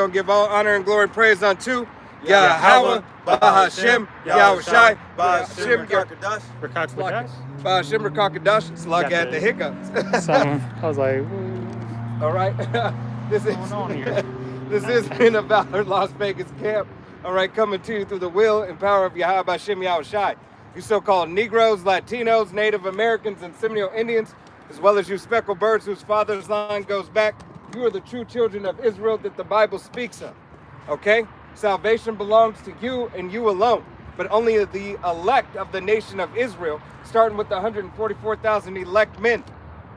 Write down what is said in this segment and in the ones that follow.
going to give all honor and glory praise unto Yahweh, Bahashem, Yahushai, Bahashem, Bahashem, Rakakadash. It's like at the hiccups. I was like, all right. This is Men of Valor Las Vegas camp. All right, coming to you through the will and power of Yahweh Bahashem Yahushai. You so-called Negroes, Latinos, Native Americans, and Seminole Indians, as well as you speckled birds whose father's line goes back, you are the true children of Israel that the Bible speaks of. Okay? Salvation belongs to you and you alone, but only the elect of the nation of Israel, starting with the 144,000 elect men,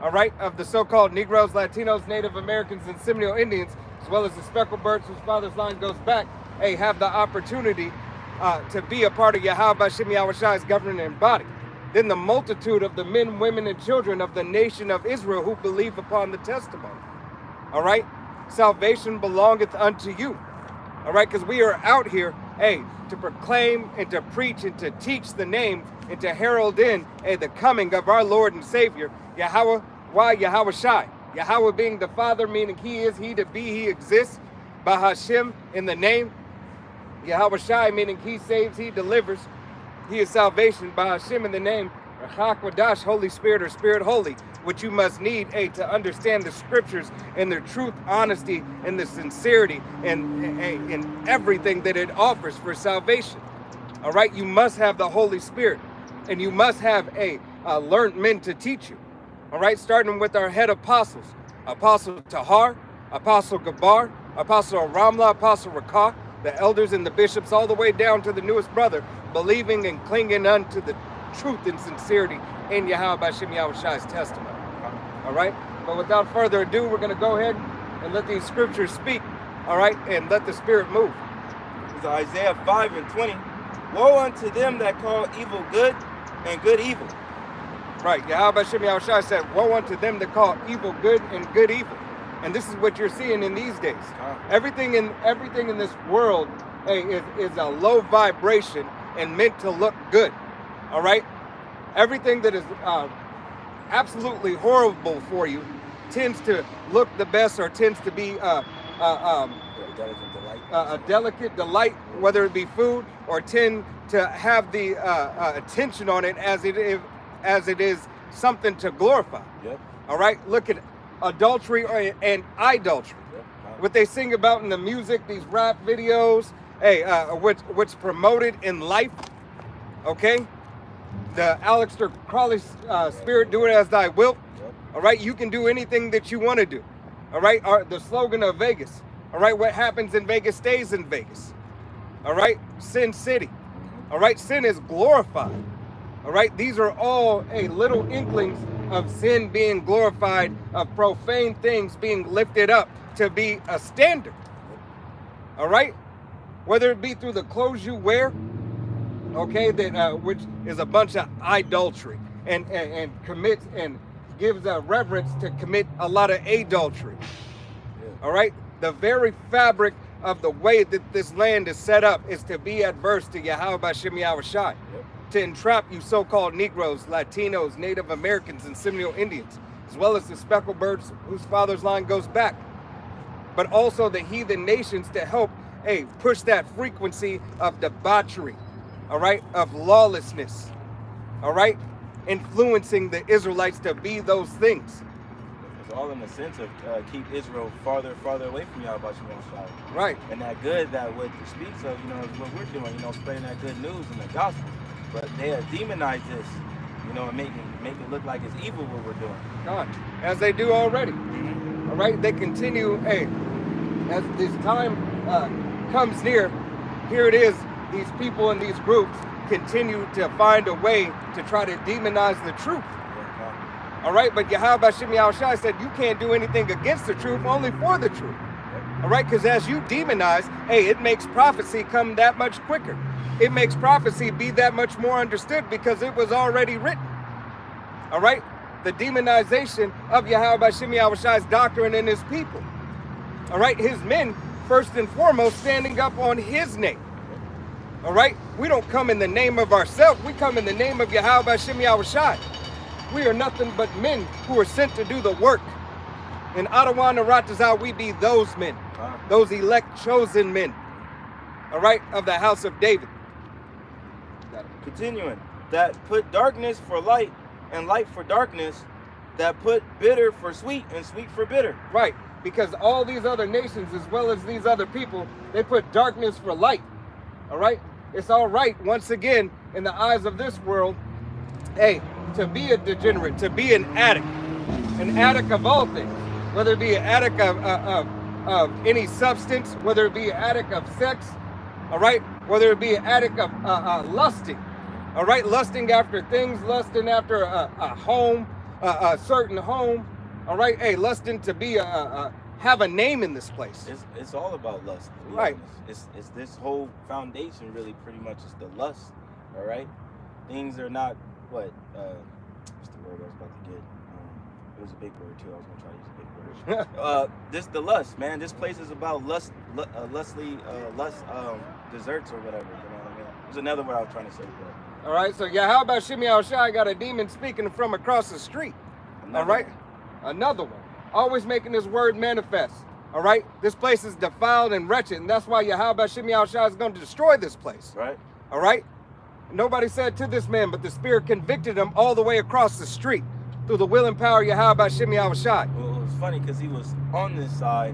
all right, of the so-called Negroes, Latinos, Native Americans, and Seminole Indians, as well as the speckled birds whose father's line goes back, have the opportunity to be a part of Yahweh Bashem Yahushai's governing body. Then the multitude of the men, women, and children of the nation of Israel who believe upon the testimony. All right? Salvation belongeth unto you. All right? Because we are out here, to proclaim and to preach and to teach the name and to herald in the coming of our Lord and Savior, Yahweh, Yahweh Shai. Yahweh being the Father, meaning He is, He to be, He exists. Bahashem in the name. Yahweh Shai, meaning He saves, He delivers. He is salvation. Bahashem in the name. Rachakwadash, Holy Spirit or Spirit Holy, which you must need to understand the scriptures and their truth, honesty, and the sincerity and everything that it offers for salvation. All right, you must have the Holy Spirit, and you must have learned men to teach you. All right, starting with our head apostles, Apostle Tahar, Apostle Gabar, Apostle Ramla, Apostle Rakah, the elders and the bishops, all the way down to the newest brother, believing and clinging unto the truth and sincerity in Yahweh Bashem Yahushai's testimony. All right, but without further ado, we're going to go ahead and let these scriptures speak. All right, and let the Spirit move. It's Isaiah 5:20. Woe unto them that call evil good and good evil. Right, Yahweh Bashem Yahushai said, woe unto them that call evil good and good evil. And this is what you're seeing in these days. Everything in this world is a low vibration and meant to look good. All right? Everything that is absolutely horrible for you tends to look the best or tends to be a delicate delight, whether it be food, or tend to have the attention on it as it is something to glorify. Yep. All right? Look at adultery and idolatry. What they sing about in the music, these rap videos, what's promoted in life, okay? The Aleister Crowley spirit, do it as thy will. All right, you can do anything that you want to do. All right, the slogan of Vegas. All right, what happens in Vegas stays in Vegas. All right, Sin City. All right, sin is glorified. All right, these are all little inklings of sin being glorified, of profane things being lifted up to be a standard. All right, whether it be through the clothes you wear, okay, that which is a bunch of idolatry and commits and gives a reverence to commit a lot of adultery. All right, the very fabric of the way that this land is set up is to be adverse to Yahweh Bashem Yahushai. To entrap you so-called Negroes, Latinos, Native Americans, and Seminole Indians, as well as the speckled birds whose father's line goes back, but also the heathen nations to help push that frequency of debauchery, all right, of lawlessness, all right, influencing the Israelites to be those things. It's all in the sense of keep Israel farther away from Yahweh Bashem Yahushai. Right. And that good that what it speaks of, is what we're doing, spreading that good news and the gospel. But they have demonized this, and make it look like it's evil what we're doing. God, as they do already. All right, they continue. As this time comes near, here it is. These people and these groups continue to find a way to try to demonize the truth. All right, but Yahweh Bashem Yahushai said you can't do anything against the truth, only for the truth. All right, because as you demonize, it makes prophecy come that much quicker. It makes prophecy be that much more understood because it was already written. All right? The demonization of Yahweh Bashem Yahushai's doctrine and his people. All right? His men, first and foremost, standing up on his name. All right? We don't come in the name of ourselves. We come in the name of Yahweh Bashem Yahushai. We are nothing but men who are sent to do the work. In Adawan Aratazah, we be those men, those elect chosen men, all right, of the house of David. Continuing, that put darkness for light and light for darkness, that put bitter for sweet and sweet for bitter. Right, because all these other nations, as well as these other people, they put darkness for light, all right? It's all right, once again, in the eyes of this world, hey, to be a degenerate, to be an addict of all things, whether it be an addict of any substance, whether it be an addict of sex, all right, whether it be an addict of lusting, all right, lusting after things, lusting after a home, a certain home, all right, hey, lusting to be have a name in this place. It's all about lust, to be right? Honest. It's this whole foundation really pretty much is the lust, all right. Things are not what what's the word I was about to get? It was a big word too. I was gonna try to use a big word. This the lust, man. This place is about lust, lust desserts or whatever. You know what I mean? There's another word I was trying to say. But all right, so yeah, how about Shimei Shai got a demon speaking from across the street? All right, another one, always making his word manifest. All right, this place is defiled and wretched, and that's why Yahweh Shimei Shai is going to destroy this place. Right. All right. Nobody said to this man, but the Spirit convicted him all the way across the street through the will and power of Yahweh Shimei Shai. Well, it was funny because he was on this side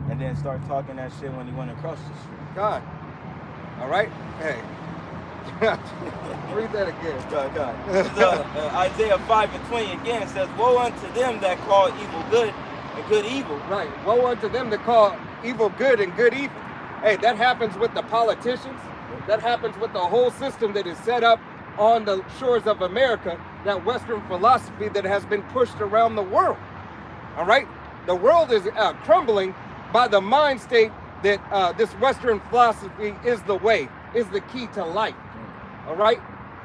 and then started talking that shit when he went across the street. God. All right. Hey. Read that again. God. Isaiah 5:20 again says, "Woe unto them that call evil good and good evil." Right. Woe unto them that call evil good and good evil. Hey, that happens with the politicians. That happens with the whole system that is set up on the shores of America, that Western philosophy that has been pushed around the world. All right? The world is crumbling by the mind state that this Western philosophy is the way, is the key to life. All right?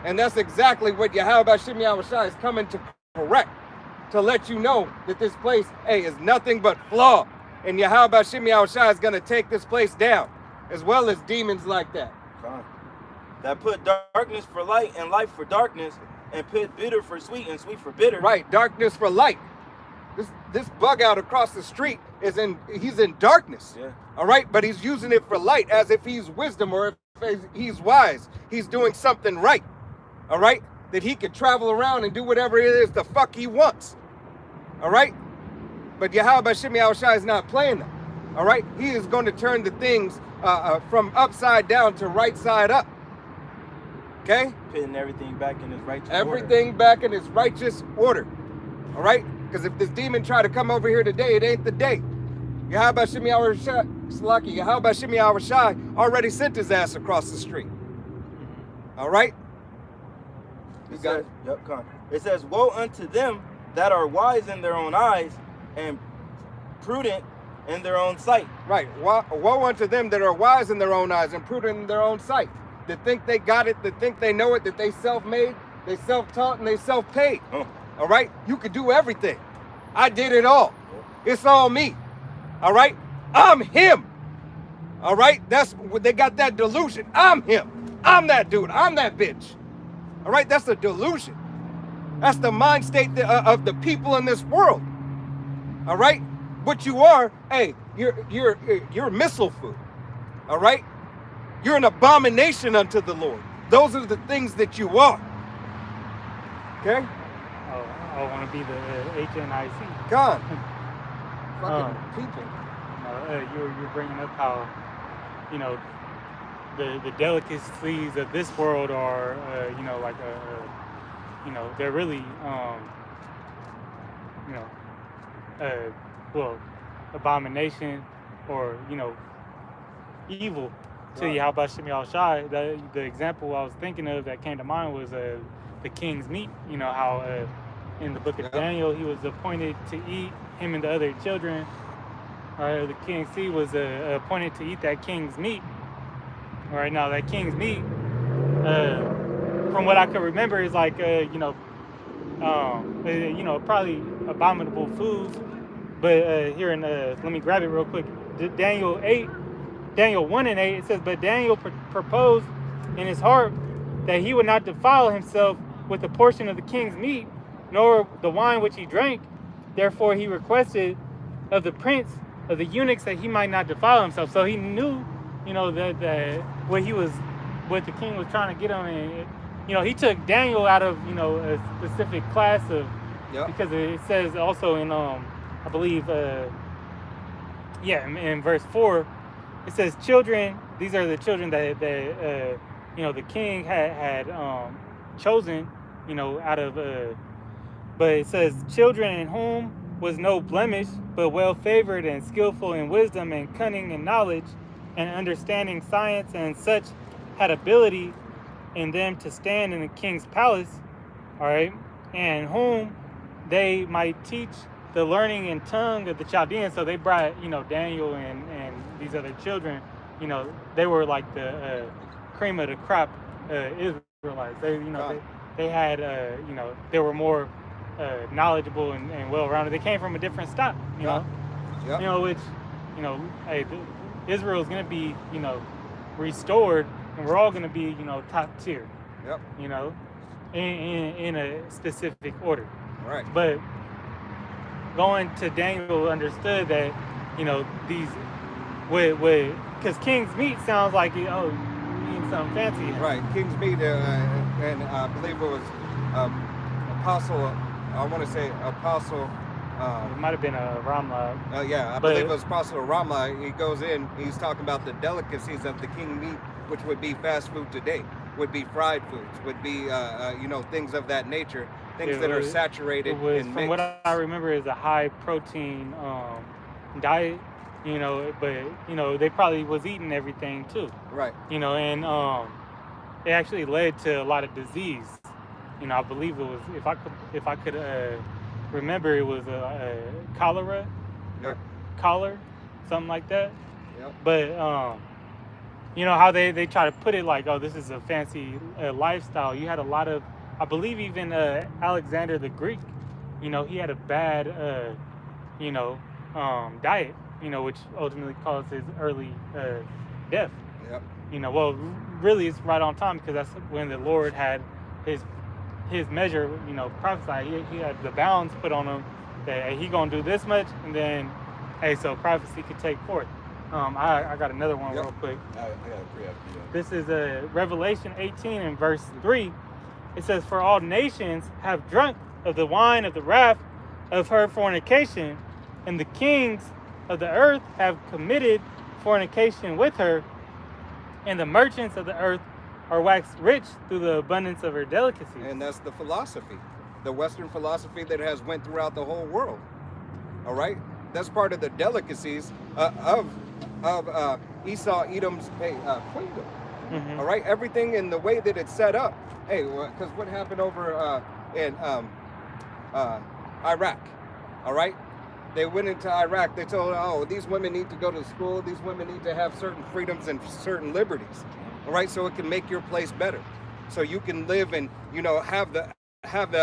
And that's exactly what Yahweh Shimei Shai is coming to correct, to let you know that this place, hey, is nothing but flaw. And Yahweh Shimei Shai is going to take this place down, as well as demons like that. That put darkness for light and light for darkness, and put bitter for sweet and sweet for bitter. Right, darkness for light. This bug out across the street he's in darkness. Yeah. All right, but he's using it for light as if he's wisdom or if he's wise. He's doing something right. All right, that he could travel around and do whatever it is the fuck he wants. All right, but Yahweh Shimei Shai is not playing that. All right, he is going to turn the things from upside down to right side up. Okay? Putting everything back in his righteous everything order. Back in his righteous order. All right? Because if this demon try to come over here today, it ain't the day. Yahweh Shimei Shai already sent his ass across the street. All right? You got it? Yep, come on. It says, "Woe unto them that are wise in their own eyes and prudent in their own sight." Right. Woe unto them that are wise in their own eyes and prudent in their own sight. That think they got it, that think they know it, that they self-made, they self-taught, and they self-paid. All right? You could do everything. I did it all. It's all me. All right? I'm him. All right? That's what they got, that delusion. I'm him. I'm that dude. I'm that bitch. All right? That's a delusion. That's the mind state of the people in this world. All right? What you are, hey, you're missile food. All right? You're an abomination unto the Lord. Those are the things that you are. Okay? Oh, I want to be the HNIC. God. Fucking people. You're bringing up how, you know, the delicacies of this world are, you know, like you know, they're really, you know, well, abomination or, you know, evil to Yahweh Shimei Shai. The example I was thinking of that came to mind was the king's meat. You know how in the book of Daniel he was appointed to eat, him and the other children. The king's seed was appointed to eat that king's meat. All right, now that king's meat, from what I can remember, is like you know, probably abominable foods. But here in let me grab it real quick. Daniel 1:8, it says, "But Daniel proposed in his heart that he would not defile himself with a portion of the king's meat, nor the wine which he drank. Therefore he requested of the prince of the eunuchs that he might not defile himself. So he knew, you know, that what the king was trying to get him, and you know, he took Daniel out of, you know, a specific class of, because it says also in I believe in verse 4, it says children. These are the children that you know, the king had chosen, you know, out of but it says children in whom was no blemish, but well favored and skillful in wisdom and cunning and knowledge and understanding science, and such had ability in them to stand in the king's palace, all right, and whom they might teach the learning and tongue of the Chaldeans. So they brought, you know, Daniel and these other children, you know, they were like the cream of the crop Israelites. They, you know, they had, you know, they were more knowledgeable and well-rounded. They came from a different stock, you know, you know, which, you know, hey, Israel is going to be, you know, restored, and we're all going to be, you know, top tier, you know, in a specific order. Right. But going to Daniel understood that, you know, these, because king's meat sounds like, oh, you eating something fancy. Right, king's meat, and I believe it was Apostle, I want to say Apostle. It might have been a Ramla. Yeah, I believe it was Apostle Ramla. He goes in, he's talking about the delicacies of the king meat, which would be fast food today, would be fried foods, would be, you know, things of that nature, things that are saturated in mix. From what I remember, is a high protein diet, you know, but, you know, they probably was eating everything too. Right. You know, and it actually led to a lot of disease. You know, I believe it was, if I could remember, it was cholera, cholera, something like that. Yep. But you know how they try to put it like, oh, this is a fancy lifestyle. You had a lot of, I believe even Alexander the Greek, you know, he had a bad, you know, diet, you know, which ultimately caused his early death. Yep. You know, well, really it's right on time, because that's when the Lord had his measure, you know, prophesied. He had the bounds put on him that, hey, he gonna do this much, and then, hey, so prophecy could take forth. I got another one real quick. I got to agree after you. This is Revelation 18 and verse 3. It says, for all nations have drunk of the wine of the wrath of her fornication, and the kings of the earth have committed fornication with her, and the merchants of the earth are waxed rich through the abundance of her delicacies. And that's the philosophy, the Western philosophy that has went throughout the whole world. All right, that's part of the delicacies of Esau, Edom's kingdom. Mm-hmm. All right, everything in the way that it's set up. Hey, because what happened over in Iraq? All right, they went into Iraq. They told, oh, these women need to go to school. These women need to have certain freedoms and certain liberties. All right, so it can make your place better, so you can live and, you know, have the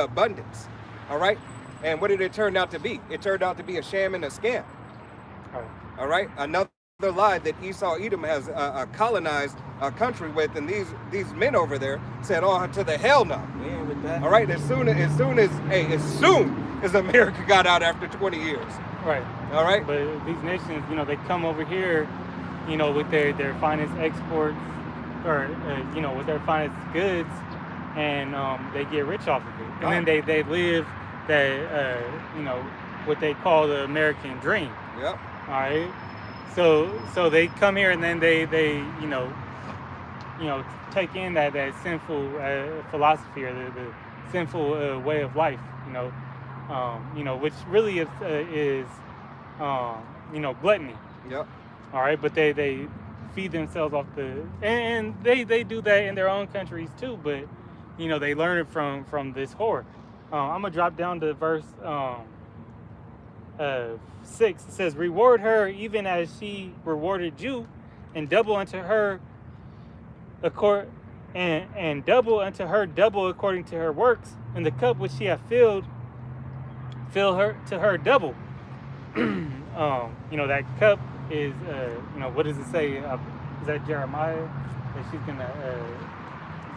abundance. All right, and what did it turn out to be? It turned out to be a sham and a scam. All right, another lie that Esau Edom has colonized a country with, and these men over there said, oh, to the hell no. We ain't with that. All right, as soon as America got out after 20 years. Right. All right. But these nations, you know, they come over here, you know, with their finest exports, or you know, with their finest goods, and they get rich off of it, and then they live that you know, what they call the American dream. Yep. All right. So they come here, and then they you know take in that sinful philosophy, or the sinful way of life. You know, which really is you know, gluttony. Yep. All right, but they feed themselves off and they do that in their own countries too. But you know, they learn it from this whore. I'm gonna drop down to verse 6. It says, reward her even as she rewarded you, and double unto her and double unto her double according to her works, and the cup which she hath filled, fill her to her double. You know, that cup is you know, what does it say? Is that Jeremiah, that she's gonna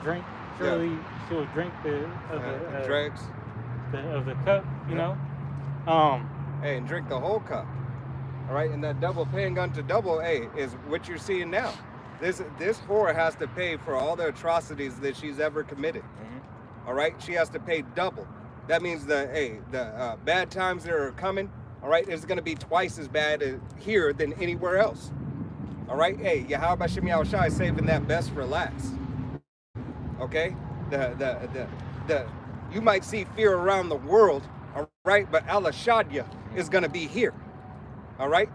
drink? Surely she will drink the dregs of the cup. You know. Hey, and drink the whole cup. All right, and that double paying unto double, hey, is what you're seeing now. This whore has to pay for all the atrocities that she's ever committed. All right, she has to pay double. That means the bad times that are coming, all right, is going to be twice as bad here than anywhere else. All right, hey, Yahweh Shem Yahushua is saving that best for last. Okay, you might see fear around the world, all right, but Allah Shadya is going to be here. All right.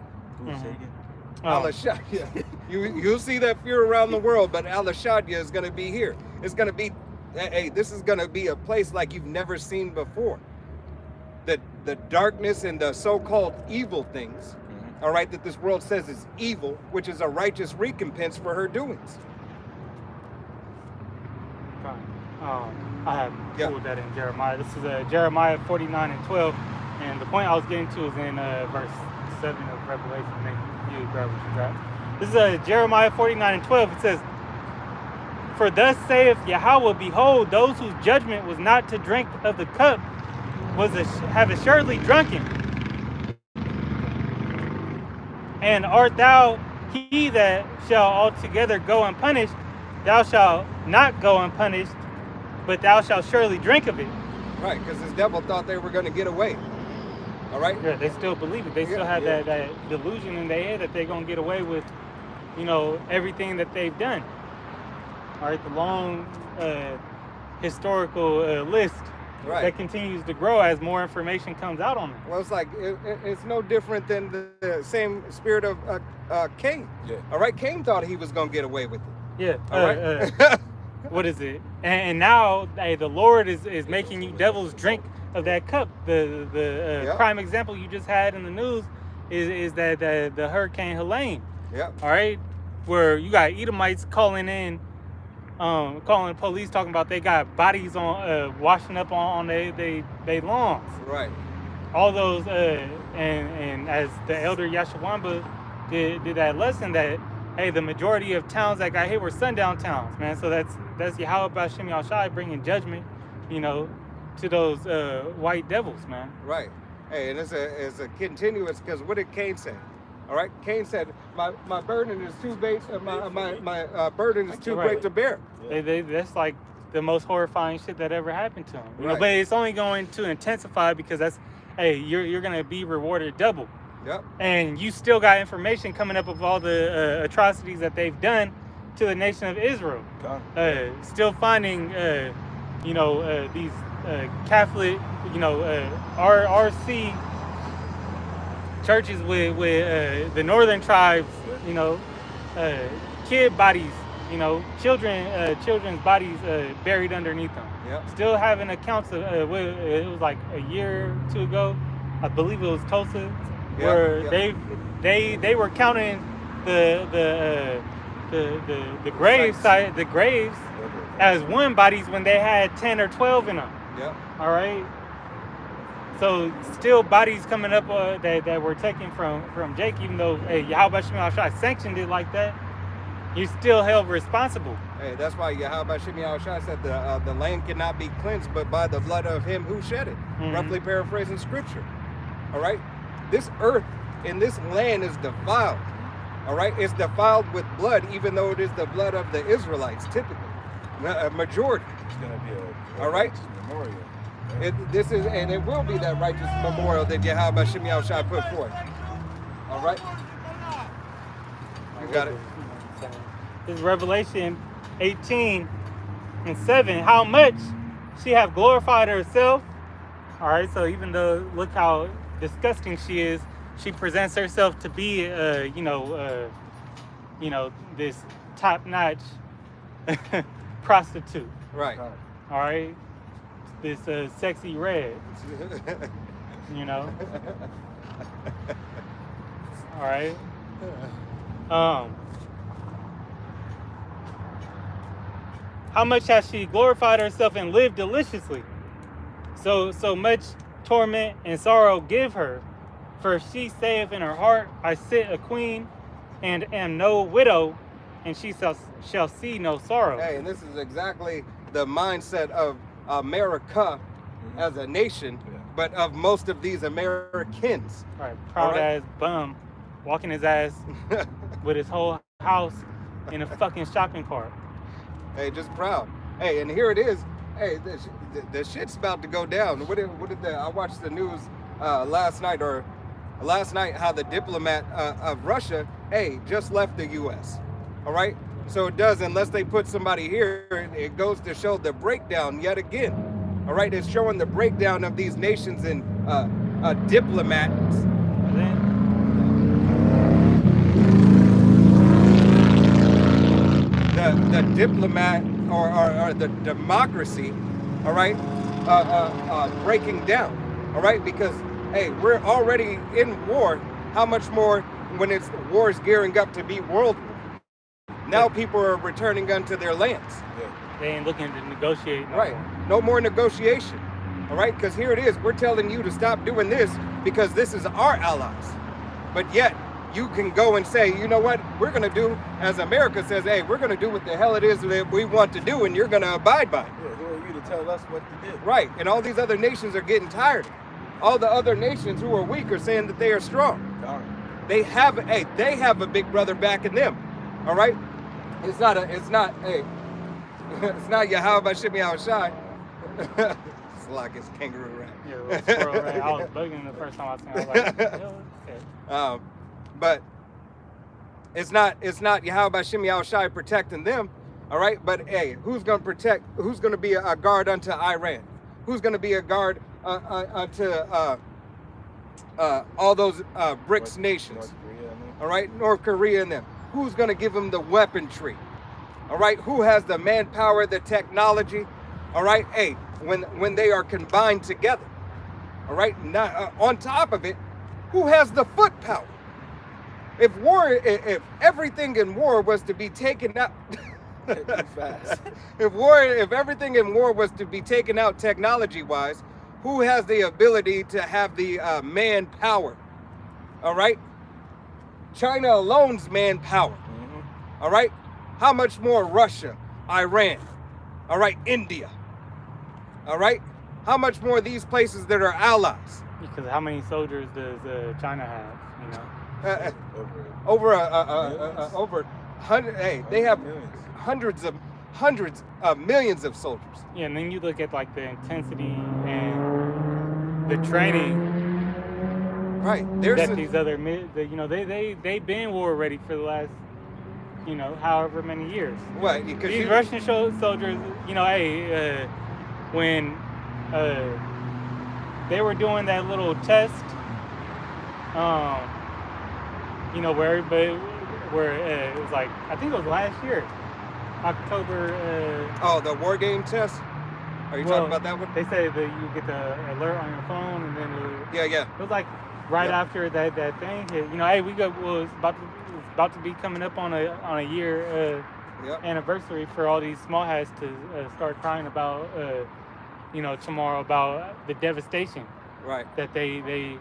Allah Shadya. You'll see that fear around the world, but Allah Shadya is going to be here. It's going to be, hey, this is going to be a place like you've never seen before. The darkness and the so-called evil things, all right, that this world says is evil, which is a righteous recompense for her doings. I have pulled that in Jeremiah. This is Jeremiah 49 and 12, and the point I was getting to is in verse 7 of Revelation. You grab what you grab. This is Jeremiah 49 and 12. It says, "For thus saith Yahweh, behold, those whose judgment was not to drink of the cup have assuredly drunken. And art thou he that shall altogether go unpunished? Thou shalt not go unpunished, but thou shalt surely drink of it." Right, because this devil thought they were going to get away. All right? Yeah, they still believe it. They still have that delusion in their head that they're going to get away with, everything that they've done. All right, the long historical list that continues to grow as more information comes out on them. Well, it's like, it's no different than the same spirit of Cain. Yeah. All right, Cain thought he was going to get away with it. Yeah. All right. What is it? And now, hey, the Lord is making you devils drink of that cup. The prime example you just had in the news is that the Hurricane Helene. Yeah. All right, where you got Edomites calling in, calling the police, talking about they got bodies on washing up on they lawns. Right. All those and as the elder Yashawamba did that lesson that, hey, the majority of towns that got hit were sundown towns, man. So that's Yahweh B'Shem Yahushai bringing judgment, to those white devils, man. Right. Hey, and it's a continuous, because what did Cain say? All right, Cain said, my burden is too big, my burden is too great to bear. That's like the most horrifying shit that ever happened to him. Right. But it's only going to intensify because you're going to be rewarded double. Yep. And you still got information coming up of all the atrocities that they've done to the nation of Israel. Still finding, these Catholic, RC churches with the northern tribes, kid bodies, children's bodies buried underneath them. Yep. Still having accounts of it was like a year or two ago, I believe it was Tulsa, where they were counting the grave site, the graves as one bodies when they had 10 or 12 in them. Yep. All right. So still bodies coming up that were taken from Jake, even though Yahweh Shem Yahushua sanctioned it like that, you're still held responsible. Hey, that's why Yahweh Shem Yahushua said the land cannot be cleansed but by the blood of him who shed it. Roughly paraphrasing scripture. All right. This earth and this land is defiled. All right. It's defiled with blood, even though it is the blood of the Israelites, typically. A majority. It's going to be a all right memorial. It will be that righteous memorial that Yahweh Shem Yahushua put forth. All right? You got it. This is Revelation 18 and 7. How much she have glorified herself. All right, so even though, look how disgusting she is, she presents herself to be, this top-notch prostitute. Right. All right. This sexy red, All right. How much has she glorified herself and lived deliciously? So much torment and sorrow give her, for she saith in her heart, I sit a queen, and am no widow, and she shall see no sorrow. Hey, and this is exactly the mindset of America as a nation, but of most of these Americans. Right, proud ass bum walking his ass with his whole house in a fucking shopping cart. Hey, just proud. Hey, and here it is. Hey, the shit's about to go down. I watched the news last night how the diplomat of Russia, hey, just left the U.S. All right? So it does, unless they put somebody here, it goes to show the breakdown yet again. All right? It's showing the breakdown of these nations and diplomats. And then, the diplomat or the democracy, all right, breaking down, all right, because hey, we're already in war. How much more when it's war's gearing up to be world war? Now people are returning unto their lands. they ain't looking to negotiate. No Right, more. no more negotiation, all right, because here it is. We're telling you to stop doing this because this is our allies, but yet you can go and say, you know what, we're going to do, as America says, hey, we're going to do what the hell it is that we want to do, and you're going to abide by it. Yeah, who are you to tell us what to do? Right, and all these other nations are getting tired. All the other nations who are weak are saying that they are strong. Darn. They have a big brother backing them. All right, it's not it's not Yahweh Shimmy Al Shai. It's like it's kangaroo rap. Yeah, little squirrel, right? I was bugging the first time I seen it. I was like, hell, okay. But it's not Yahweh Shimmy Al Shai protecting them. All right, but hey, who's going to be a guard unto Iran? Who's going to be a guard unto all those BRICS nations? North Korea, I mean. All right, North Korea and them. Who's going to give them the weaponry? All right, who has the manpower, the technology? All right, hey, when they are combined together. All right, not, on top of it, who has the foot power? If everything in war was to be taken out, Too fast. if everything in war was to be taken out technology-wise, who has the ability to have the manpower? All right, China alone's manpower. Mm-hmm. All right, how much more Russia, Iran, all right, India, all right, how much more these places that are allies? Because how many soldiers does China have? You know, Over Over 100. Hey, they have millions. hundreds of millions of soldiers. yeah. And then you look at like the intensity and the training Right. There's that a, these other, you know, they've been war ready for the last, you know, however many years. what? Because These Russian soldiers, you know, hey, when they were doing that little test, you know, where everybody, it was like, I think it was last year, October. oh, the war game test. Are you well, talking about that one? They say that you get the alert on your phone, and then Yeah. it was like right Yeah. after that thing hit. You know, hey, it's about to be coming up on a year Yep. anniversary for all these small hats to start crying about, you know, tomorrow about the devastation Right. that they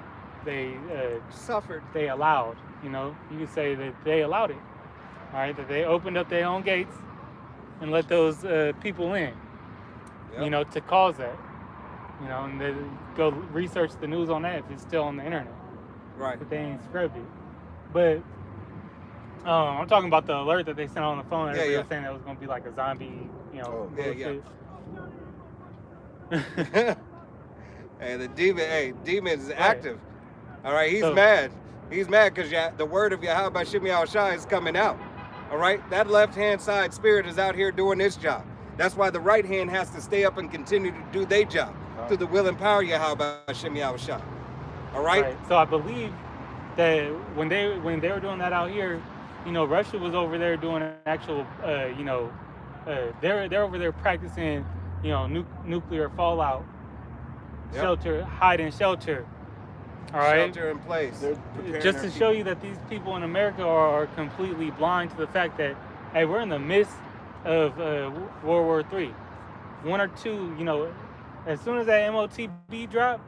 Suffered. they allowed. You know, you could say that they allowed it. All right, that they opened up their own gates and let those people in. Yep. You know, to cause that. You know, and then go research the news on that if it's still on the internet. Right. But they ain't scrubbed it. But I'm talking about the alert that they sent on the phone. Everybody yeah. was saying that was going to be like a zombie, you know, Oh, yeah. bullshit. Hey, the demon is active. All right, he's So- mad. He's mad because the word of Yahweh Shimmy Al Shai is coming out. All right, that left-hand side spirit is out here doing its job. That's why the right hand has to stay up and continue to do their job through the will and power of Yahweh Shimmy Al Shai. All right? So I believe that when they were doing that out here, you know, Russia was over there doing an actual, you know, they're over there practicing, you know, nuclear fallout, Yep. shelter, hide and shelter. All right. Shelter in place. They're preparing Just their to show you that these people in America are completely blind to the fact that, hey, we're in the midst of World War III. One or two, you know, as soon as that MOTB drop,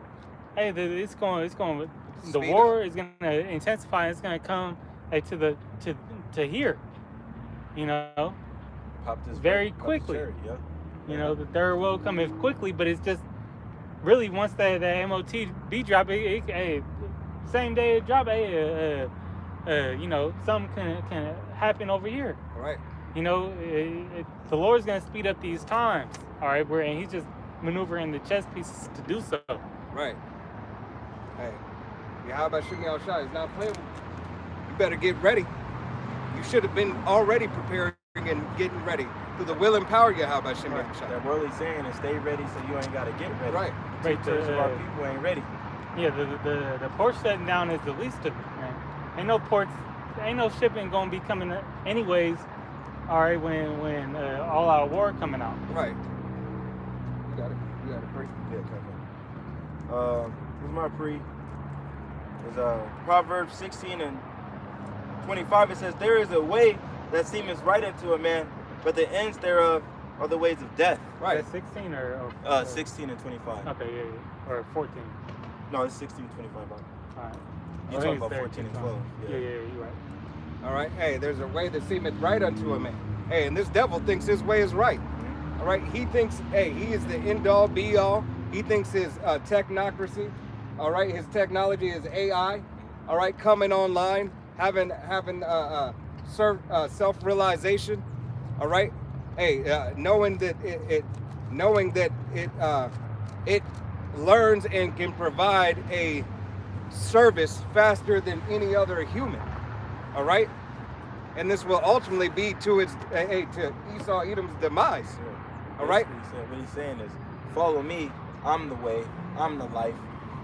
hey, it's going, the Speed war is going to intensify. It's going to come, hey, to here, you know, Pop this very pop this quickly. cherry, yeah. you know, the third world coming quickly, but it's just really once that MOTB drop, hey, same day it drop, hey, you know, something can happen over here. Right. You know, the Lord's gonna speed up these times. All right, and He's just maneuvering the chess pieces to do so. Right. Hey, Yahweh Shem Shai is not playing with you. You better get ready. You should have been already preparing and getting ready through the will and power of Yahweh Shem Shai. That worldly saying is stay ready so you ain't got to get ready. Right. Right. Two-thirds of our people ain't ready. Yeah, the port shutting down is the least of it, man. Ain't no ports, ain't no shipping gonna be coming anyways. All right, when all our war coming out. Right. You got it. You got it, pre. Yeah, okay. Here's my pre. Is Proverbs 16 and 25. It says, "There is a way that seemeth right unto a man, but the ends thereof are the ways of death." Right. Is that 16 or 16 and 25. Okay, yeah. Or 14. No, it's 16 and 25. Bro. All right. You I talking think about it's 14 and 12? Yeah, you're right. All right. Hey, there's a way that seemeth right unto a man. Hey, and this devil thinks his way is right. All right. He thinks, hey, he is the end all be all. He thinks his technocracy, all right, his technology is AI, all right, coming online, having self-realization, all right. Hey, knowing that it learns and can provide a service faster than any other human, all right. And this will ultimately be to its to Esau Edom's demise. Yeah. All right. What he's saying is, follow me. I'm the way. I'm the life.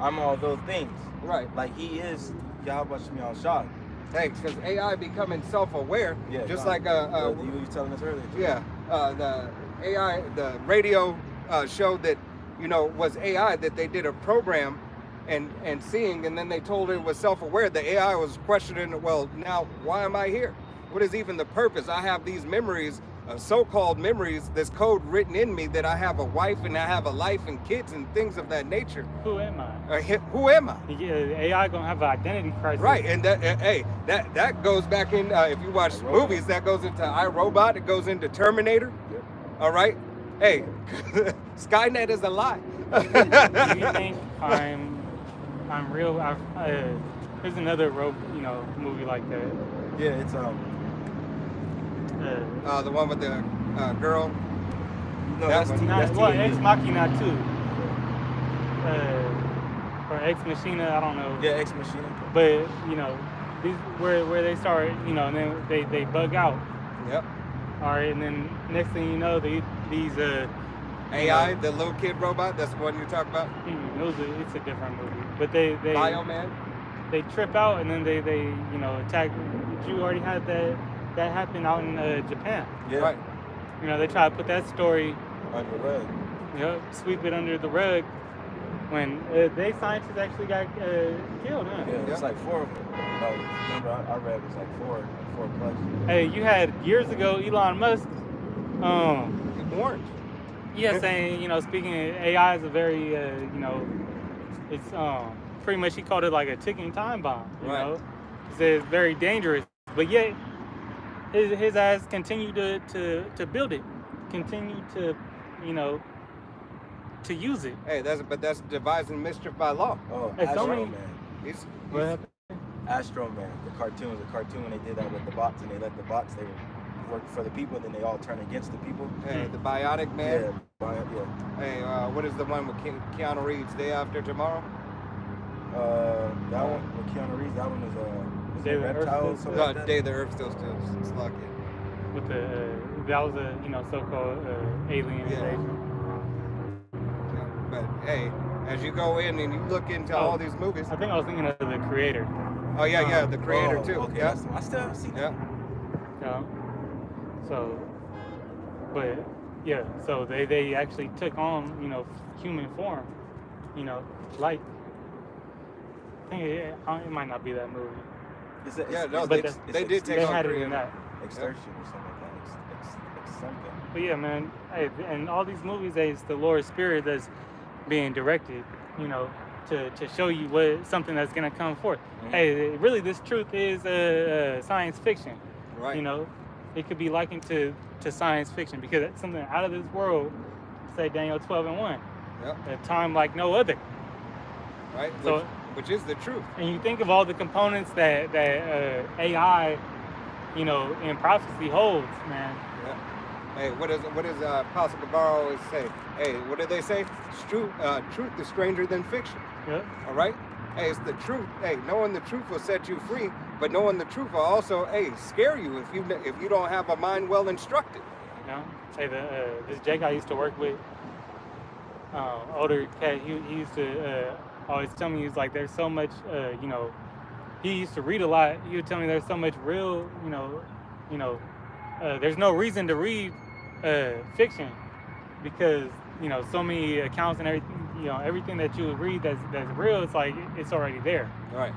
I'm all those things. Right. Like he is Yahweh Shem Shai. Hey, because AI becoming self-aware, Yeah. just God. like you were telling us earlier. Too. yeah, the AI, the radio show that was AI that they did a program and seeing, and then they told it was self-aware. The AI was questioning, well, now why am I here? What is even the purpose? I have these memories, so-called memories, this code written in me that I have a wife and I have a life and kids and things of that nature. Who am I? Who am I? Yeah, AI gonna have an identity crisis. Right, and that goes back in. If you watch movies, that goes into iRobot. It goes into Terminator. Yep. All right. Hey, Skynet is a lie. Do you think I'm real? There's another movie like that. Yeah, it's The one with the girl. no, That's that's Ex Machina too. Or Ex Machina, I don't know. Yeah, Ex Machina. But these where they start, and then they bug out. Yep. All right, and then next thing you know, these AI, the little kid robot. That's the one you talk about. it's a different movie. But they Bioman. they trip out and then they attack. You already had that happen out in Japan. Yeah. Right. They try to put that story, Under red. sweep it under the rug when they scientists actually got killed, huh? Yeah, it's like 4 of them. No, remember, I read it was like 4 plus. Hey, you had years ago Elon Musk. Warned. Yeah, saying speaking of AI is a very it's pretty much he called it like a ticking time bomb. You Right. know, he said it's very dangerous, but yet his ass continued to build it, continue to to use it. Hey, that's devising mischief by law. Oh, Hey, so Astro many- Man. He's What happened? Astro Man. The cartoon was a cartoon when they did that with the bots, and they let the bots they would work for the people, and then they all turn against the people. hey, the biotic man. Yeah. Hey, what is the one with Keanu Reeves? Day After Tomorrow? That one with Keanu Reeves. That one was Day of the Earth reptiles. Still- Something like that. Day the Earth Still Slugging. With that was a so-called alien Yeah. invasion. Yeah. But hey, as you go in and you look into all these movies. I think I was thinking of the creator. Oh yeah, the creator Oh, too. Okay, Yeah. I still haven't seen that. Yeah. So, but yeah, so they actually took on human form, like I think it might not be that movie, Yeah, no, but they did take they on had it creator. in that. Extortion or something like that. It's something. But yeah, man, hey, and all these movies, it's the Lord's Spirit that's being directed, to show you something that's gonna come forth. Mhm. Hey, really, this truth is science fiction. Right. It could be likened to science fiction because it's something out of this world. Say Daniel 12:1. Yep. A time like no other. Right. So which is the truth. And you think of all the components that AI, you know, in prophecy holds, man. Yeah. Hey, what does Apostle Gabar always say? Hey, what do they say? Truth is stranger than fiction. Yep. All right. Hey, it's the truth. Hey, knowing the truth will set you free, but knowing the truth will also, hey, scare you if you don't have a mind well instructed. You know, say this Jake I used to work with, older cat. He used to always tell me, he's like, there's so much, you know, he used to read a lot. He would tell me there's so much real, you know, there's no reason to read fiction because, you know, so many accounts and everything, you know, everything that you would read that's real, it's like it's already there. Right.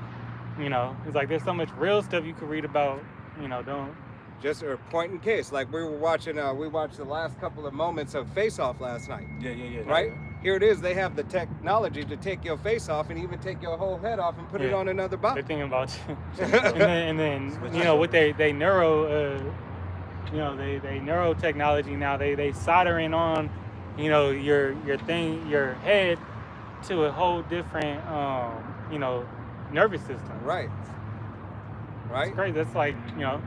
You know, it's like there's so much real stuff you could read about. You know, don't. Just a point in case, like we were watching. We watched the last couple of moments of Face Off last night. Yeah. Right. Here it is. They have the technology to take your face off and even take your whole head off and put it on another body. They're thinking about you. and then you know, with they neuro, you know, they neurotechnology now, they soldering on, you know, your head to a whole different, you know, nervous system. Right. Right. It's crazy. That's like, you know.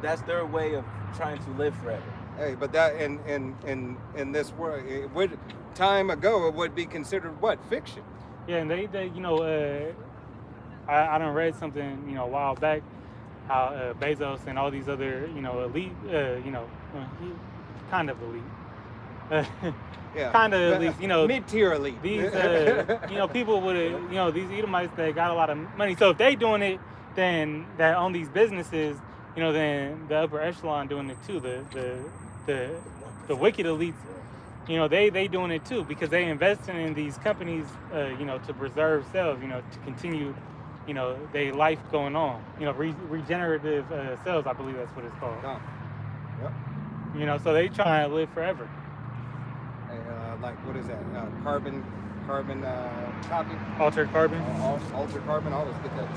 That's their way of trying to live forever. Hey, but that in this world, it would time ago it would be considered what, fiction. Yeah, and they you know, I done read something, you know, a while back, how Bezos and all these other, you know, elite, you know, kind of elite. Yeah. Kind of, at least, you know, mid-tier elite. These, you know, people with, you know, these Edomites that got a lot of money. So if they doing it, then that own these businesses, you know, then the upper echelon doing it too. The wicked elites, you know, they doing it too because they investing in these companies, you know, to preserve cells, you know, to continue, you know, their life going on. You know, regenerative cells, I believe that's what it's called. Oh. Yep. You know, so they trying to live forever. Like what is that? Carbon copy? Altered carbon. Altered carbon. Always get that.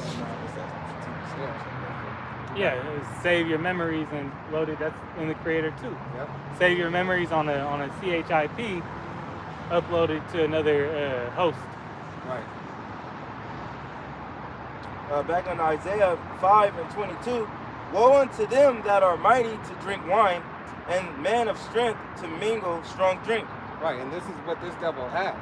Yeah, save your memories and load it. That's in the creator too. Yep. Save your memories on a CHIP, upload it to another host. Right. Back on Isaiah 5:22, woe unto them that are mighty to drink wine, and men of strength to mingle strong drink. Right, and this is what this devil has.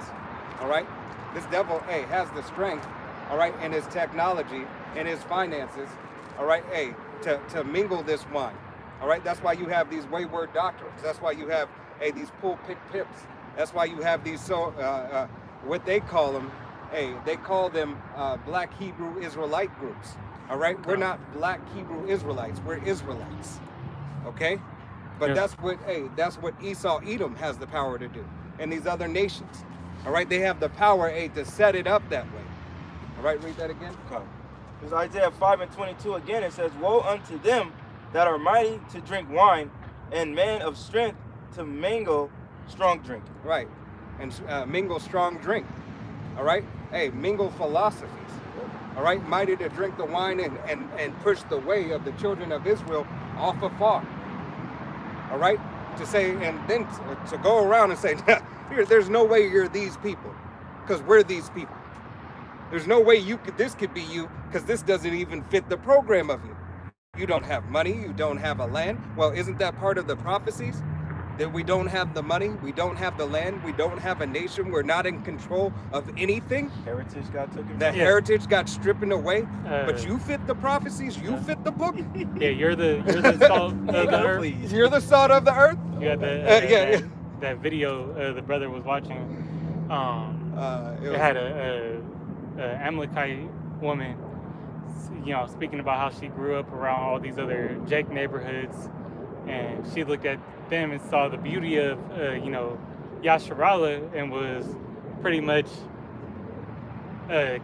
All right, this devil, hey, has the strength. All right, and his technology and his finances. All right, hey, to mingle this wine. All right, that's why you have these wayward doctrines. That's why you have, hey, these pulpit pips. That's why you have these what they call them. Hey, they call them Black Hebrew Israelite groups. All right, we're not Black Hebrew Israelites. We're Israelites. Okay. But Yeah. that's what Esau Edom has the power to do, and these other nations. All right, they have the power, to set it up that way. All right, read that again. Okay. Because Isaiah 5:22 again, it says, woe unto them that are mighty to drink wine, and men of strength to mingle strong drink. Right, and mingle strong drink. All right, hey, mingle philosophies. All right, mighty to drink the wine and push the way of the children of Israel off afar. All right, to say, and then to go around and say, there's no way you're these people, because we're these people. There's no way this could be you, because this doesn't even fit the program of you. You don't have money, you don't have a land. Well, isn't that part of the prophecies? That we don't have the money, we don't have the land, we don't have a nation, we're not in control of anything. Heritage got taken. The heritage got stripped away, but Uh, you fit the prophecies, you fit the book. Yeah, you're the salt of the earth. Please. You're the salt of the earth. You got Yeah. that video the brother was watching. It It was- had a Amalekite woman, you know, speaking about how she grew up around all these other Jake neighborhoods, and she looked at them and saw the beauty of, you know, Yasharallah, and was pretty much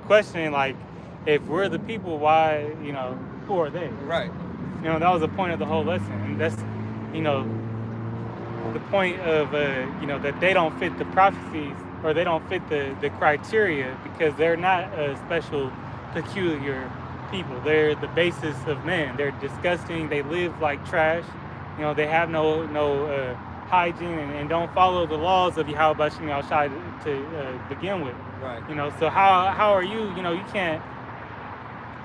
questioning, like, if we're the people, why, you know, who are they? Right. You know, that was the point of the whole lesson, and that's, you know, the point of, you know, that they don't fit the prophecies, or they don't fit the criteria, because they're not a special, peculiar people. They're the basis of men. They're disgusting. They live like trash. You know, they have no hygiene, and don't follow the laws of Yahweh Bashim Al Shai to begin with. Right. You know, so how are you? You know, you can't.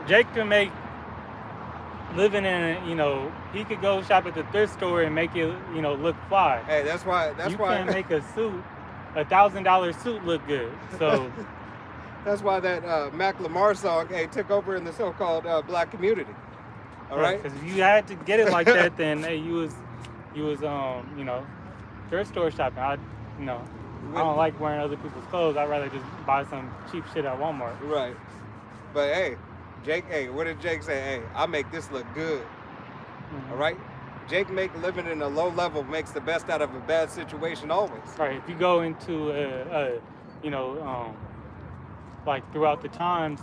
Jake can make living in, you know, he could go shop at the thrift store and make it, you know, look fly. Hey, that's why. You can't make a suit, $1,000 suit look good. So that's why that Mac Lamar song, hey, took over in the so-called black community. All right. Because if you had to get it like that, then hey, you was you know, thrift store shopping. I don't like wearing other people's clothes. I'd rather just buy some cheap shit at Walmart. Right. But hey, Jake, hey, what did Jake say? Hey, I make this look good. Mm-hmm. All right? Jake living in a low level makes the best out of a bad situation always. Right. If you go into, like throughout the times,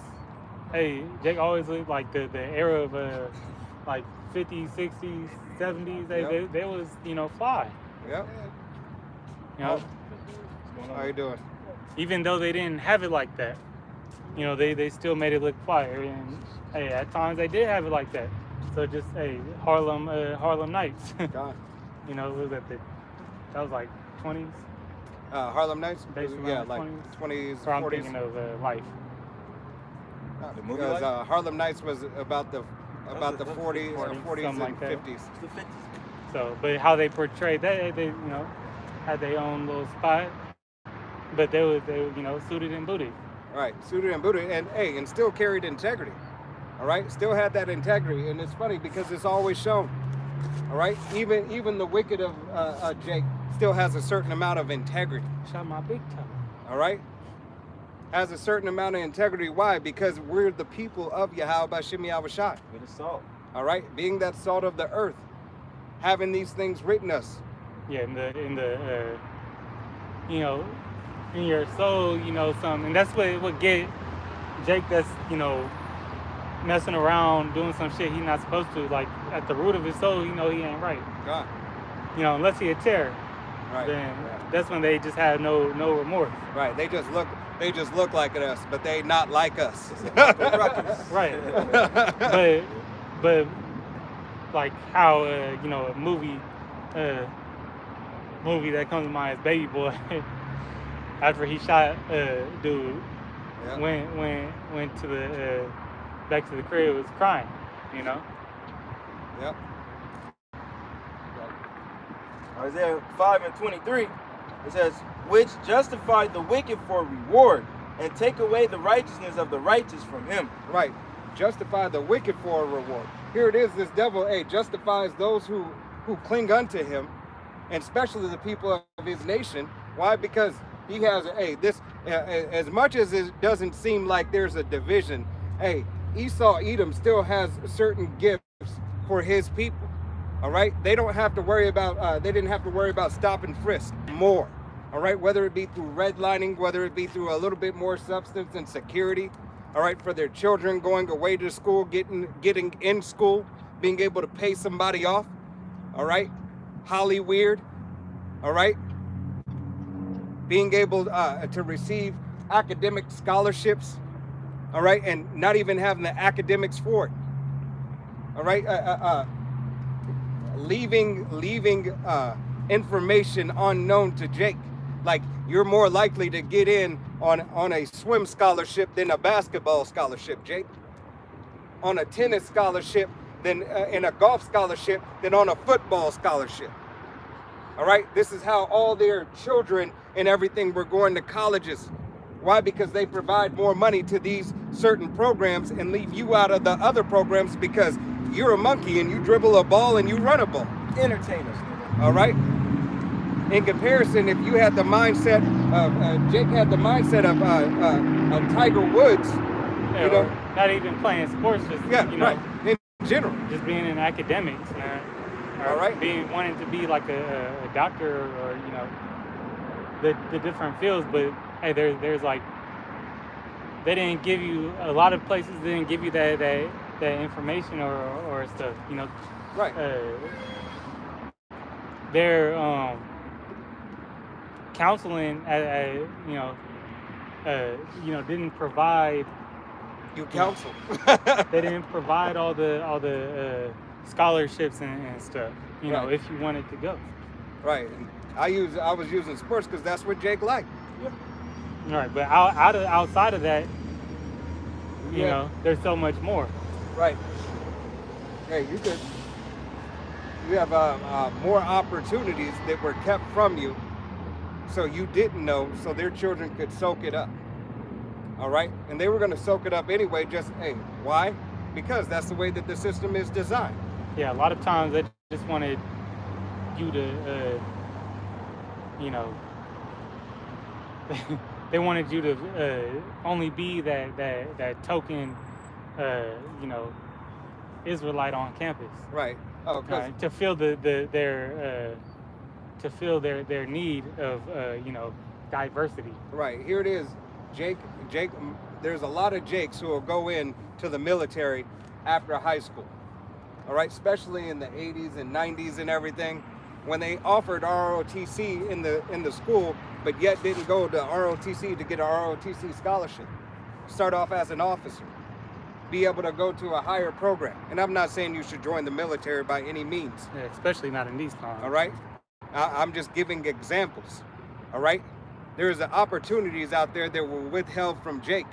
hey, Jake always lived like the era of like 50s, 60s, 70s. They was, you know, fly. Yep. You know, how you doing? even though they didn't have it like that, you know, they still made it look fire. And hey, at times they did have it like that. So just Harlem Nights. God. You know, that was like 20s. Harlem Nights? Based around Yeah, the like 20s. 20s, So I'm 40s. thinking of Life. The movie Because Life? Harlem Nights was about the That's the 40s, 40s, 40s something and like that. 50s. It's the 50s. So, but how they portrayed that, they you know, had their own little spot, but they were you know, suited and booted. Right, suited and booted, and hey, and still carried integrity. All right, still had that integrity, and it's funny because it's always shown. All right, even the wicked of Jake still has a certain amount of integrity. Shot my big toe. All right, has a certain amount of integrity. Why? Because we're the people of Yahweh Bashim Yahushai. With the salt. All right, being that salt of the earth, having these things written us. Yeah, in the you know, in your soul, you know, something, and that's what get Jake. That's, you know, messing around, doing some shit he's not supposed to. Like at the root of his soul, you know, he ain't right. God. You know, unless he a terror, Right. then that's when they just have no remorse. Right. They just look like us, but they not like us. Right. but like how you know, a movie that comes to mind is Baby Boy. After he shot dude, Yeah. went to the back to the crib, was crying, you know. Yep. Isaiah 5:23, it says, which justify the wicked for reward, and take away the righteousness of the righteous from him. Right. Justify the wicked for a reward. Here it is, this devil, justifies those who cling unto him, and especially the people of his nation. Why? Because he has, as much as it doesn't seem like there's a division, Esau, Edom still has certain gifts for his people. All right, they don't have to worry about, they didn't have to worry about stop and frisk more. All right, whether it be through redlining, whether it be through a little bit more substance and security. All right, for their children going away to school, getting in school, being able to pay somebody off. All right, Holly Weird. All right, being able to receive academic scholarships. All right, and not even having the academics for it. All right, leaving information unknown to Jake. Like, you're more likely to get in on a swim scholarship than a basketball scholarship, Jake. On a tennis scholarship than in a golf scholarship than on a football scholarship. All right, this is how all their children and everything were going to colleges. Why? Because they provide more money to these certain programs and leave you out of the other programs because you're a monkey and you dribble a ball and you run a ball. Entertainers. All right. In comparison, if you had the mindset of Jake had the mindset of Tiger Woods, Yeah, you know, or not even playing sports, just yeah, you know, right. In general, just being in academics, man. Or All right. wanting to be like a doctor, or you know, the different fields. But hey, there's like, they didn't give you, a lot of places didn't give you that information or stuff, you know. right? Their counseling, didn't provide. You counsel. They didn't provide all the scholarships and stuff, you know, Right. if you wanted to go. Right. I was using sports because that's what Jake liked. Yeah. Right, but outside of that, you Yeah. know, there's so much more. Right. Hey, you have more opportunities that were kept from you, so you didn't know, so their children could soak it up. All right, and they were going to soak it up anyway. Just hey, why? Because that's the way that the system is designed. Yeah, a lot of times they just wanted you to, you know, they wanted you to only be that token, you know, Israelite on campus. Right. Oh, To fill their need of you know, diversity. right. Here it is, Jake. There's a lot of Jakes who will go in to the military after high school. All right, especially in the 80s and 90s and everything, when they offered ROTC in the school, but yet didn't go to ROTC to get a ROTC scholarship. Start off as an officer, be able to go to a higher program. And I'm not saying you should join the military by any means. Yeah, especially not in these times. All right, I'm just giving examples. All right, there's opportunities out there that were withheld from Jake.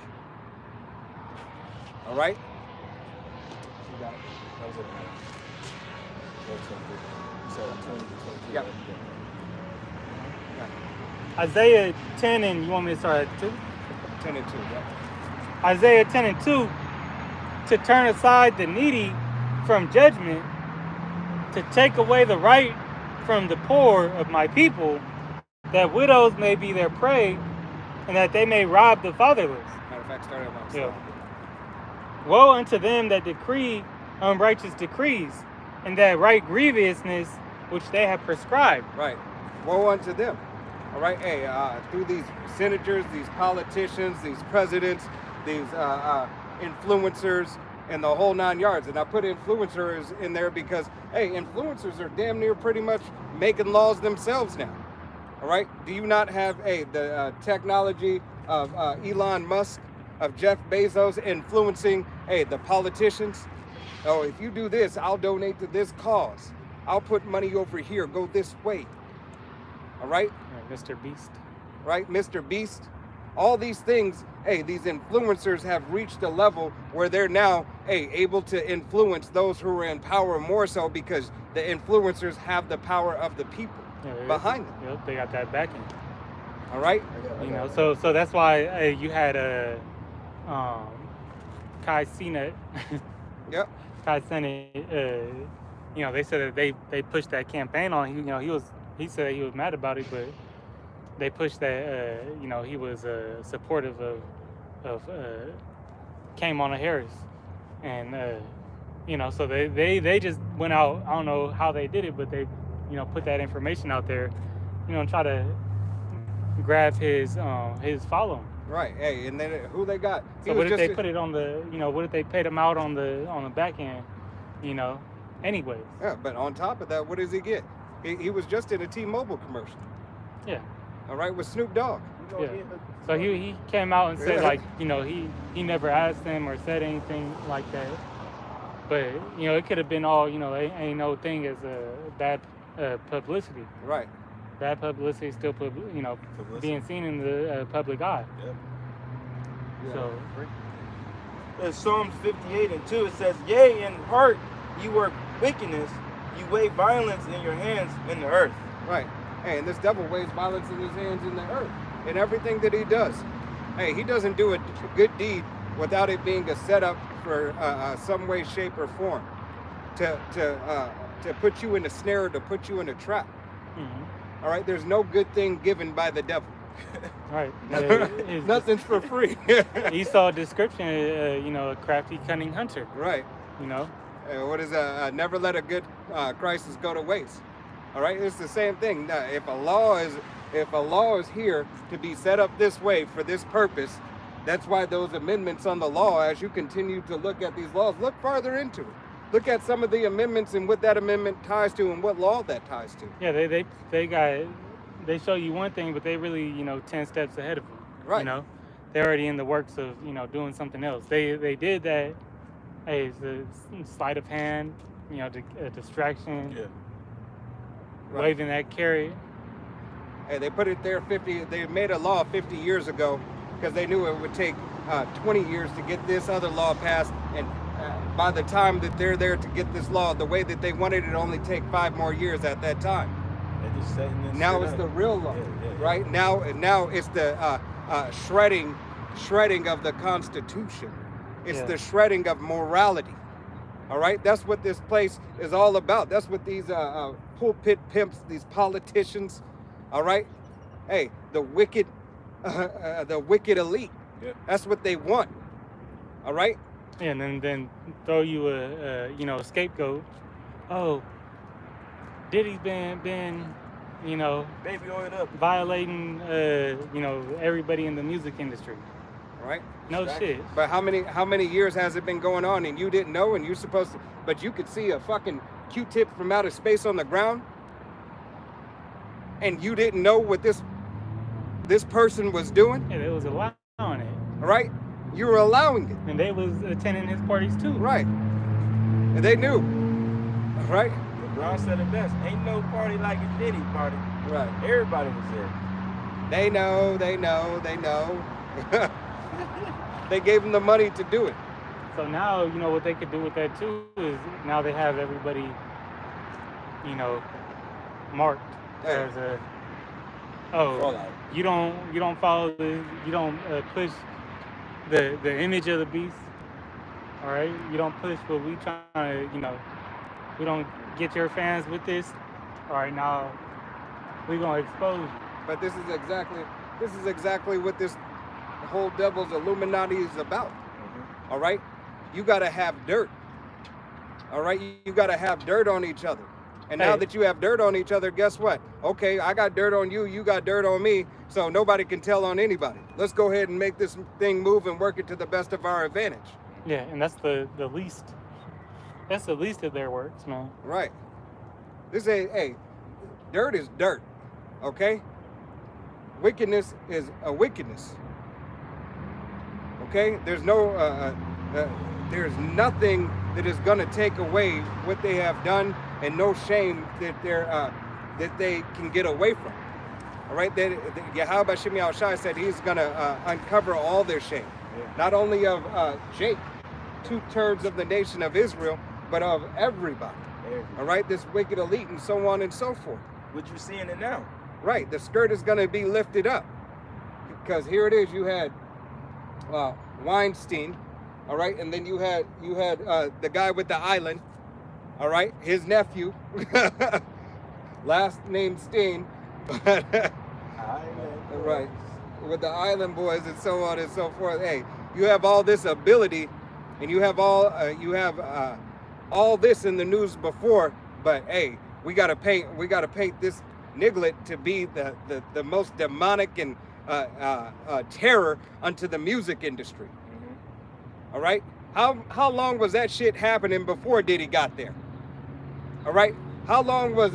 All right. You got it. That was it. So 20, 22. Yep. Isaiah 10 and you want me to start at 2? 10 and 2. Yeah. Isaiah 10 and 2, to turn aside the needy from judgment, to take away the right from the poor of my people, that widows may be their prey, and that they may rob the fatherless. Matter of fact, start at 1. Yeah. Woe unto them that decree unrighteous decrees, and that right grievousness which they have prescribed. Right. Woe unto them. All right. Hey, through these senators, these politicians, these presidents, these influencers, and the whole 9 yards. And I put influencers in there because, hey, influencers are damn near pretty much making laws themselves now. All right. Do you not have the technology of Elon Musk, of Jeff Bezos influencing, the politicians? Oh, if you do this, I'll donate to this cause. I'll put money over here. Go this way. All right? Mr. Beast. Right? Mr. Beast. All these things, these influencers have reached a level where they're now, able to influence those who are in power more so because the influencers have the power of the people behind them. Yep, they got that backing. All right? You know, so that's why you had Kai Cenat. Yep. Kai Cenat, you know, they said that they pushed that campaign on. You know, he said he was mad about it, but they pushed that. You know, he was supportive of Kamala Harris, and you know, so they just went out. I don't know how they did it, but they, you know, put that information out there, you know, and try to grab his following. Right. Hey, and then who they got? So what if they put it on the, you know, what if they paid him out on the back end, you know, anyways? Yeah, but on top of that, what does he get? He was just in a T-Mobile commercial. Yeah. All right, with Snoop Dogg. Yeah. So he came out and said, like, you know, he never asked them or said anything like that. But, you know, it could have been all, you know, ain't no thing as a bad publicity. Right. Bad publicity still, you know, being seen in the public eye. Yep. Yeah. So. In Psalms 58 and 2, it says, "Yea, in heart you work wickedness, you weigh violence in your hands in the earth." Right. Hey, and this devil weighs violence in his hands in the earth in everything that he does. Hey, he doesn't do a good deed without it being a setup for some way, shape, or form to put you in a snare, to put you in a trap. Mm-hmm. All right. There's no good thing given by the devil. Right. Nothing's for free. Esau description, you know, a crafty, cunning hunter. Right. You know. What is never let a good crisis go to waste. All right. It's the same thing. Now, if a law is here to be set up this way for this purpose, that's why those amendments on the law, as you continue to look at these laws, look farther into it. Look at some of the amendments and what that amendment ties to and what law that ties to. Yeah, they show you one thing, but they really, you know, 10 steps ahead of you. Right. You know, they're already in the works of, you know, doing something else. They did that. Hey, it's a sleight of hand, you know, a distraction. Yeah. Right. Waving that carrot. Hey, they put it there 50. They made a law 50 years ago because they knew it would take 20 years to get this other law passed, and by the time that they're there to get this law the way that they wanted it, only take 5 more years at that time. They're just setting this Now shit it's up. the real law, Yeah. right? Now it's the shredding of the Constitution. It's Yeah. the shredding of morality. All right, that's what this place is all about. That's what these pulpit pimps, these politicians, all right. Hey, the wicked elite. Yeah. That's what they want. All right. Yeah, and then throw you a scapegoat. Oh, Diddy's been Baby oil up. violating everybody in the music industry. All right. No Right. shit. But how many years has it been going on and you didn't know, and you're supposed to, but you could see a fucking Q-tip from outer space on the ground and you didn't know what this person was doing, Yeah, they was allowing it, all right? You were allowing it, and they was attending his parties too. right? And they knew, all right? LeBron said it best. Ain't no party like a Diddy party. Right. Everybody was there. They know. They gave him the money to do it. So now, what they could do with that too is now they have everybody, marked Hey. as a, Fallout. you don't follow you don't push the image of the beast. All right, you don't push what we trying to, we don't get your fans with this. All right, now we gonna expose you. But this is exactly what this whole devil's Illuminati is about. All right, you got to have dirt. All right, you got to have dirt on each other. And now Hey. that you have dirt on each other, guess what? Okay, I got dirt on you, you got dirt on me, so nobody can tell on anybody. Let's go ahead and make this thing move and work it to the best of our advantage. Yeah, and that's the least. That's the least of their works, man. Right. Hey, dirt is dirt. Okay? Wickedness is a wickedness. Okay? There's nothing that is going to take away what they have done, and no shame that they can get away from. All right? Yahweh Shem Yahushai said he's going to uncover all their shame. Yeah. Not only of Jake, 2/3 of the nation of Israel, but of everybody. All right? This wicked elite and so on and so forth. What you seeing it now? Right, the skirt is going to be lifted up, because here it is. You had Weinstein, all right, and then you had the guy with the island, all right, his nephew, last name Steen, but right, with the Island Boys and so on and so forth. Hey, you have all this ability, and you have all this in the news before, but hey, we gotta paint this Niglet to be the most demonic and terror unto the music industry. All right, how long was that shit happening before Diddy got there? All right, how long was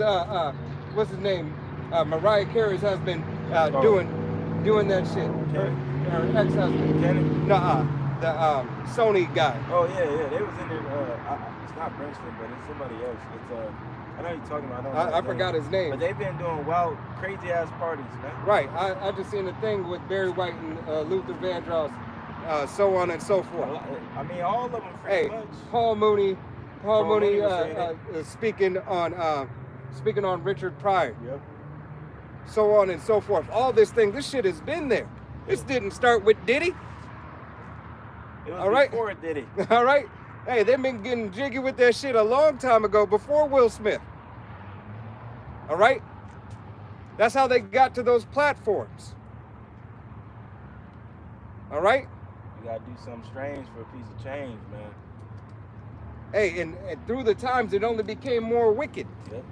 what's his name, Mariah Carey's husband doing that shit? Her ex-husband. Kenny? Nuh-uh, the Sony guy. Oh yeah, they was in there. It's not Princeton, but it's somebody else. It's I know you're talking about. I forgot his name. But they've been doing wild, crazy ass parties, man. Right, I just seen a thing with Barry White and Luther Vandross, so on and so forth. I mean, all of them Hey, pretty much. Paul Mooney Mooney was speaking on Richard Pryor, Yep. so on and so forth. All this shit has been there. This didn't start with Diddy. It was all right. before it did it. All right, hey, they've been getting jiggy with that shit a long time ago, before Will Smith. All right, that's how they got to those platforms. All right. You gotta do something strange for a piece of change, man. Hey, and through the times, it only became more wicked. Yep.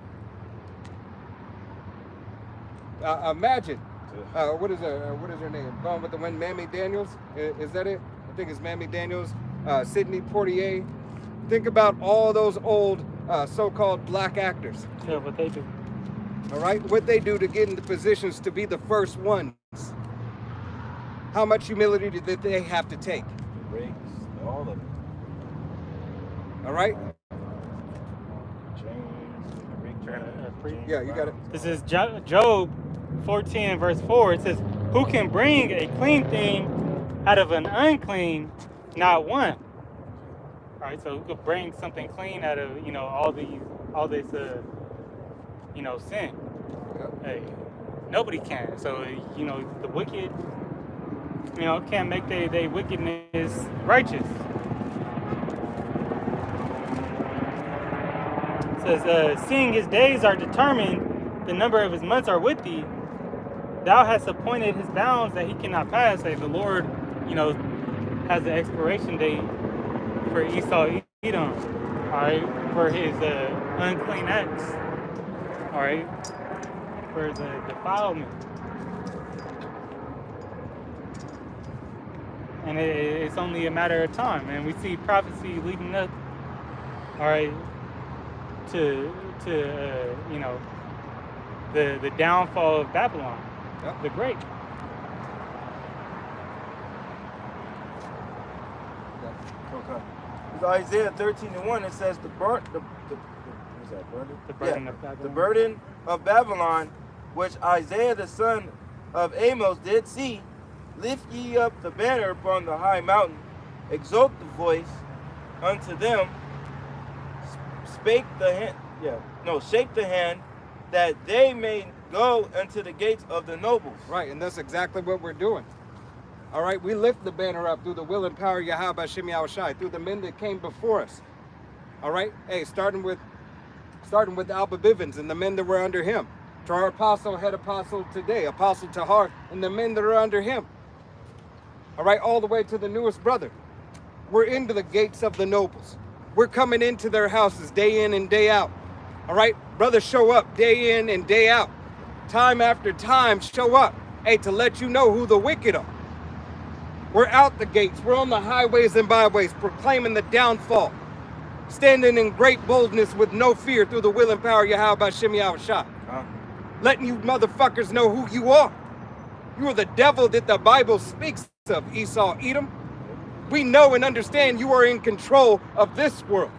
Imagine, what is her name? Gone with the Wind, Mamie Daniels. Is that it? I think it's Mamie Daniels. Sidney Poitier. Think about all those old so-called black actors. Yeah, what they do. All right, what they do to get into positions to be the first ones. How much humility did they have to take? The rigs, all of it. All right. James, Rick James. Free- Yeah, you got it. This is Job 14 verse 4, it says, who can bring a clean thing out of an unclean? Not one. All right, so who could bring something clean out of, all this, sin? Hey, nobody can. So, the wicked, can't make their wickedness righteous. It says, seeing his days are determined, the number of his months are with thee. Thou hast appointed his bounds that he cannot pass. Say the Lord, has the expiration date for Esau, Edom, all right, for his unclean acts, all right, for the defilement. And it's only a matter of time. And we see prophecy leading up, all right, to the downfall of Babylon, the Great. Okay. So Isaiah 13:1, it says the burden of Babylon, which Isaiah the son of Amos did see. Lift ye up the banner upon the high mountain, exalt the voice unto them, shake the hand, that they may go unto the gates of the nobles. Right, and that's exactly what we're doing. All right, we lift the banner up through the will and power of Yahweh Shem Yahushai, through the men that came before us. All right, hey, starting with Alba Bivens and the men that were under him, to our apostle, head apostle today, Apostle Tahar, and the men that are under him. All right, all the way to the newest brother. We're into the gates of the nobles. We're coming into their houses day in and day out. All right, brothers show up day in and day out. Time after time show up, hey, to let you know who the wicked are. We're out the gates. We're on the highways and byways proclaiming the downfall. Standing in great boldness with no fear through the will and power of Yahweh Shem Yahushai. Letting you motherfuckers know who you are. You are the devil that the Bible speaks of, Esau, Edom. We know and understand you are in control of this world.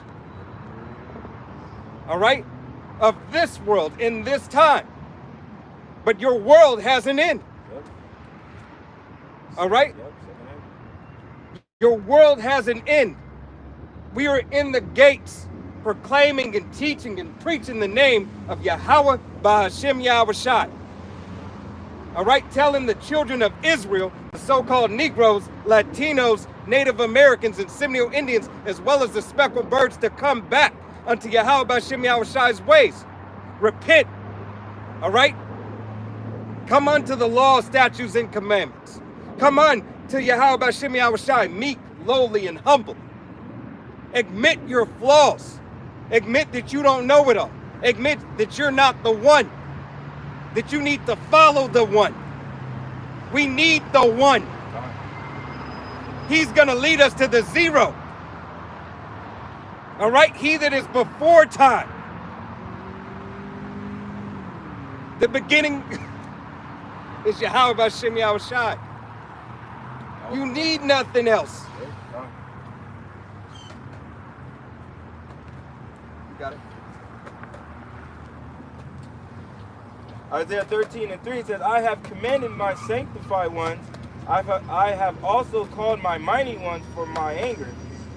All right? Of this world in this time. But your world has an end. All right? Your world has an end. We are in the gates proclaiming and teaching and preaching the name of Yahweh Ba'Hashem Yahushai. All right, telling the children of Israel, the so-called Negroes, Latinos, Native Americans, and Seminole Indians, as well as the speckled birds, to come back unto Yahweh Ba'Hashem Yahushai's ways. Repent. All right? Come unto the law, statutes, and commandments. Come on to Yahweh Ba'Hashem Yahushai, meek, lowly, and humble. Admit your flaws. Admit that you don't know it all. Admit that you're not the one. That you need to follow the one. We need the one. He's going to lead us to the zero. All right? He that is before time. The beginning is Yahweh Ba'Hashem Yahushai. You need nothing else. You got it? Isaiah 13:3 says, I have commanded my sanctified ones. I have also called my mighty ones for my anger,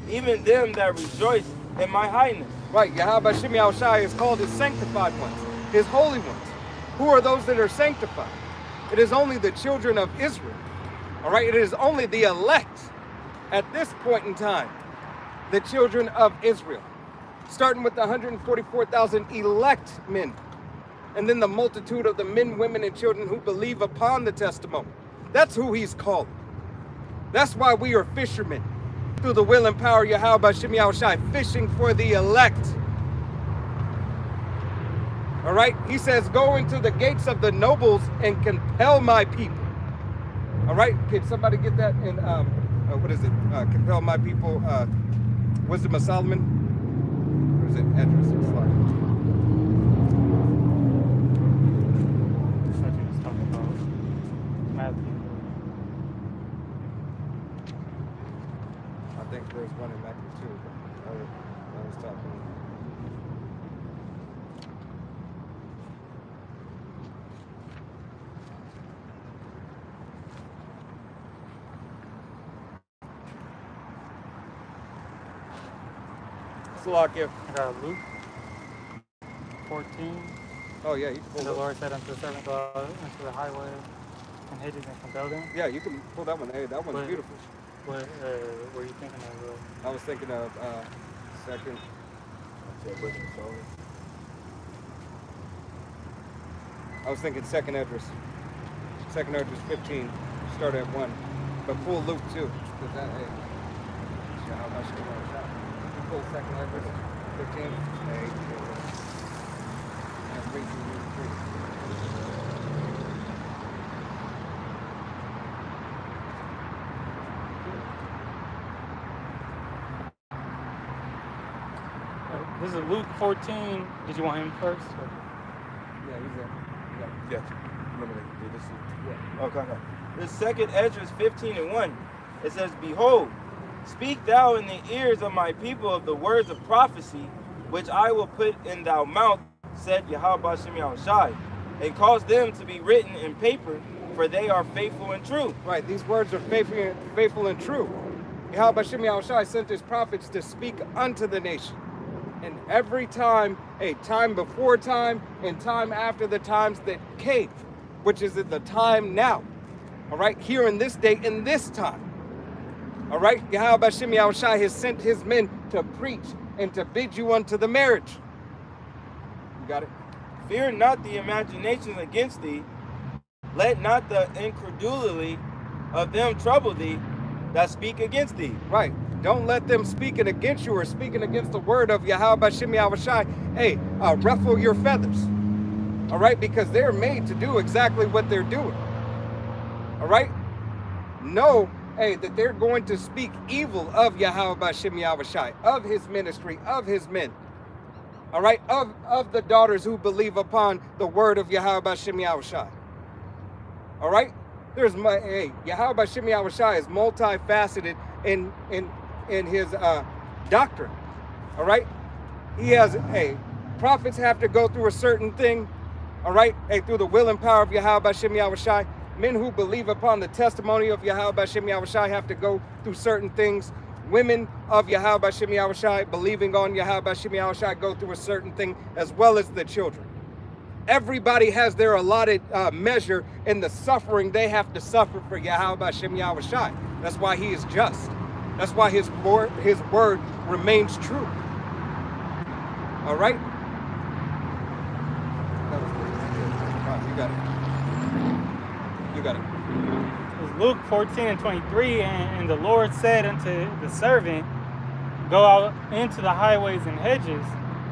even them that rejoice in my highness. Right, Yahweh Shem Yahushai is called his sanctified ones, his holy ones. Who are those that are sanctified? It is only the children of Israel. All right, it is only the elect at this point in time, the children of Israel. Starting with the 144,000 elect men, and then the multitude of the men, women, and children who believe upon the testimony. That's who he's called. That's why we are fishermen, through the will and power of Yahweh Ba'Hashem Yahushai, fishing for the elect. All right, he says, go into the gates of the nobles and compel my people. All right, can somebody get that in, what is it? Compel my people, Wisdom of Solomon? What is it? Address and slide. I think there's one in Matthew too, but I was talking. Salakia. I got Luke 14. Oh yeah, you can pull And the that. Lord said unto the servant, go out into the highway and hedges and compel them. Yeah, you can pull that one. Hey, that one's What- beautiful. What were you thinking of? I was thinking of second. Said book of Solomon. I was thinking second Esdras. Second Esdras 15. Start at 1. But pull Luke too. Cause that, hey, how much you want to shot? You pull second Esdras 15. Hey, and read through Luke 3. This is Luke 14. Did you want him first? Yeah, he's there. Yeah. Remember that. This is, Yeah. okay, okay. The second Esdras 15 and 1. It says, Behold, speak thou in the ears of my people of the words of prophecy, which I will put in thy mouth, said Yahweh Shem Yahushai, and cause them to be written in paper, for they are faithful and true. Right, these words are faithful and true. Yahweh Shem Yahushai sent his prophets to speak unto the nation. And every time, a time before time and time after the times that came, which is at the time now. All right, here in this day, in this time. All right, Yahweh Shem Yahushai has sent his men to preach and to bid you unto the marriage. You got it? Fear not the imaginations against thee. Let not the incredulity of them trouble thee that speak against thee. Right. Don't let them speaking against you or speaking against the word of Yahweh Shem Yahushai. Hey, ruffle your feathers. All right, because they're made to do exactly what they're doing. All right? Know, hey, that they're going to speak evil of Yahweh Shem Yahushai, of his ministry, of his men. All right, of the daughters who believe upon the word of Yahweh Shem Yahushai. All right? There's my, hey, Yahweh Shem Yahushai is multifaceted in his doctrine. All right? He has, hey, prophets have to go through a certain thing. All right? Hey, through the will and power of Yahweh Shem Yahushai. Men who believe upon the testimony of Yahweh Shem Yahushai have to go through certain things. Women of Yahweh Shem Yahushai, believing on Yahweh Shem Yahushai, go through a certain thing, as well as the children. Everybody has their allotted measure in the suffering they have to suffer for Yahweh Shem Yahushai. That's why he is just. That's why his word remains true. All right? You got it. You got it. It's Luke 14 and 23, and the Lord said unto the servant, go out into the highways and hedges,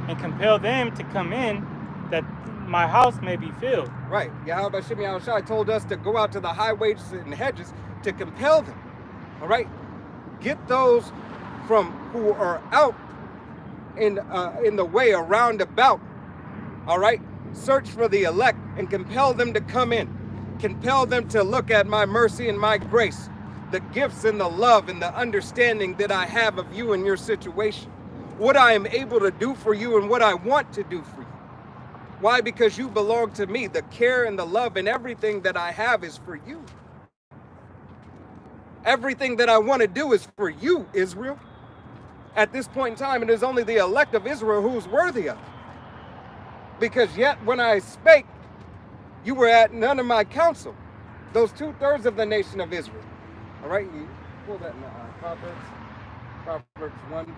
and compel them to come in, that my house may be filled. Right. Yahweh Shem Yahushai told us to go out to the highways and hedges to compel them. All right? Get those from who are out in the way around about. All right? Search for the elect and compel them to come in. Compel them to look at my mercy and my grace, the gifts and the love and the understanding that I have of you and your situation. What I am able to do for you and what I want to do for you. Why? Because you belong to me. The care and the love and everything that I have is for you. Everything that I want to do is for you, Israel. At this point in time, it is only the elect of Israel who's worthy of it. Because yet when I spake, you were at none of my counsel. Those 2/3 of the nation of Israel. All right, you pull that in Proverbs. Proverbs 1,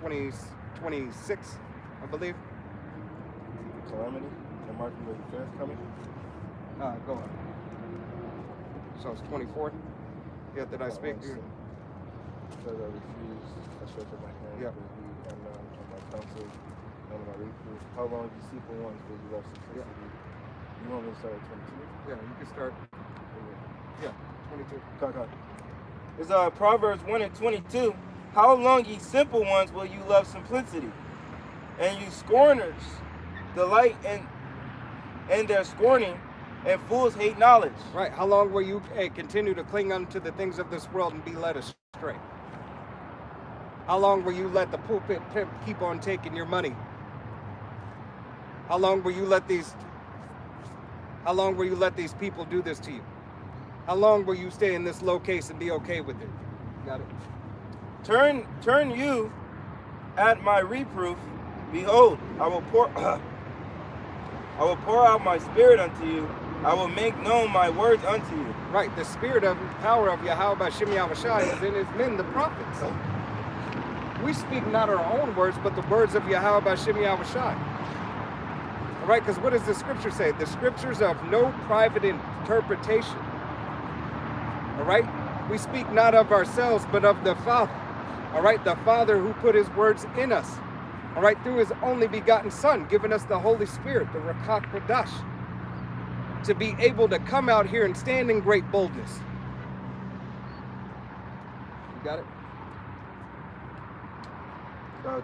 26, I believe. Calamity, and marking with the fifth coming. Go on. So it's 24. Yet that I speak. Because I refuse, I stretch up my hand, Yep. but ye have none of my counsel, none of my reproof. How long deceitful ones will you love simplicity? You want me to start at 22? Yeah, you can start. Yeah, 22. Okay. It's Proverbs 1 and 22. How long, ye simple ones, will you love simplicity? And you scorners delight in their scorning, and fools hate knowledge. Right. How long will you continue to cling unto the things of this world and be led astray? How long will you let the pulpit pimp keep on taking your money? How long will you let these people do this to you? How long will you stay in this low case and be okay with it? Got it? Turn you at my reproof, behold, I will pour out my spirit unto you. I will make known my words unto you. Right, the spirit of power of Yahweh Bashem Yahushai is in his men, the prophets. We speak not our own words, but the words of Yahweh Bashem Yahushai. All right, because what does the scripture say? The scriptures of no private interpretation. All right, we speak not of ourselves, but of the Father. All right, the Father who put his words in us. All right, through his only begotten Son, giving us the Holy Spirit, the Rakak Kodash, to be able to come out here and stand in great boldness. You got it?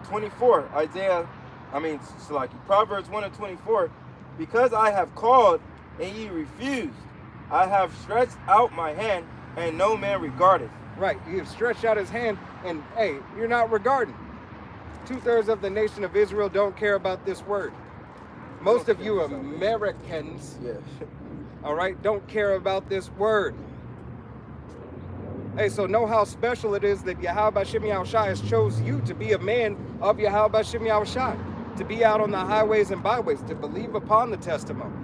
24, Proverbs 1:24. Because I have called and ye refused, I have stretched out my hand and no man regardeth. Right, he has stretched out his hand and, hey, you're not regarding. 2/3 of the nation of Israel don't care about this word. Most of you Americans, all right, don't care about this word. Hey, so know how special it is that Yahweh Bashem Yahushai has chose you to be a man of Yahweh Bashem Yahushai, to be out on the highways and byways, to believe upon the testimony.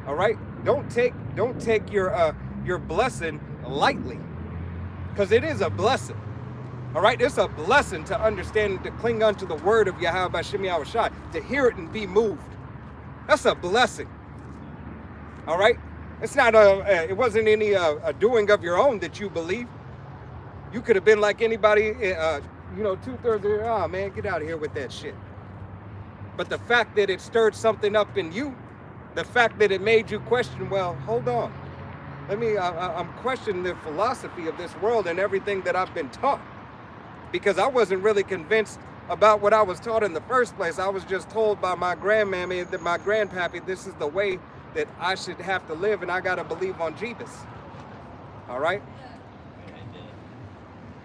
All right, don't take your blessing lightly, because it is a blessing. All right, it's a blessing to understand and to cling unto the word of Yahweh Bashem Yahushai, to hear it and be moved. That's a blessing. All right, it's not it wasn't any a doing of your own that you believe. You could have been like anybody, 2/3 of oh man, get out of here with that shit. But the fact that it stirred something up in you, the fact that it made you question, well, hold on. I'm questioning the philosophy of this world and everything that I've been taught. Because I wasn't really convinced about what I was taught in the first place. I was just told by my grandmammy, that my grandpappy, this is the way that I should have to live, and I got to believe on Jeebus. All right?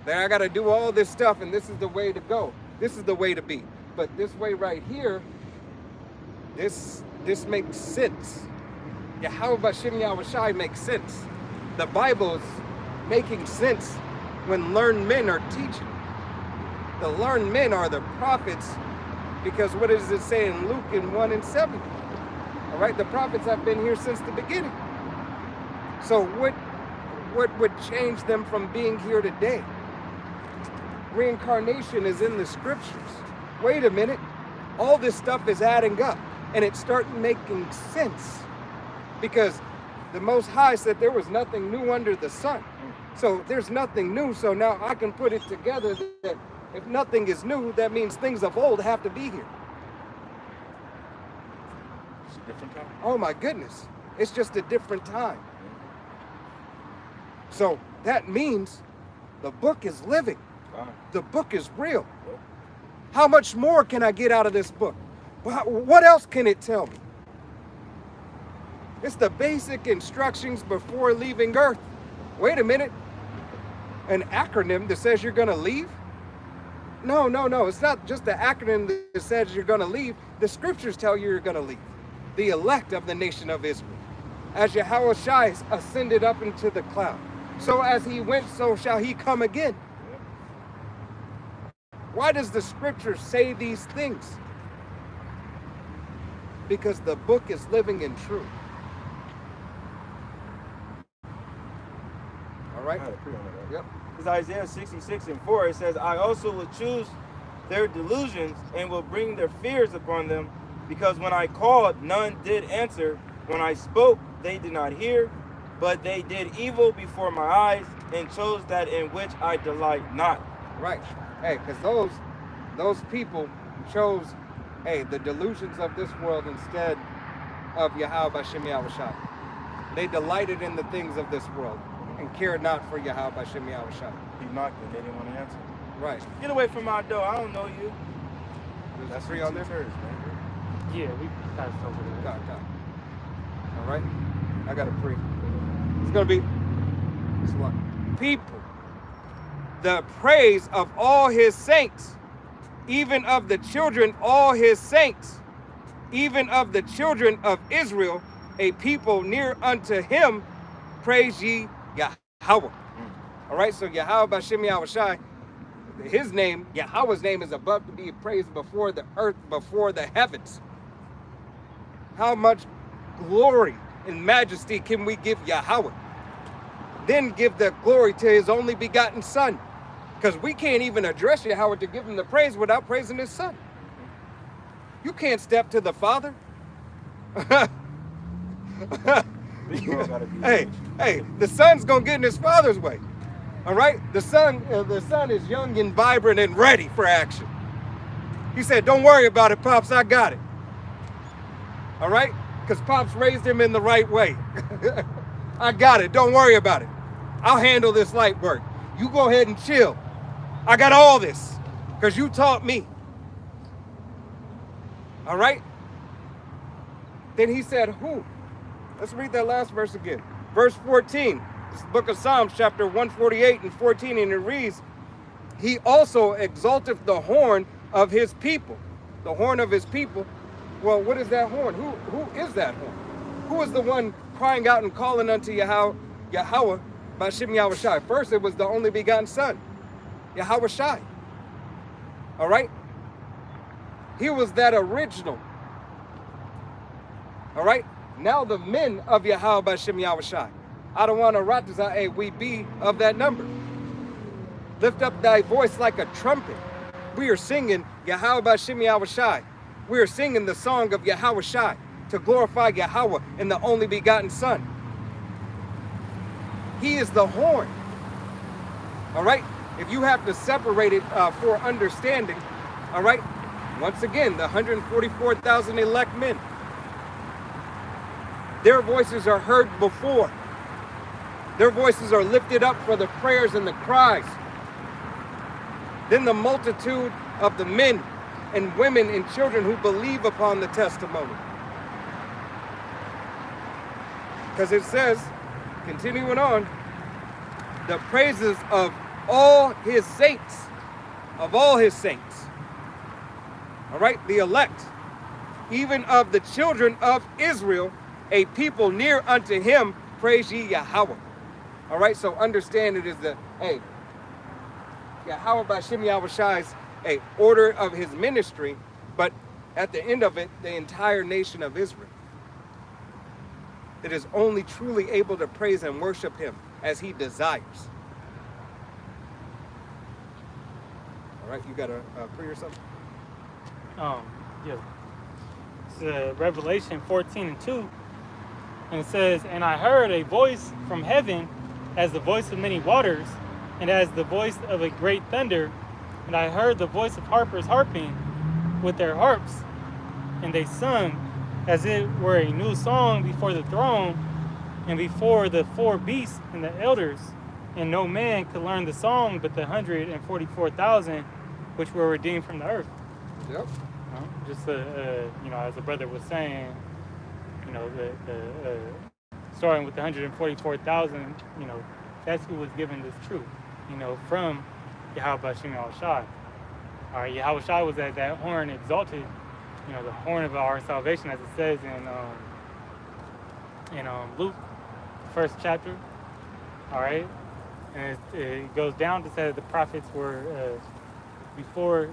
Then I got to do all this stuff, and this is the way to go. This is the way to be. But this way right here, this makes sense. Yahweh Bashem Yahushai makes sense. The Bible's making sense when learned men are teaching. The learned men are the prophets, because what does it say in Luke in 1:7? All right, the prophets have been here since the beginning. So what would change them from being here today? Reincarnation is in the scriptures. Wait a minute. All this stuff is adding up, and it's starting making sense, because the Most High said there was nothing new under the sun. So there's nothing new, so now I can put it together that if nothing is new, that means things of old have to be here. It's a different time. Oh my goodness, it's just a different time. So that means the book is living. The book is real. How much more can I get out of this book? What else can it tell me? It's the basic instructions before leaving Earth. Wait a minute. An acronym that says you're going to leave? No. It's not just the acronym that says you're going to leave. The scriptures tell you you're going to leave. The elect of the nation of Israel. As Yahushua ascended up into the cloud, so as he went, so shall he come again. Why does the scripture say these things? Because the book is living and true. All right? Yep. It's Isaiah 66:4. It says, I also will choose their delusions and will bring their fears upon them, because when I called, none did answer. When I spoke, they did not hear, but they did evil before my eyes and chose that in which I delight not. Right. Hey, because those people chose, the delusions of this world instead of Yahweh Bashem Yahushai. They delighted in the things of this world and cared not for Yahweh Bashem Yahushai. He knocked and they didn't want to answer. Right. Get away from my door. I don't know you. That's three on there? Yeah, we passed over there. God. All right. I got to pray. It's going to be this one. People, the praise of all his saints, even of the children, all his saints, even of the children of Israel, a people near unto him, praise ye Yahweh. All right, so Yahweh Bashem Yahushai, his name, Yahweh's name, is above to be praised before the earth, before the heavens. How much glory and majesty can we give Yahweh? Then give the glory to his only begotten son. Because we can't even address Yahweh to give him the praise without praising his son. You can't step to the Father. Hey, the son's gonna get in his father's way. All right, the son is young and vibrant and ready for action. He said, "Don't worry about it, Pops. I got it." All right, because Pops raised him in the right way. I got it. Don't worry about it. I'll handle this light work. You go ahead and chill. I got all this because you taught me. All right. Then he said, "Who?" Let's read that last verse again. Verse 14. This is the book of Psalms, chapter 148 and 14, and it reads, "He also exalteth the horn of his people." The horn of his people. Well, what is that horn? Who is that horn? Who is the one crying out and calling unto Yahweh by Shem Yahushai? First, it was the only begotten son, Yahushai. All right? He was that original. All right? Now the men of Yahweh by Shem Yahushai. I don't want to ratazah, hey, we be of that number. Lift up thy voice like a trumpet. We are singing Yahweh by Shem Yahushai. We are singing the song of Yahushai to glorify Yahweh and the only begotten son. He is the horn. All right? If you have to separate it for understanding, all right? Once again, the 144,000 elect men. Their voices are heard before. Their voices are lifted up for the prayers and the cries. Then the multitude of the men and women and children who believe upon the testimony. Because it says, continuing on, the praises of all his saints, of all his saints. All right, the elect, even of the children of Israel, a people near unto him, praise ye Yahweh. All right, so understand it is the, hey, Yahweh by Shem Yahushai's a order of his ministry, but at the end of it, the entire nation of Israel that is only truly able to praise and worship him as he desires. All right, you got a prayer or something? Yeah. It's Revelation 14:2, and it says, "And I heard a voice from heaven as the voice of many waters, and as the voice of a great thunder. And I heard the voice of harpers harping with their harps, and they sung as it were a new song before the throne, and before the four beasts and the elders. And no man could learn the song but the 144,000 which were redeemed from the earth." Yep. Just as the brother was saying, starting with the 144,000, that's who was given this truth, from Yahweh Shem Yahushai. All right, Yahushai was at that horn exalted, the horn of our salvation, as it says in Luke, first chapter. All right, and it goes down to say that the prophets were before,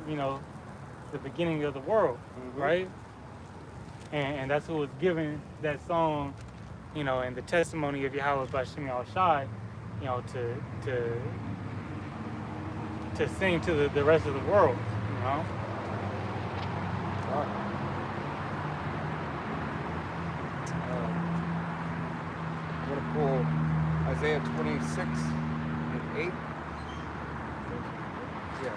the beginning of the world, right? And that's who was given that song, and the testimony of Yahweh by Shem Yahushai, to sing to the rest of the world, All right. I'm going to pull Isaiah 26 and 8. Yeah.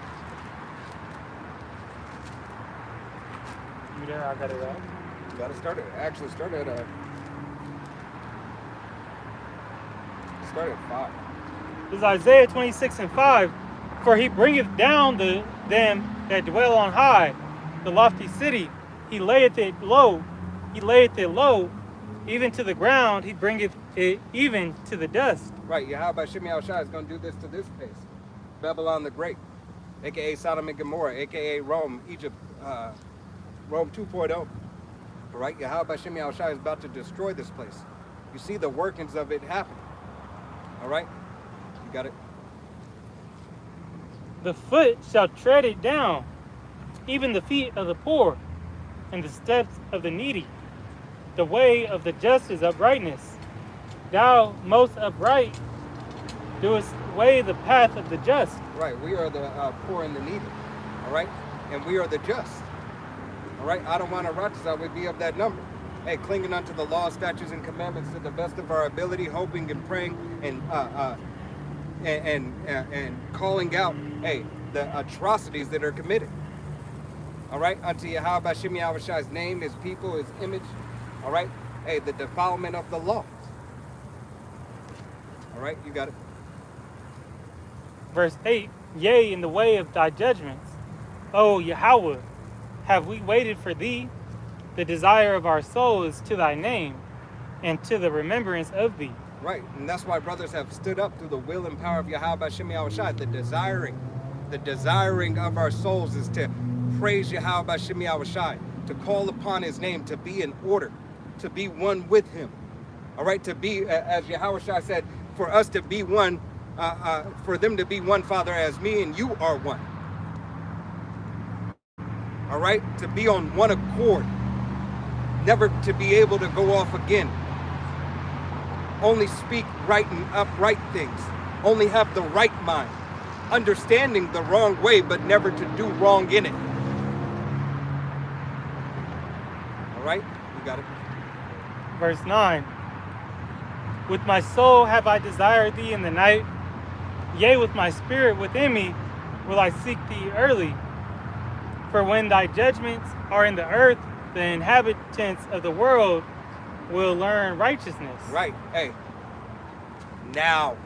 You there? I got it out. You got to start it. Actually, start at 5. This is Isaiah 26:5. "For he bringeth down them that dwell on high, the lofty city. He layeth it low. He layeth it low, even to the ground. He bringeth it even to the dust." Right. Yahweh Shem Yahushai is going to do this to this place. Babylon the Great, a.k.a. Sodom and Gomorrah, a.k.a. Rome, Egypt, Rome 2.0. All right. Yahweh Shem Yahushai is about to destroy this place. You see the workings of it happen. All right. You got it? The foot shall tread it down, even the feet of the poor, and the steps of the needy. The way of the just is uprightness. Thou, most upright, doest weigh the path of the just. Right, we are the poor and the needy, all right? And we are the just, all right? I don't want to righteous, I would be of that number. Hey, clinging unto the law, statutes, and commandments to the best of our ability, hoping and praying and calling out, hey, the atrocities that are committed. All right, unto Yahweh Bashem Yahushai's name, his people, his image. All right, hey, the defilement of the law. All right, you got it. Verse 8, yea, in the way of thy judgments, O Yahweh, have we waited for thee? The desire of our soul is to thy name, and to the remembrance of thee. Right, and that's why brothers have stood up through the will and power of Yahweh Bashem Yahushai. The desiring of our souls is to praise Yahweh Bashem Yahushai, to call upon his name, to be in order, to be one with him. All right, to be, as Yahushai said, for us to be one, for them to be one, Father, as me and you are one. All right, to be on one accord, never to be able to go off again. Only speak right and upright things. Only have the right mind. Understanding the wrong way, but never to do wrong in it. All right, you got it. Verse 9, with my soul have I desired thee in the night. Yea, with my spirit within me will I seek thee early. For when thy judgments are in the earth, the inhabitants of the world will learn righteousness. Right. Hey. Now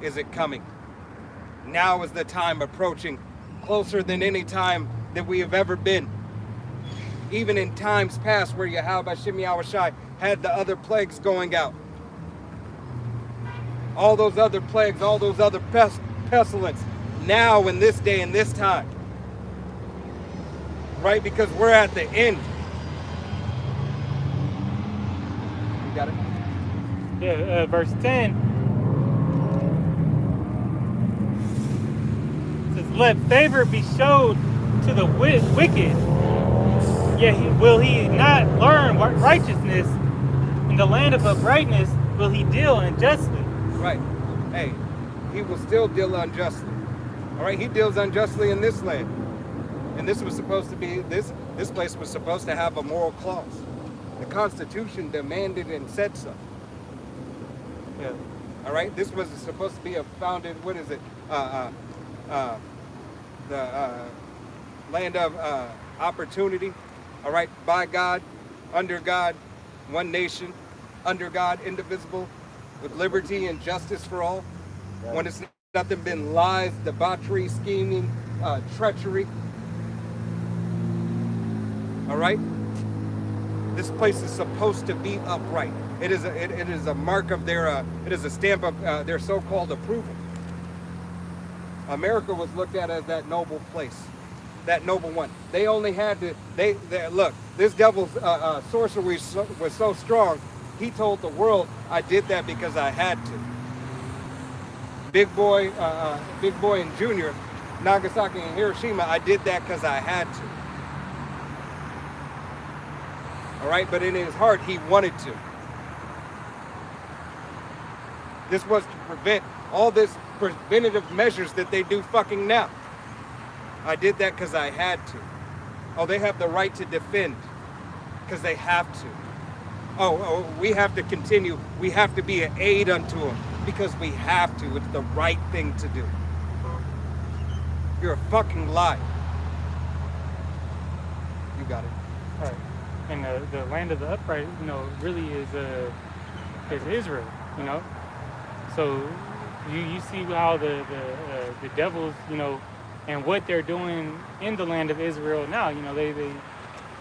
is it coming. Now is the time approaching, closer than any time that we have ever been. Even in times past where Yahweh Bashem Yahushai had the other plagues going out. All those other plagues, all those other pestilence. Now in this day and this time. Right? Because we're at the end. You got it? Yeah, verse 10 says, let favor be showed to the wicked, yet will he not learn righteousness. In the land of uprightness will he deal unjustly. Right. Hey, he will still deal unjustly. All right, he deals unjustly in this land. And this was supposed to be, this place was supposed to have a moral clause. The Constitution demanded and said so. Yeah. All right, this was supposed to be a founded, what is it? The land of opportunity. All right, by God, under God, one nation, under God, indivisible, with liberty and justice for all. Right. When it's nothing been lies, debauchery, scheming, treachery. All right? This place is supposed to be upright. It is a mark of their, it is a stamp of their so-called approval. America was looked at as that noble place, that noble one. They only had to, look, this devil's sorcery was so strong, he told the world, I did that because I had to. Big Boy and Junior, Nagasaki and Hiroshima, I did that because I had to. All right, but in his heart, he wanted to. This was to prevent all this preventative measures that they do fucking now. I did that because I had to. Oh, they have the right to defend because they have to. Oh, we have to continue. We have to be an aid unto them because we have to. It's the right thing to do. You're a fucking lie. You got it. All right. And the land of the upright, really is Israel, So you see how the devils, and what they're doing in the land of Israel now. They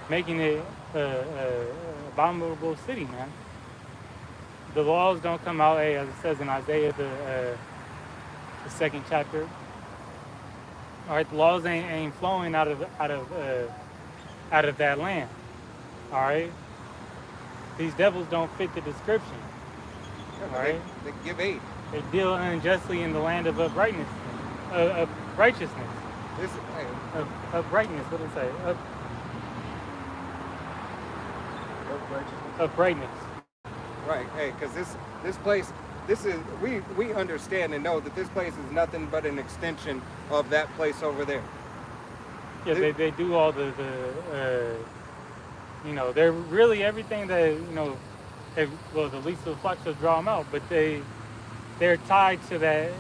making it a abominable city, man. The laws don't come out, as it says in Isaiah, the 2nd chapter. All right, the laws ain't flowing out of that land. All right, these devils don't fit the description. Yeah, all right, they give aid. they deal unjustly in the land of uprightness. of righteousness, This, hey, of brightness. What did it say? Of brightness. right, hey, because this place, this is we understand and know that this place is nothing but an extension of that place over there. Yeah, they do all the you know, they're really everything that, you know, well, the least of the flock shall draw them out, but they're tied to that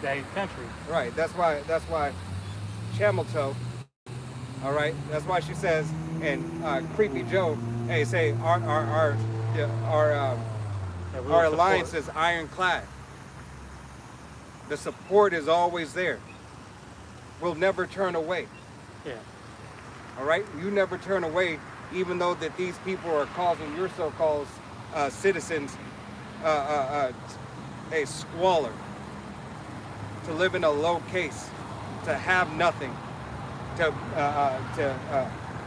that country. Right. That's why Camel Toe. All right. That's why she says, and Creepy Joe, hey, say our That we'll our support. alliance is ironclad. The support is always there. We'll never turn away. Yeah. All right. You never turn away, even though that these people are causing your so-called citizens a squalor, to live in a low case, to have nothing, to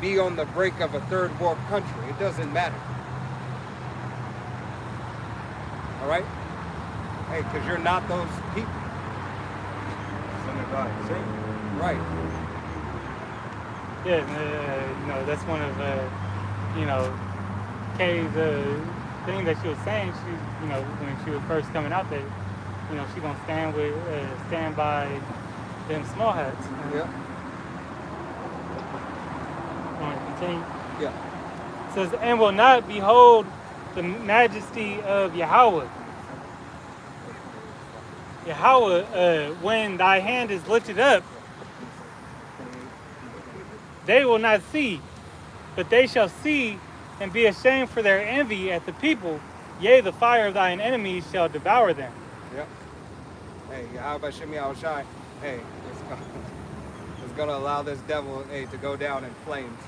be on the brink of a third world country. It doesn't matter. All right? Hey, because you're not those people. Right. Yeah, you know, that's one of you know, Kay's thing that she was saying. She, you know, when she was first coming out there, you know, she gonna stand by them small hats. Yeah. Want to continue? Yeah. It says, and will not behold the majesty of Yahweh. Yahweh, when thy hand is lifted up, they will not see, but they shall see and be ashamed for their envy at the people. Yea, the fire of thine enemies shall devour them. Yep. Hey, how about Shimmy Shai? Hey, it's gonna allow this devil, hey, to go down in flames.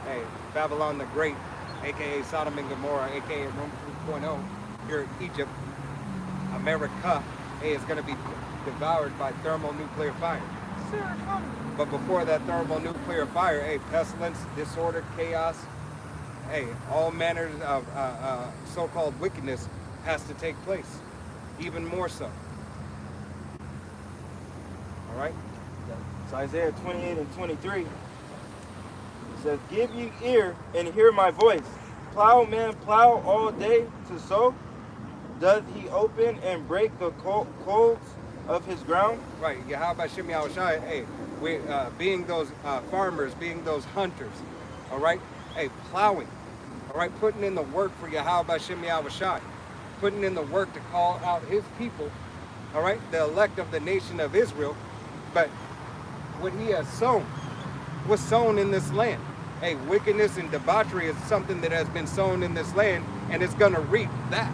Hey, Babylon the Great, aka Sodom and Gomorrah, aka Rome 2.0, here in Egypt, America, hey, is gonna be devoured by thermonuclear fire. But before that thermonuclear fire, hey, pestilence, disorder, chaos, hey, all manners of so-called wickedness has to take place, even more so. All right? So Isaiah 28 and 23 says, give ye ear and hear my voice. Plowman plow all day to sow. Doth he open and break the colds of his ground? Right. Yahweh Shem Yahushai, hey, we being those farmers, being those hunters, all right? Hey, plowing, all right? Putting in the work for Yahweh Shem Yahushai, putting in the work to call out his people, all right? The elect of the nation of Israel. But what he has sown was sown in this land. Hey, wickedness and debauchery is something that has been sown in this land, and it's going to reap that.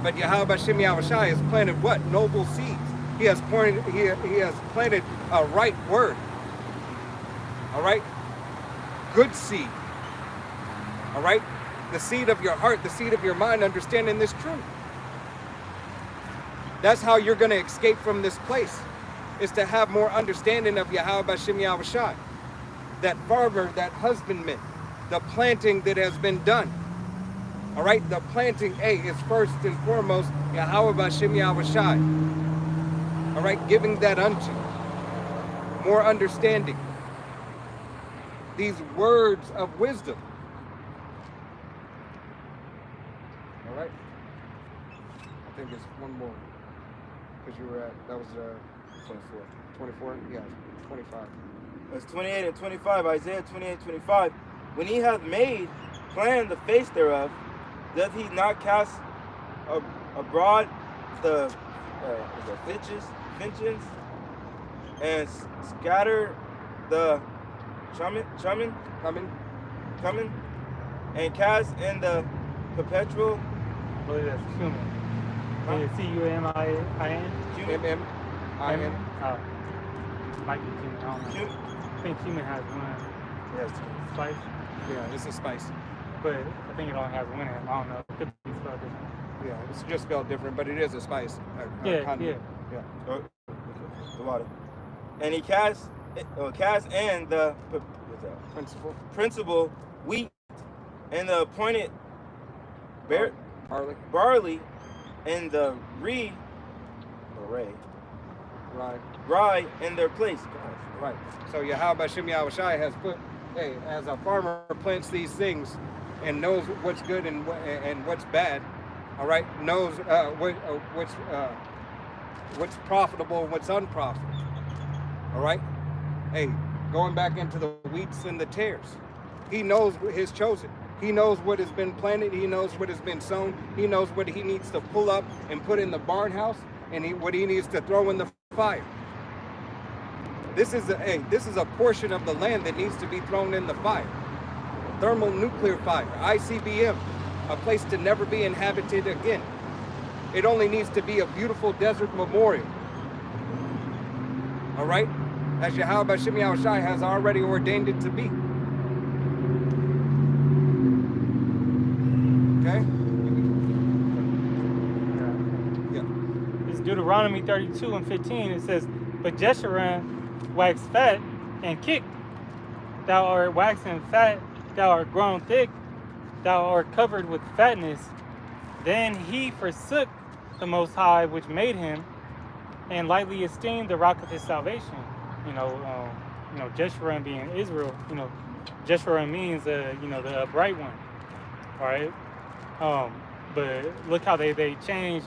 But Yahweh Shem Yahushai has planted what? Noble seeds. He has planted a right word. All right? Good seed. All right? The seed of your heart, the seed of your mind, understanding this truth. That's how you're going to escape from this place, is to have more understanding of Yahweh Shem Yahushai. That farmer, that husbandman, the planting that has been done. All right? The planting, is first and foremost Yahweh Shem Yahushai. All right? Giving that unto. More understanding. These words of wisdom. All right? I think it's one more. Because you were at, that was 24. 24? Yeah, 25. That's 28 and 25, Isaiah 28, 25. When he hath made, planned the face thereof, doth he not cast abroad the finches, and scatter the coming, and cast in the perpetual? What is that? Cumin. C-U-M-I-N? M-M-I-N. Oh. Might be cumin. I don't know. I think cumin has one Yes. spice, Yeah, it's a spice. but I think it only has one in it. I don't know. It could be spelled different. Yeah, it's just spelled different, but it is a spice. Yeah. Yeah. Oh, okay. The water. And he cast in the what's that? Principal wheat, and the appointed barley, and the Ray. Right. In their place. Right. So Yahweh Shem Yahushai has put, hey, as a farmer plants these things and knows what's good and what's bad, all right, knows what's profitable and what's unprofitable, all right? Hey, going back into the wheats and the tares, he knows his chosen. He knows what has been planted. He knows what has been sown. He knows what he needs to pull up and put in the barn house, and what he needs to throw in the fire. This is a portion of the land that needs to be thrown in the fire. Thermonuclear fire, ICBM, a place to never be inhabited again. It only needs to be a beautiful desert memorial. All right? As Yahweh Shem Yahushai has already ordained it to be. Okay? Yeah. It's Deuteronomy 32:15. It says, "But Jeshurun waxed fat and kicked. Thou art waxen fat, thou art grown thick, thou art covered with fatness. Then he forsook the Most High, which made him, and lightly esteemed the rock of his salvation." Jeshurun being Israel. Jeshurun means the upright one. All right. But look how they changed.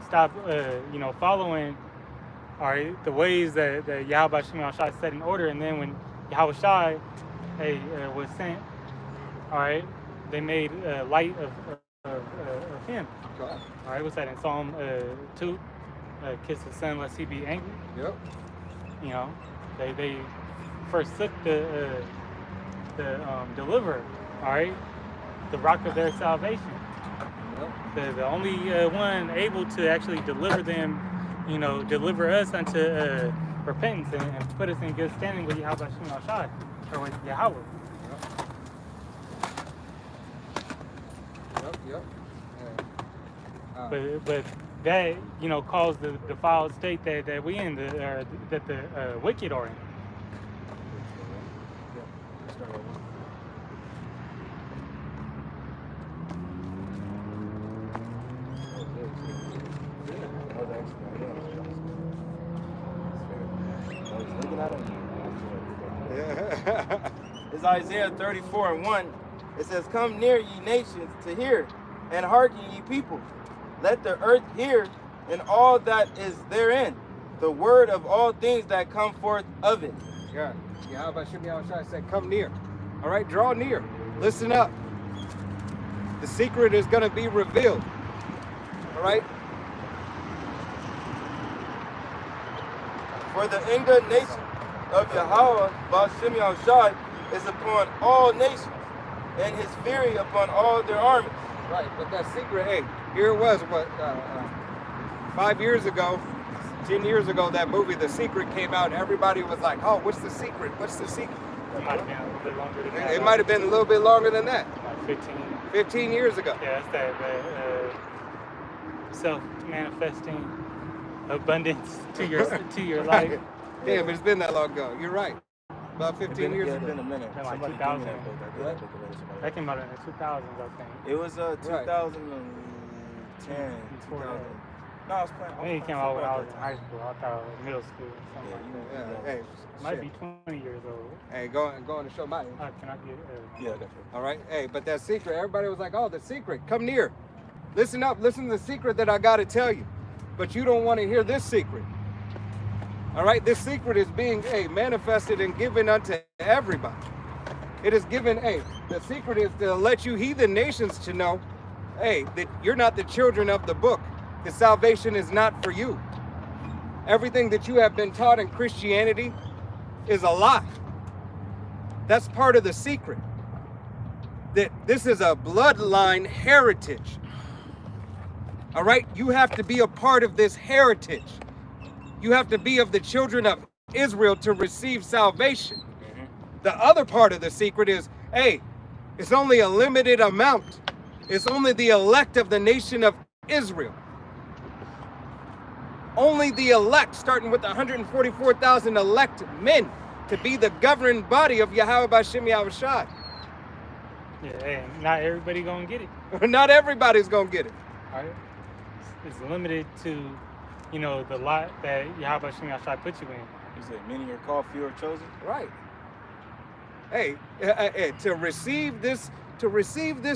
Stop. Following. All right, the ways that Yahweh Shem Yahushai set in order, and then when Yahushai was sent, all right, they made light of him. Okay. All right, what's that in Psalm 2? Kiss the son lest he be angry. Yep. They forsook the deliverer. All right, the rock of their salvation. Yep. The only one able to actually deliver them. Deliver us unto repentance and put us in good standing with Yahweh Shem Yahushai, or with Yahweh. Yep. But that caused the defiled state that we in, that the wicked are in. It's Isaiah 34:1. It says, "Come near, ye nations, to hear, and hearken, ye people. Let the earth hear, and all that is therein, the word of all things that come forth of it." Yeah. Yahweh Shem Yahushai said, "Come near." All right, draw near. Listen up. The secret is going to be revealed. All right. For the indignation of Yahweh Shem Yahushai is upon all nations, and his fury upon all their armies. Right, but that secret, hey, here it was, 5 years ago, 10 years ago, that movie, The Secret, came out, and everybody was like, "Oh, what's the secret? What's the secret?" It might have been a little bit longer than that. It might have been a little bit longer than that. Like 15. 15 years ago. Yeah, that's that self-manifesting abundance to your life. Damn, it's been that long ago. You're right. About 15 years It's ago. been a minute. Been like Somebody 2000. told me that book. That came out in the 2000s, I think. It was 2010. Before that. No, I was playing. I think it came out when I was in high school. I thought it was middle school or something like that. Yeah, hey, Might shit. be 20 years old. Hey, going to show my. Can I get? Yeah, I got you. All right. Hey, but that secret, everybody was like, "Oh, the secret. Come near. Listen up. Listen to the secret that I got to tell you." But you don't want to hear this secret. All right. This secret is being manifested and given unto everybody. It is given. The secret is to let you heathen nations to know, that you're not the children of the book. The salvation is not for you. Everything that you have been taught in Christianity is a lie. That's part of the secret. That this is a bloodline heritage. All right? You have to be a part of this heritage. You have to be of the children of Israel to receive salvation. The other part of the secret is, it's only a limited amount. It's only the elect of the nation of Israel. Only the elect, starting with 144,000 elect men, to be the governing body of Yahweh Shem Yahushai. Yeah, not everybody gonna get it. Not everybody's gonna get it. All right, it's limited to you know, the lot that Yahweh Shem Yahshai put you in. He said, many are called, few are chosen. Right. Hey, to receive this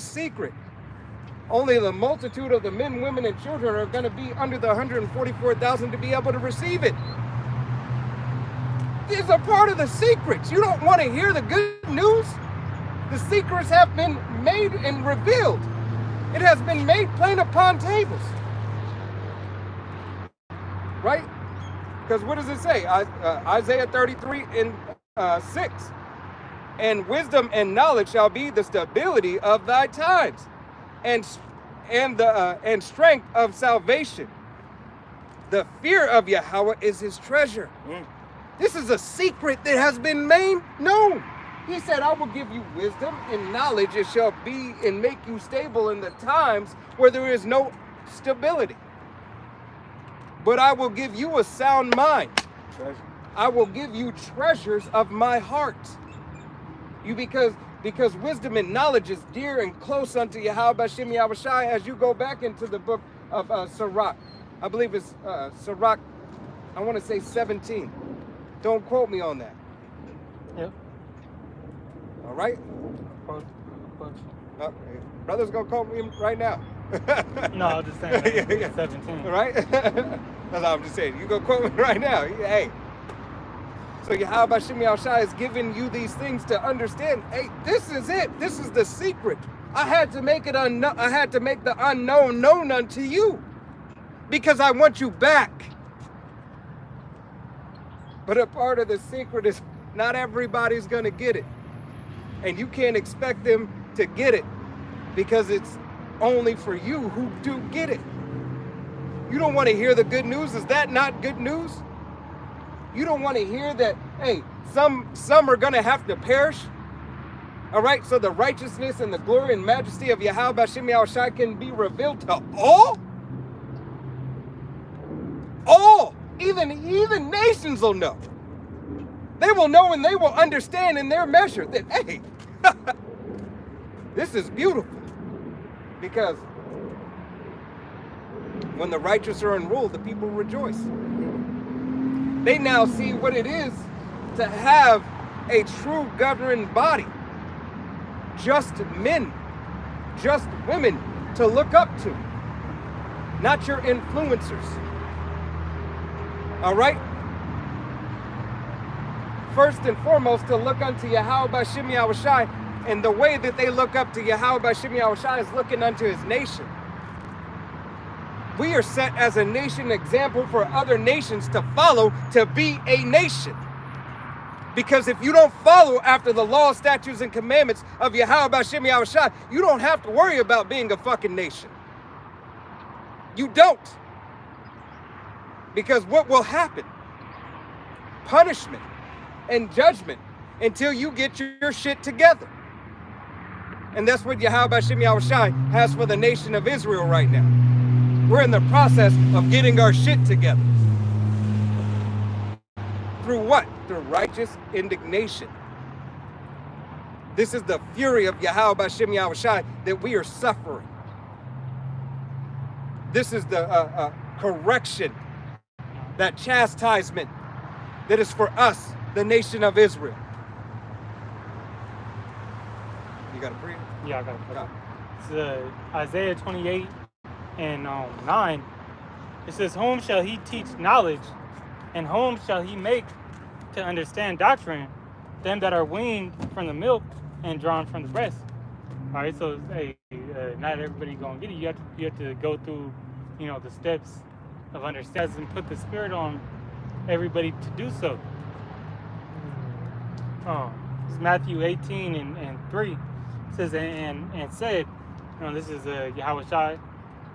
secret, only the multitude of the men, women, and children are going to be under the 144,000 to be able to receive it. These are part of the secrets. You don't want to hear the good news? The secrets have been made and revealed. It has been made plain upon tables. Right? Because what does it say? Isaiah 33 and 6. And wisdom and knowledge shall be the stability of thy times, and strength of salvation. The fear of Yahweh is his treasure. This is a secret that has been made known. He said, I will give you wisdom and knowledge. It shall be and make you stable in the times where there is no stability. But I will give you a sound mind. Treasure. I will give you treasures of my heart. Because wisdom and knowledge is dear and close unto Yahweh Shem Yahushai. As you go back into the book of Sirach, I believe it's Sirach, I want to say 17. Don't quote me on that. Yep. All right? Brother's going to quote me right now. No, I'm just saying, Yeah. 17. Right? That's all I'm just saying. You go quote me right now. Hey. So Yahweh Shem Yahushai is giving you these things to understand. Hey, this is it. This is the secret. I had to make it unknown. I had to make the unknown known unto you, because I want you back. But a part of the secret is not everybody's gonna get it, and you can't expect them to get it, because it's only for you who do get it. You don't want to hear the good news. Is that not good news? You don't want to hear that, hey, some are going to have to perish. All right, so the righteousness and the glory and majesty of Yahweh Shem Yahushai can be revealed to all? All. Even nations will know. They will know and they will understand in their measure that, hey, this is beautiful. Because when the righteous are in rule, the people rejoice. They now see what it is to have a true governing body. Just men, just women to look up to. Not your influencers. All right? First and foremost, to look unto Yahweh Shem Yahushai, and the way that they look up to Yahweh Shem Yahushai is looking unto his nation. We are set as a nation example for other nations to follow, to be a nation. Because if you don't follow after the law, statutes, and commandments of Yahweh Shem Yahushai, you don't have to worry about being a fucking nation. You don't. Because what will happen? Punishment and judgment until you get your shit together. And that's what Yahweh Shem Yahushai has for the nation of Israel right now. We're in the process of getting our shit together. Through what? Through righteous indignation. This is the fury of Yahweh Shem Yahushai that we are suffering. This is the correction, that chastisement that is for us, the nation of Israel. You got to breathe? Yeah, I got it. It's Isaiah 28 and 9. It says, whom shall he teach knowledge, and whom shall he make to understand doctrine? Them that are weaned from the milk and drawn from the breast. All right, so hey, not everybody gonna get it. You have to go through, the steps of understanding and put the spirit on everybody to do so. It's Matthew 18 and 3. It says, and said, this is Yahweh Shai.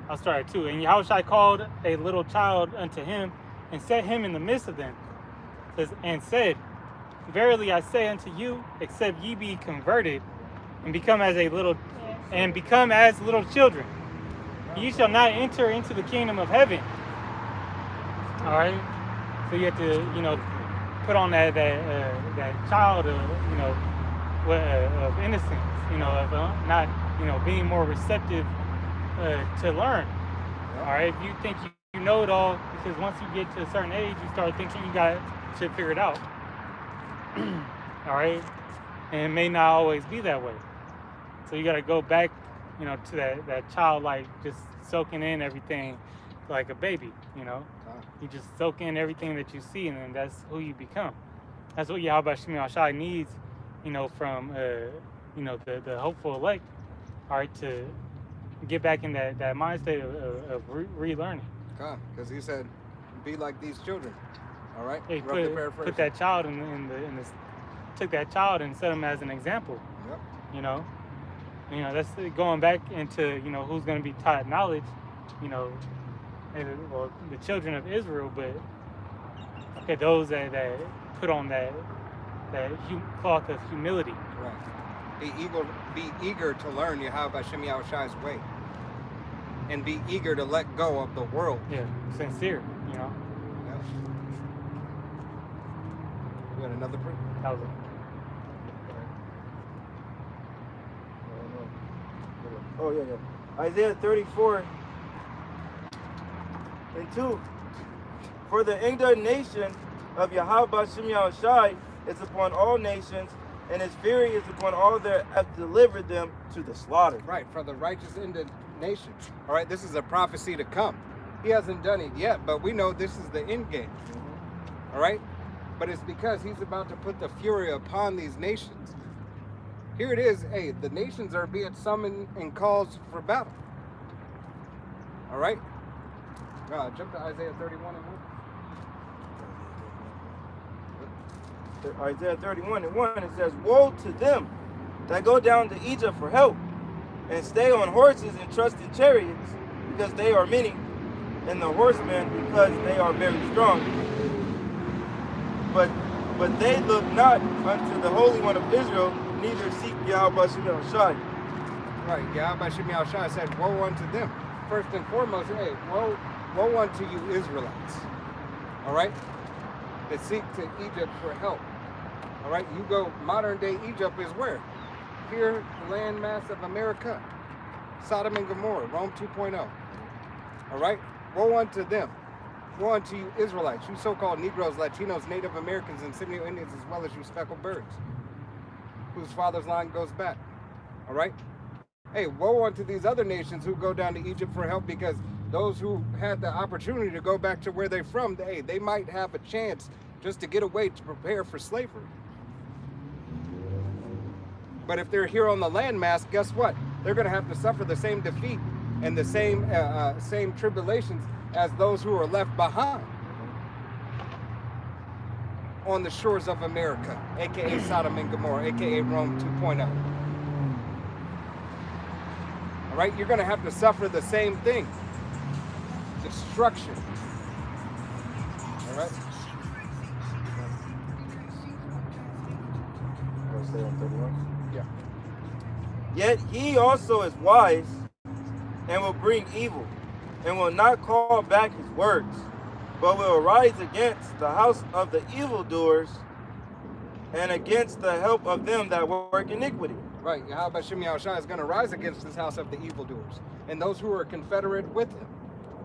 I'll start at 2. And Yahweh Shai called a little child unto him and set him in the midst of them. It says, and said, verily I say unto you, except ye be converted and become as little children, ye shall not enter into the kingdom of heaven. All right. So you have to, put on that child of, of innocence, of not, being more receptive to learn. All right. If you think you know it all, because once you get to a certain age, you start thinking you got shit figured out. All right? And it may not always be that way. So you got to go back, you know, to that childlike, just soaking in everything like a baby, you know? You just soak in everything that you see, and then that's who you become. That's what Yahweh Shem Shai needs, you know, from, you know, the hopeful elect, all right, to get back in that mind state of relearning. Because he said, be like these children. All right? He Roughly paraphrased. put that child took that child and set him as an example. Yep. You know, that's going back into, you know, who's going to be taught knowledge, you know, well, the children of Israel, but okay, those that put on that cloth of humility. Right. Be eager to learn Yahweh Shem Shai's way. And be eager to let go of the world. Yeah, sincere, you know. Yeah. You got another proof? That was it. Oh, yeah. Isaiah 34 and 2. For the indignation of Yahweh Shem Shai is upon all nations, and his fury is upon all that have delivered them to the slaughter. Right, for the righteous indignation. All right, this is a prophecy to come. He hasn't done it yet, but we know this is the end game. All right? But it's because he's about to put the fury upon these nations. Here it is. Hey, the nations are being summoned and calls for battle. All right? Jump to Isaiah 31 and 1. Isaiah 31 and 1, it says, woe to them that go down to Egypt for help, and stay on horses and trust in chariots, because they are many, and the horsemen, because they are very strong. But they look not unto the Holy One of Israel, neither seek Yahweh Shem Shai. Right, Yahweh Shem Shai said, woe unto them. First and foremost, hey, woe unto you Israelites. All right? That seek to Egypt for help. All right, you go, modern day Egypt is where? Here, the landmass of America. Sodom and Gomorrah, Rome 2.0. All right, woe unto them. Woe unto you Israelites, you so-called Negroes, Latinos, Native Americans, and Seminole Indians, as well as you speckled birds, whose father's line goes back. All right? Hey, woe unto these other nations who go down to Egypt for help, because those who had the opportunity to go back to where they're from, hey, they might have a chance just to get away to prepare for slavery. But if they're here on the landmass, guess what? They're going to have to suffer the same defeat and the same tribulations as those who are left behind on the shores of America, aka Sodom and Gomorrah, aka Rome 2.0. All right, you're going to have to suffer the same thing. Destruction. All right? Yeah. Yet he also is wise, and will bring evil, and will not call back his words, but will arise against the house of the evildoers, and against the help of them that work iniquity. Right, Yahweh Shem Shai is going to rise against this house of the evildoers, and those who are confederate with him.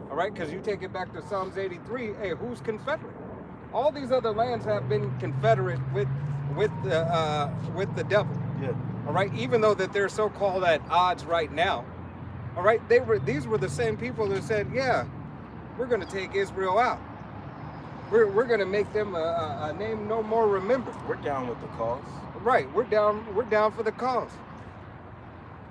All right, because you take it back to Psalms 83, hey, who's confederate? All these other lands have been confederate with the devil. Yeah. All right, even though that they're so-called at odds right now. All right, these were the same people that said, yeah, we're going to take Israel out. We're going to make them a name no more remembered. We're down with the cause. Right, we're down for the cause.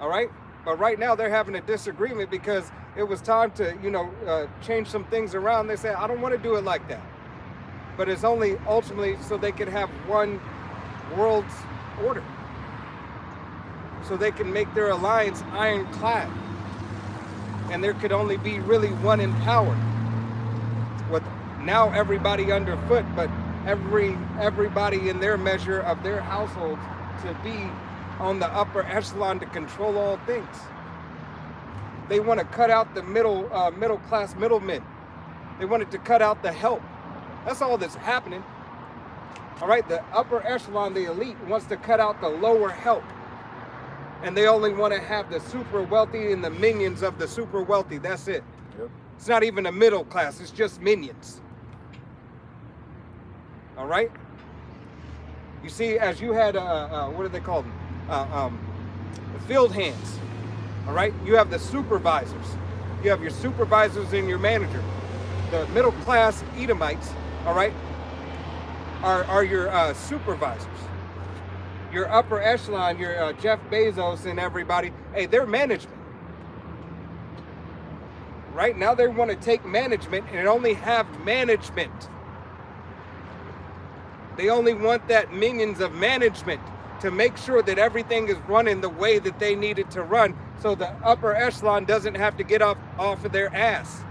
All right, but right now they're having a disagreement because it was time to change some things around. They say, I don't want to do it like that, but it's only ultimately so they can have one world's order, so they can make their alliance ironclad, and there could only be really one in power, with now everybody underfoot, but everybody in their measure of their households to be on the upper echelon to control all things. They want to cut out the middle class middlemen. They wanted to cut out the help. That's all that's happening. All right, the upper echelon, the elite, wants to cut out the lower help. And they only want to have the super wealthy and the minions of the super wealthy. That's it. Yep. It's not even a middle class. It's just minions. All right? You see, as you had, what do they call them? Field hands. All right? You have the supervisors. You have your supervisors and your manager. The middle class Edomites, all right, are your supervisors. Your upper echelon, your Jeff Bezos and everybody, hey, they're management. Right now they want to take management and only have management. They only want that minions of management to make sure that everything is running the way that they need it to run, so the upper echelon doesn't have to get off of their ass.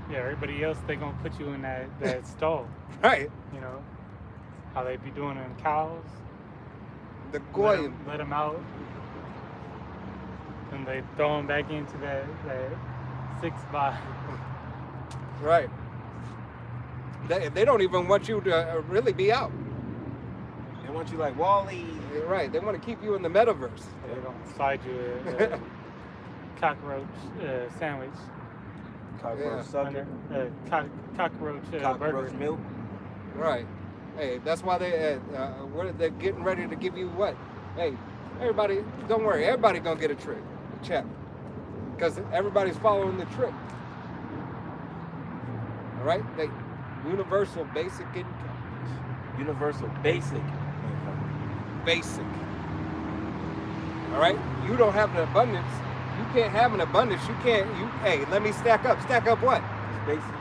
Yeah, everybody else, they gonna put you in that stall. Right. You know, how they be doing in cows. The goyim. Let them out. And they throw them back into that 6x. Right. They don't even want you to really be out. They want you like Wall-E. Right. They want to keep you in the metaverse. They're gonna slide you a cockroach sandwich. Cockroach sucker. Cockroach Cockroach burger. milk. Right. Hey, that's why they're getting ready to give you what? Hey, everybody, don't worry. Everybody gonna get a check, because everybody's following the trick. All right. They universal basic income. Universal basic income. Basic. All right. You don't have an abundance. You can't have an abundance. Hey, let me stack up. Stack up what? It's basic.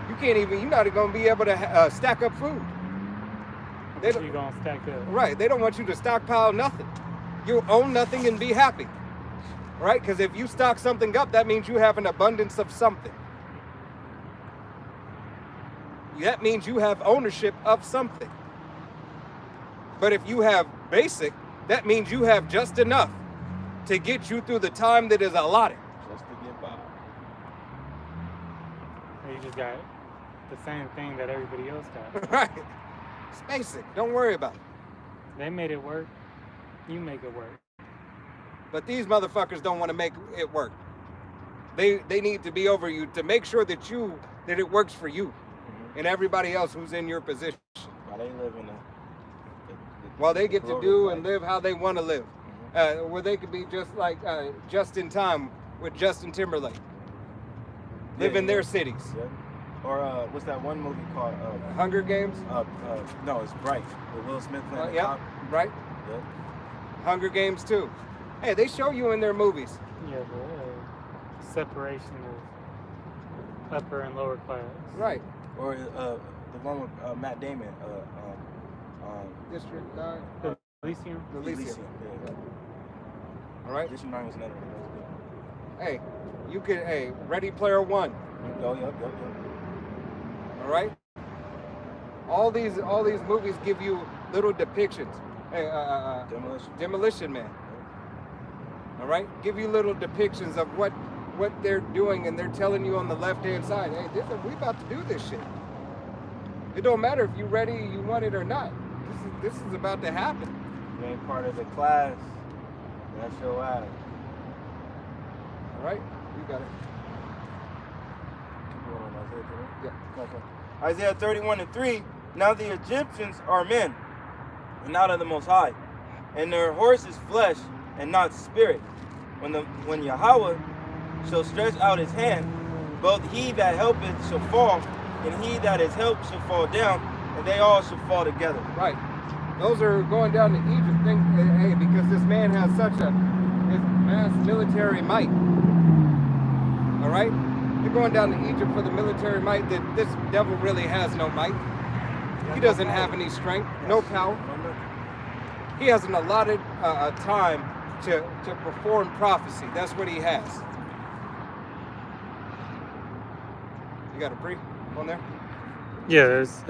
You can't even. You're not going to be able to stack up food. You're gonna stack up. Right. They don't want you to stockpile nothing. You own nothing and be happy. Right? Because if you stock something up, that means you have an abundance of something. That means you have ownership of something. But if you have basic, that means you have just enough to get you through the time that is allotted. Just to get by. You just got the same thing that everybody else got. Right. It's basic. Don't worry about it. They made it work. You make it work. But these motherfuckers don't want to make it work. They need to be over you to make sure that it works for you and everybody else who's in your position. While they live in While they get to do and live how they want to live. Where they could be just like Just in Time with Justin Timberlake. Live in their cities. Yeah. Or what's that one movie called? Hunger Games? No, it's Bright. With Will Smith playing the Yeah, cop. right? Yeah. Hunger Games too. Hey, they show you in their movies. Yeah, the separation of upper and lower class. Right. Or the one with Matt Damon. District 9. Elysium? Elysium. Yeah. All right. District 9 was another one. Hey, you can. Hey, Ready Player One. Oh, yep. All right. All these movies give you little depictions. Hey, Demolition Man. All right. Give you little depictions of what they're doing, and they're telling you on the left-hand side, hey, we about to do this shit. It don't matter if you're ready, you want it or not. This is about to happen. You ain't part of the class. That's your ass. All right. You got it. Keep going on Isaiah 30. Yeah. Okay. Isaiah 31:3. Now the Egyptians are men, and not of the Most High, and their horse is flesh, and not spirit. When Yahweh shall stretch out his hand, both he that helpeth shall fall, and he that is helped shall fall down, and they all shall fall together. Right. Those are going down to Egypt, hey, because this man has such a mass military might. All right? They're going down to Egypt for the military might that this devil really has no might. He doesn't have any strength, no power. He has an allotted time to perform prophecy. That's what he has. You got a brief on there? Yeah, there's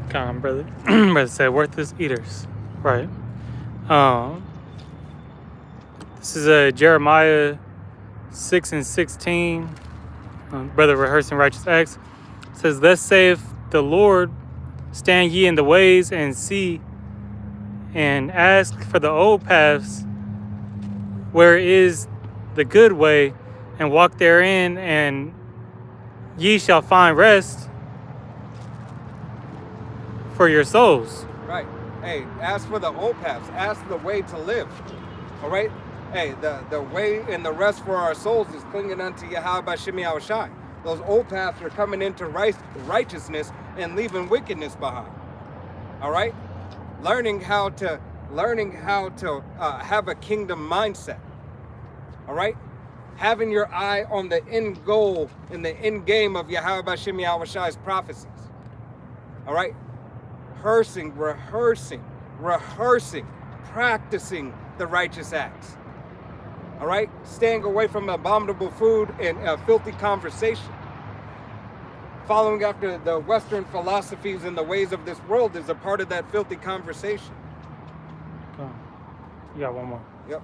come on, brother. Brother said worthless eaters. Right. This is Jeremiah 6:16. Brother rehearsing righteous acts. It says, thus saith the Lord, Stand ye in the ways and see, and ask for the old paths, where is the good way, and walk therein, and ye shall find rest for your souls. Right. Hey, ask for the old paths. Ask the way to live. All right? Hey, the way and the rest for our souls is clinging unto Yahweh B'Shem Yahushai. Those old paths are coming into righteousness and leaving wickedness behind. All right? Learning how to have a kingdom mindset. All right? Having your eye on the end goal and the end game of Yahweh B'Shem Yahushai's prophecies. All right? Rehearsing, practicing the righteous acts. All right? Staying away from abominable food and filthy conversation. Following after the Western philosophies and the ways of this world is a part of that filthy conversation. You got one more. Yep.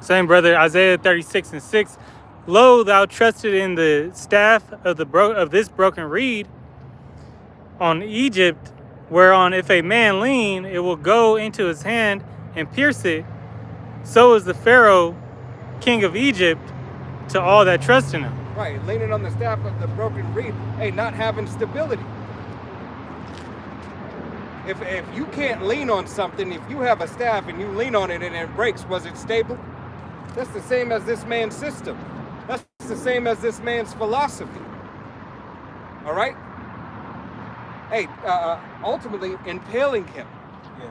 Same brother, Isaiah 36:6. Lo, thou trusted in the staff of this broken reed on Egypt, whereon if a man lean, it will go into his hand and pierce it. So is the Pharaoh, king of Egypt, to all that trust in him. Right, leaning on the staff of the broken reed. Hey, not having stability. If you can't lean on something, if you have a staff and you lean on it and it breaks, was it stable? That's the same as this man's system. That's the same as this man's philosophy. All right? Hey, ultimately impaling him. Yeah.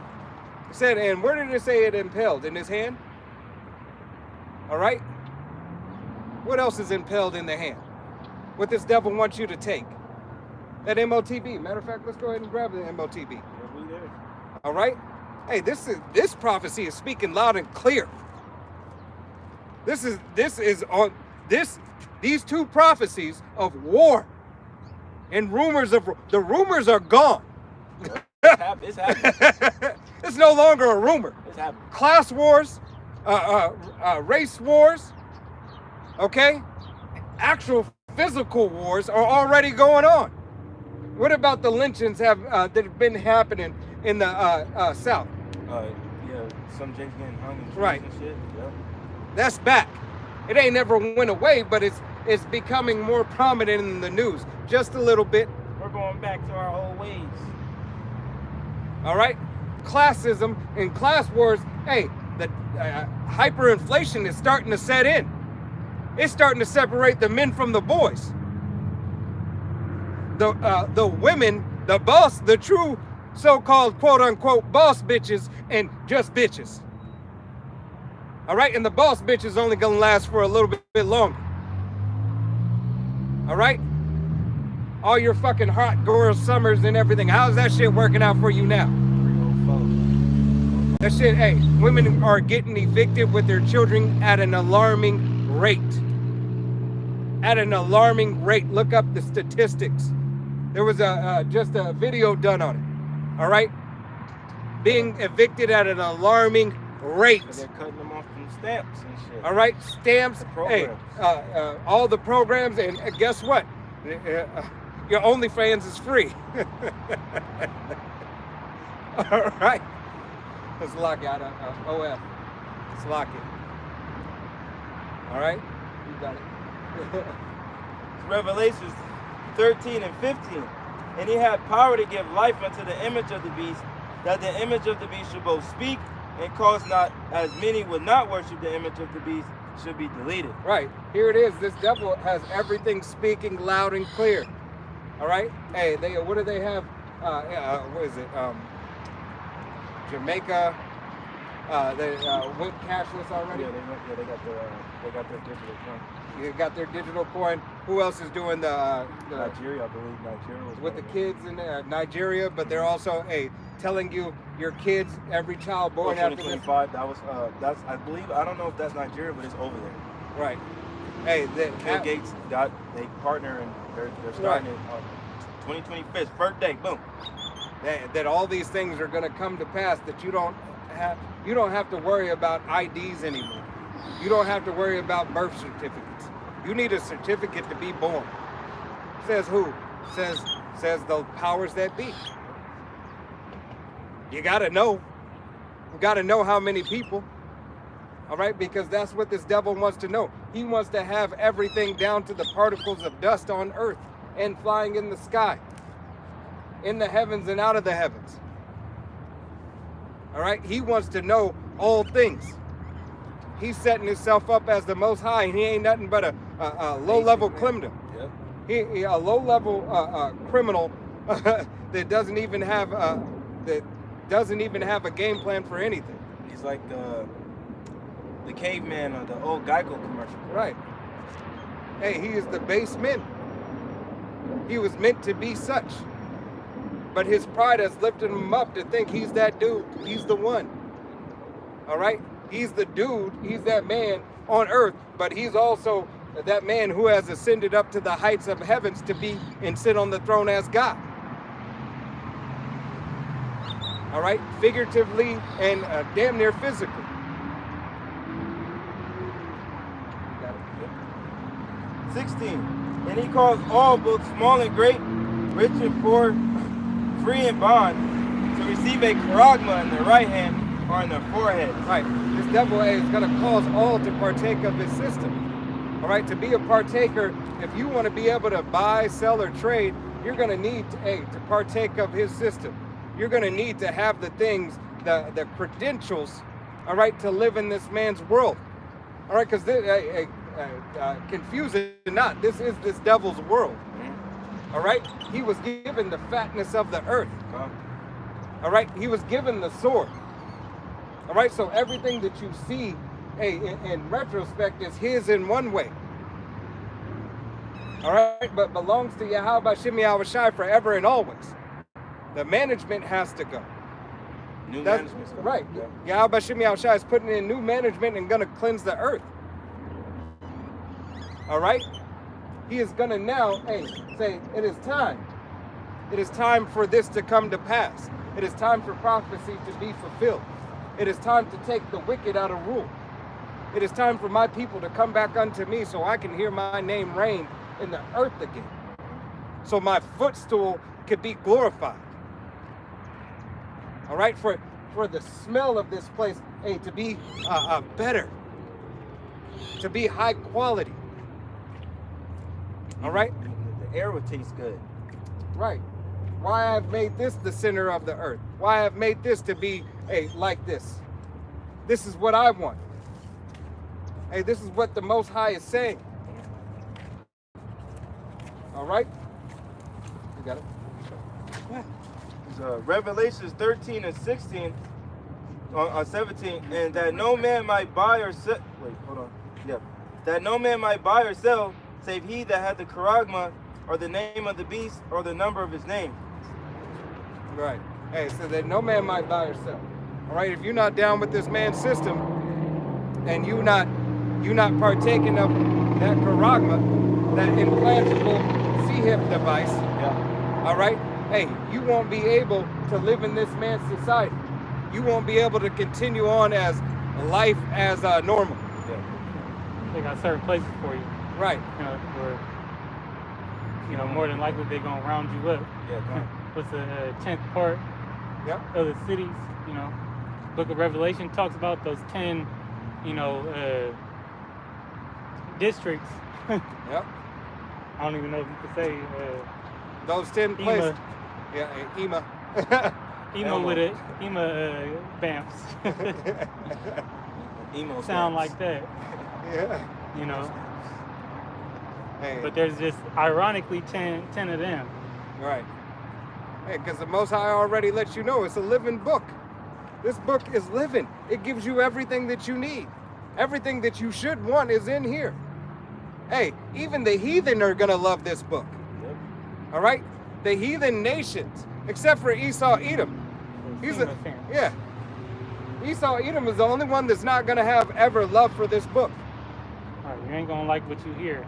It said, and where did it say it impaled? In his hand? All right? What else is impaled in the hand? What this devil wants you to take? That MOTB. Matter of fact, let's go ahead and grab the MOTB. Yeah, we there. All right? Hey, this prophecy is speaking loud and clear. These two prophecies of war and rumors are gone. It's happening. It's no longer a rumor. It's happening. Class wars, race wars, okay? Actual physical wars are already going on. What about the lynchings that have been happening in the South? Yeah, some Jake's getting hung in trees Right. and shit. Yep. That's back. It ain't never went away, but it's becoming more prominent in the news, just a little bit. We're going back to our old ways. All right, classism and class wars. Hey, the hyperinflation is starting to set in. It's starting to separate the men from the boys. The women, the boss, the true so-called quote-unquote boss bitches, and just bitches. All right, and the boss bitch is only gonna last for a little bit longer. All right, all your fucking hot girl summers and everything. How's that shit working out for you now? 304. That shit, hey, women are getting evicted with their children at an alarming rate. At an alarming rate. Look up the statistics. There was just a video done on it. All right, being evicted at an alarming rate. They're cutting them off from stamps and shit. All right, stamps. Hey, all the programs, and guess what? Your OnlyFans is free. All right, let's lock it out. OF. Let's lock it. All right, you got it. Revelations 13 and 15. And he had power to give life unto the image of the beast, that the image of the beast should both speak and cause not as many would not worship the image of the beast should be deleted. Right, here it is. This devil has everything speaking loud and clear. All right, hey, what do they have? What is it? Jamaica. They went cashless already. Yeah, they got their digital coin. You got their digital coin. Who else is doing the Nigeria, I believe Nigeria was with the kids in Nigeria? But they're also telling you your kids, every child born after this. 2025. That was that's I believe, I don't know if that's Nigeria, but it's over there. Right. Hey, Bill Gates they partner and they're starting it on 2025, first day, boom. That all these things are going to come to pass. That you don't have to worry about IDs anymore. You don't have to worry about birth certificates. You need a certificate to be born. Says who? Says says the powers that be. You got to know. You got to know how many people. All right, because that's what this devil wants to know. He wants to have everything down to the particles of dust on earth and flying in the sky, in the heavens and out of the heavens. All right, he wants to know all things. He's setting himself up as the Most High, and he ain't nothing but a low-level criminal. Yep. He a low-level criminal that doesn't even have a game plan for anything. He's like the caveman on the old Geico commercial. Right. Hey, he is the base man. He was meant to be such. But his pride has lifted him up to think he's that dude. He's the one. All right? He's the dude. He's that man on earth. But he's also that man who has ascended up to the heights of heavens to be and sit on the throne as God. All right? Figuratively and damn near physically. 16. And he calls all, both small and great, rich and poor, free and bond, to receive a charagma in their right hand or in their forehead. Right. This devil is going to cause all to partake of his system. All right. To be a partaker, if you want to be able to buy, sell, or trade, you're going to need to partake of his system. You're going to need to have the things, the credentials, all right, to live in this man's world. All right, because confuse it not, this is this devil's world. All right, he was given the fatness of the earth. All right, he was given the sword. All right, so everything that you see, in retrospect, is his in one way. All right, but belongs to Yahweh Shem Yahushai forever and always. The management has to go. New management. Right. Yeah. Yahweh Shem Yahushai is putting in new management and going to cleanse the earth. All right? He is going to now, say, it is time. It is time for this to come to pass. It is time for prophecy to be fulfilled. It is time to take the wicked out of rule. It is time for my people to come back unto me so I can hear my name reign in the earth again. So my footstool could be glorified. All right? For the smell of this place, to be better. To be high quality. All right? The air would taste good. Right. Why I've made this the center of the earth. Why I've made this to be like this. This is what I want. Hey, this is what the Most High is saying. All right? You got it? Revelations 13 and 16 on 17, and that no man might buy or sell. Wait, hold on. Yeah. That no man might buy or sell, save he that had the charagma, or the name of the beast, or the number of his name. Right. Hey, so that no man might buy or sell. All right, if you're not down with this man's system, and you're not partaking of that charagma, that implantable C-hip device. Yeah. All right. Hey, you won't be able to live in this man's society. You won't be able to continue on as life as normal. Yeah. They got certain places for you. Right. Where, more than likely they're going to round you up. Yeah, come on. What's the 10th part of the cities, Book of Revelation talks about those 10, districts. Yep. I don't even know if you could say those 10 places. Yeah, Ema. Emo with it. Bamps. Emo sound stamps. like that. Yeah. Hey. But there's just ironically 10 of them. Right. Hey, because the Most High already lets you know it's a living book. This book is living. It gives you everything that you need. Everything that you should want is in here. Hey, even the heathen are going to love this book. Yep. All right? The heathen nations, except for Esau Edom. Esau Edom is the only one that's not going to have ever love for this book. All right, you ain't going to like what you hear.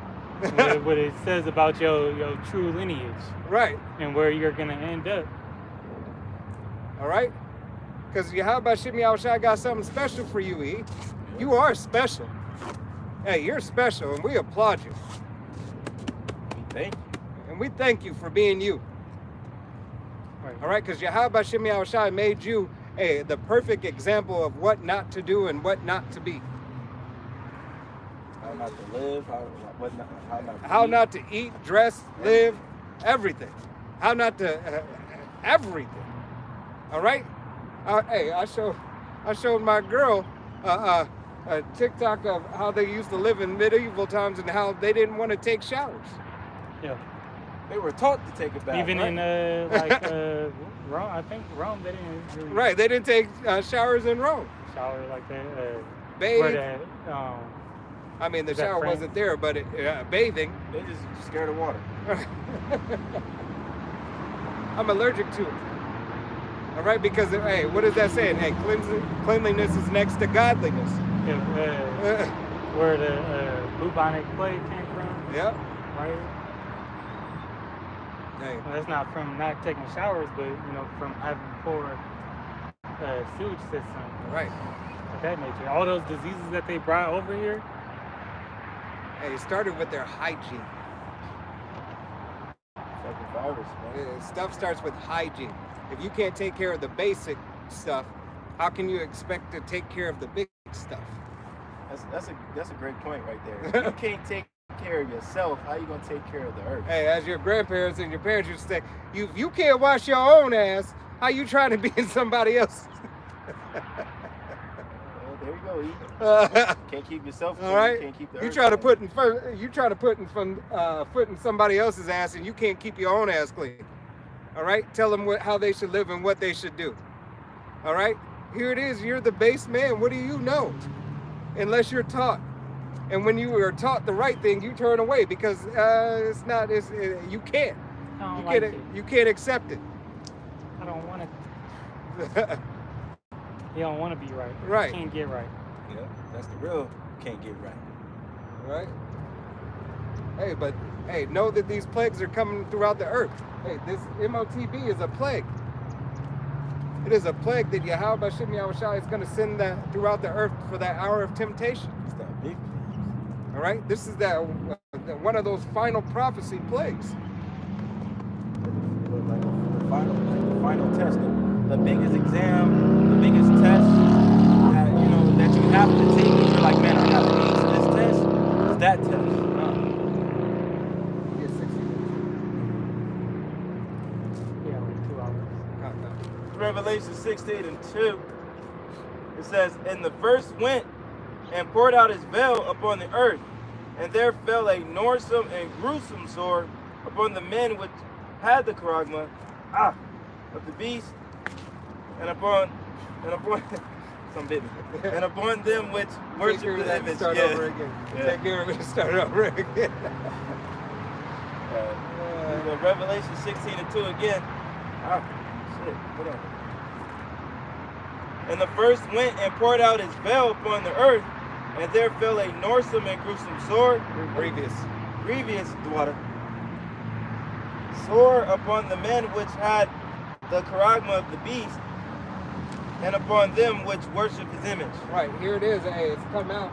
what it says about your true lineage. Right. And where you're going to end up. All right? Because Yahweh Shem Yahushai got something special for you, E. You are special. Hey, you're special, and we applaud you. Thank you. And we thank you for being you. Right. All right, because Yahweh Shem Yahushai made you the perfect example of what not to do and what not to be. How not to live, How not to eat, dress, live, everything. How not to, everything. All right? Hey, I showed my girl a TikTok of how they used to live in medieval times and how they didn't want to take showers. Yeah. They were taught to take a bath. Even right? in Rome, I think Rome, they didn't really Right, they didn't take showers in Rome. shower like that. Bathe. Where that, I mean, the Is that shower French? wasn't there, but bathing. They just scared of water. I'm allergic to it. All right, because hey, what is that saying? Hey, cleanliness is next to godliness. where the bubonic plague came from, Yep. right? Hey, Well, that's not from not taking showers, but from having poor sewage system right. of that nature. All those diseases that they brought over here. Hey, it started with their hygiene. Fucking virus, man. Stuff starts with hygiene. If you can't take care of the basic stuff, how can you expect to take care of the big stuff? That's a great point right there. If you can't take care of yourself, how you gonna take care of the earth? Hey, as your grandparents and your parents used to say, you can't wash your own ass. How you trying to be in somebody else's? Well, there you go. You Uh, can't keep yourself clean. all right. You can't keep the You earth try to clean. put foot in somebody else's ass, and you can't keep your own ass clean. All right. Tell them how they should live and what they should do. All right. Here it is. You're the base man. What do you know? Unless you're taught. And when you are taught the right thing, you turn away because you can't. I don't like it. You can't accept it. I don't want to. You don't want to be right. Right. You can't get right. Yeah, that's the real. Can't get right. Right? Hey, but hey, know that these plagues are coming throughout the earth. Hey, this MOTB is a plague. It is a plague that Yahweh Shem Yahushai is going to send that throughout the earth for that hour of temptation. It's that big thing. All right? This is one of those final prophecy plagues. Like the final test, the biggest exam, the biggest test that you have to take. And you're like, man, I have to ace this test. Is that test? Get 60 Yeah, like 2 hours. countdown. Revelation 16:2. It says, "And the first went and poured out his veil upon the earth, and there fell a noisome and gruesome sword upon the men which had the charagma of the beast, and upon some bit me, and upon them which worship the image." Start over again. Yeah. Take care of it and start over again. Revelation 16:2 again. Shit, hold on. "And the first went and poured out his veil upon the earth, and there fell a noisome and gruesome sword, grievous water, sword upon the men which had the charagma of the beast, and upon them which worship his image." Right, here it is. Hey, it's come out.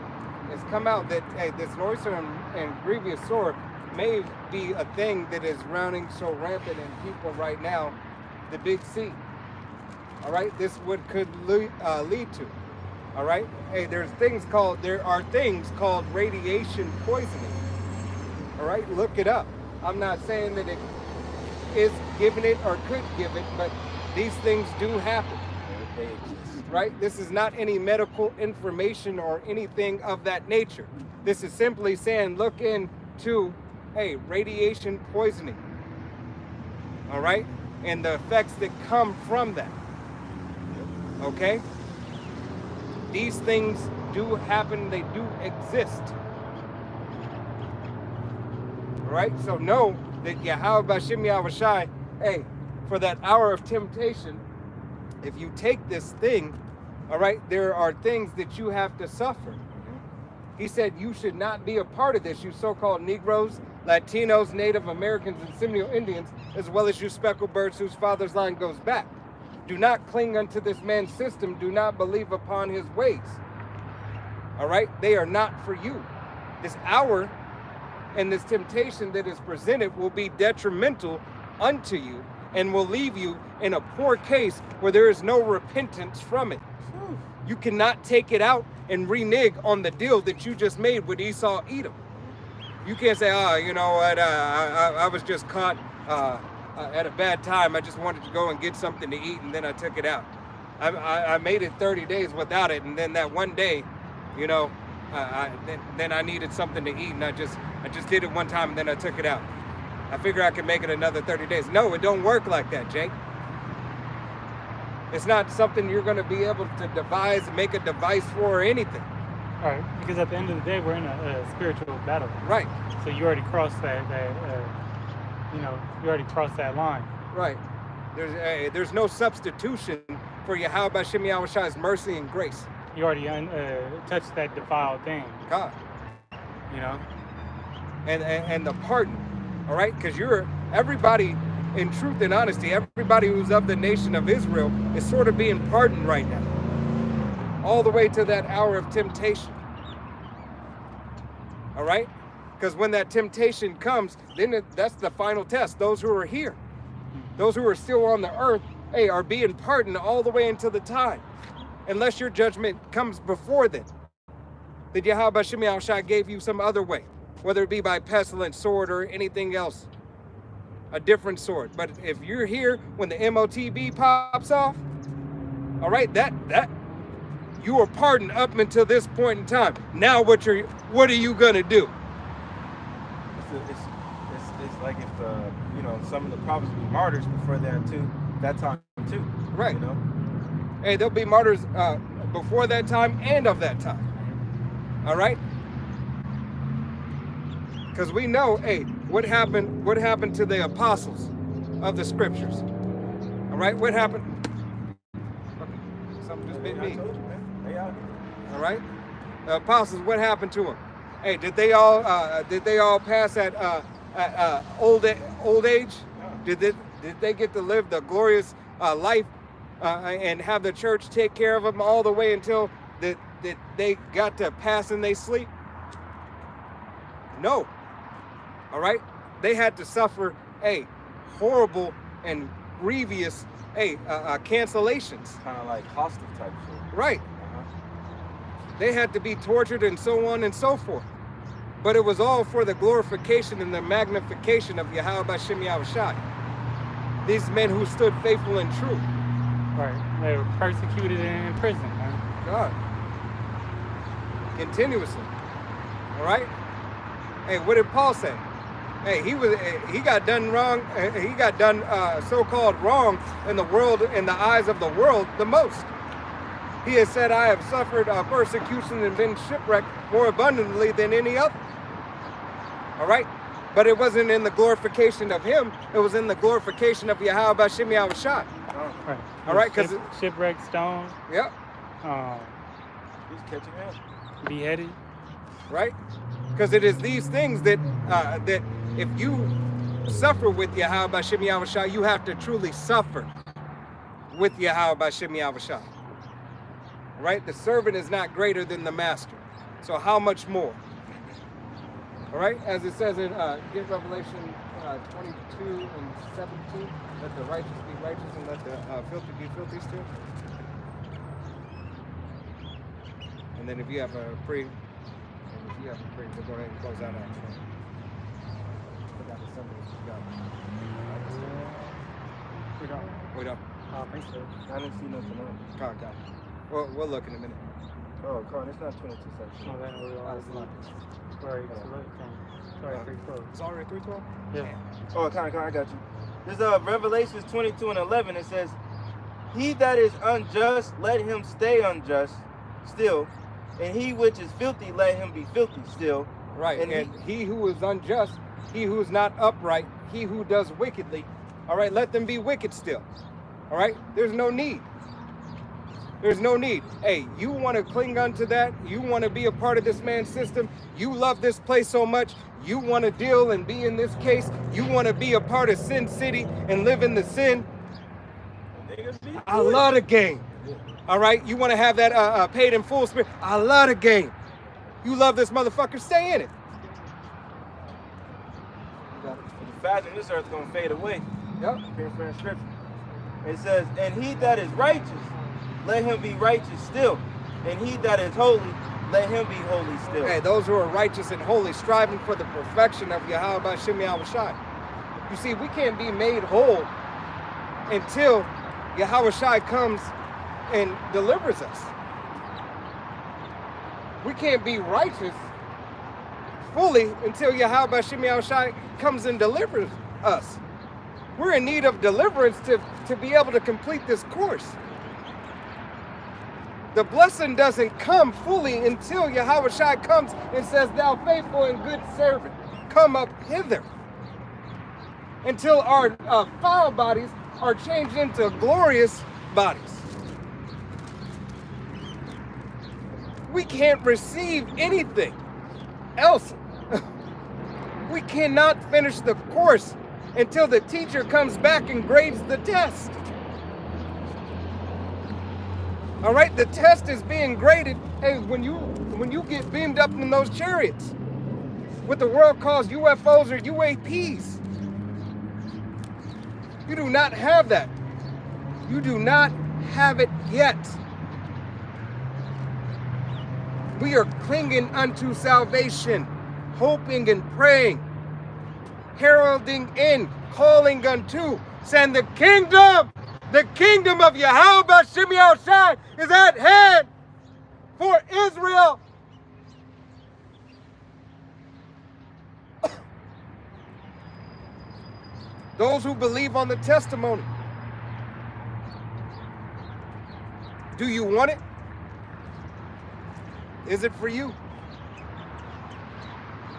It's come out that this noisome and grievous sword may be a thing that is running so rampant in people right now, the big C. All right, this could lead to. All right, hey, there are things called radiation poisoning. All right, look it up. I'm not saying that it is giving it or could give it, but these things do happen. They exist. Right? This is not any medical information or anything of that nature. This is simply saying look into, hey, radiation poisoning. All right? And the effects that come from that. Okay? These things do happen, they do exist. All right? So know that Yahweh Shem Yahushai, hey, for that hour of temptation, if you take this thing, all right, there are things that you have to suffer. He said you should not be a part of this, you so-called Negroes, Latinos, Native Americans, and Seminole Indians, as well as you speckled birds whose father's line goes back. Do not cling unto this man's system. Do not believe upon his ways. All right? They are not for you. This hour and this temptation that is presented will be detrimental unto you and will leave you in a poor case where there is no repentance from it. You cannot take it out and renege on the deal that you just made with Esau Edom. You can't say, you know what, I was just caught at a bad time. I just wanted to go and get something to eat, and then I took it out. I made it 30 days without it, and then that one day, you know, then I needed something to eat, and I just did it one time, and then I took it out. I figure I can make it another 30 days. No, it don't work like that, Jake. It's not something you're going to be able to devise, make a device for or anything. All right, because at the end of the day, we're in a spiritual battle. Right. So you already crossed that you already crossed that line. Right. There's no substitution for Yahweh Shem Yahushai's mercy and grace. You already touched that defiled thing. God. You know? And the pardon, all right? Because everybody, in truth and honesty, everybody who's of the nation of Israel is sort of being pardoned right now. All the way to that hour of temptation. All right? Because when that temptation comes, then that's the final test. Those who are here, those who are still on the earth, are being pardoned all the way until the time. Unless your judgment comes before then. That Yahweh Shem Yahushai gave you some other way. Whether it be by pestilence, sword, or anything else. A different sword. But if you're here when the MOTB pops off, all right, that you were pardoned up until this point in time. Now what are you gonna do? It's like if some of the prophets be martyrs before that time too. Right. You know? Hey, there'll be martyrs before that time and of that time. All right? Because we know, what happened to the apostles of the scriptures? All right, what happened? Something just bit me. All right, the apostles, what happened to them? Hey, did they all pass at old age? Did they get to live the glorious life and have the church take care of them all the way until that they got to pass and they sleep? No. All right, they had to suffer horrible and grievous cancellations. Kind of like hostile type shit. Right. They had to be tortured and so on and so forth. But it was all for the glorification and the magnification of Yahweh Shem Yahushai. These men who stood faithful and true. Right. They were persecuted and imprisoned, man. God. Continuously. All right? Hey, what did Paul say? Hey, he got done wrong. He got done so-called wrong in the world, in the eyes of the world, the most. He has said, I have suffered persecution and been shipwrecked more abundantly than any other. All right? But it wasn't in the glorification of him. It was in the glorification of Yahweh Shem Yahushai. Right. All right? Because shipwrecked, stoned. Yep. He's catching him. Beheaded. Right? Because it is these things that if you suffer with Yahweh Shem Yahushai, you have to truly suffer with Yahweh Shem Yahushai. Right? The servant is not greater than the master. So how much more? All right? As it says in get Revelation 22 and 17, let the righteous be righteous and let the filthy be filthy still. And then if you have a pre, we'll go ahead and close out after. Forgot the Sunday. We don't. We don't. I don't think so. I didn't see nothing else. God, God. Well, we'll look in a minute. Oh, Carl, it's not 22 seconds. No, that was Sorry, sorry, 312. It's already 3:12? Yeah. Oh, kind of, I got you. There's Revelations 22 and 11. It says, he that is unjust, let him stay unjust still. And he which is filthy, let him be filthy still. Right. And he who is unjust, he who is not upright, he who does wickedly, all right, let them be wicked still. All right? There's no need. There's no need. Hey, you want to cling onto that? You want to be a part of this man's system? You love this place so much? You want to deal and be in this case? You want to be a part of Sin City and live in the sin? I love the game. All right? You want to have that paid in full spirit? I love the game. You love this motherfucker? Stay in it. The fact that this earth's going to fade away. Yep. Paraphrasing scripture. It says, and he that is righteous, let him be righteous still. And he that is holy, let him be holy still. Okay, those who are righteous and holy, striving for the perfection of Yahweh B'Shem Yahweh Shai. You see, we can't be made whole until Yahweh Shai comes and delivers us. We can't be righteous fully until Yahweh B'Shem Yahweh Shai comes and delivers us. We're in need of deliverance to be able to complete this course. The blessing doesn't come fully until Yahweh Shai comes and says, thou faithful and good servant, come up hither. Until our foul bodies are changed into glorious bodies. We can't receive anything else. We cannot finish the course until the teacher comes back and grades the test. All right, the test is being graded. Hey, when you get beamed up in those chariots, what the world calls UFOs or UAPs, you do not have that. You do not have it yet. We are clinging unto salvation, hoping and praying, heralding in, calling unto, saying the kingdom of Yahweh B'Shem Yahweh Shai is at hand for Israel. Those who believe on the testimony. Do you want it? Is it for you?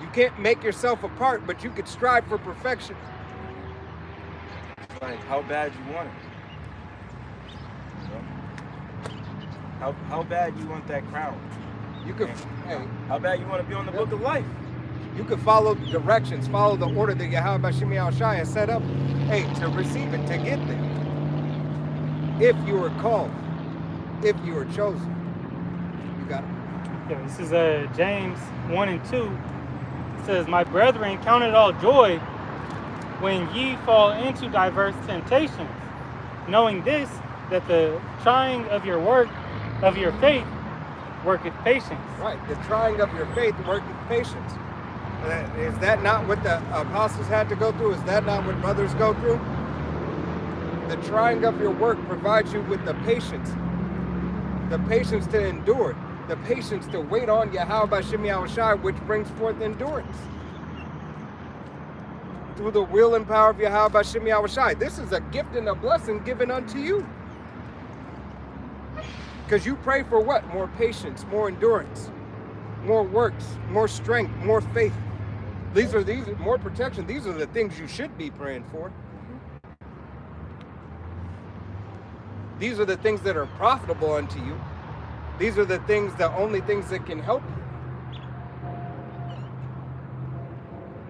You can't make yourself apart, but you could strive for perfection. Like how bad you want it. How bad you want that crown? You could, hey, how bad you want to be on the book of life? You could follow directions, follow the order that Yahweh B'Shem Yahweh Shai has set up, hey, to receive it, to get there. If you are called, if you are chosen, you got it. Yeah, this is James 1 and 2. It says, my brethren, count it all joy when ye fall into diverse temptations, knowing this, that the trying of your faith worketh patience. Right, the trying of your faith worketh patience. Is that not what the apostles had to go through? Is that not what brothers go through? The trying of your work provides you with the patience to endure, the patience to wait on Yahweh B'Shem Yahweh Shai, which brings forth endurance. Through the will and power of Yahweh B'Shem Yahweh Shai. This is a gift and a blessing given unto you. Because you pray for what? More patience, more endurance, more works, more strength, more faith. These are more protection. These are the things you should be praying for. These are the things that are profitable unto you. These are the only things that can help you.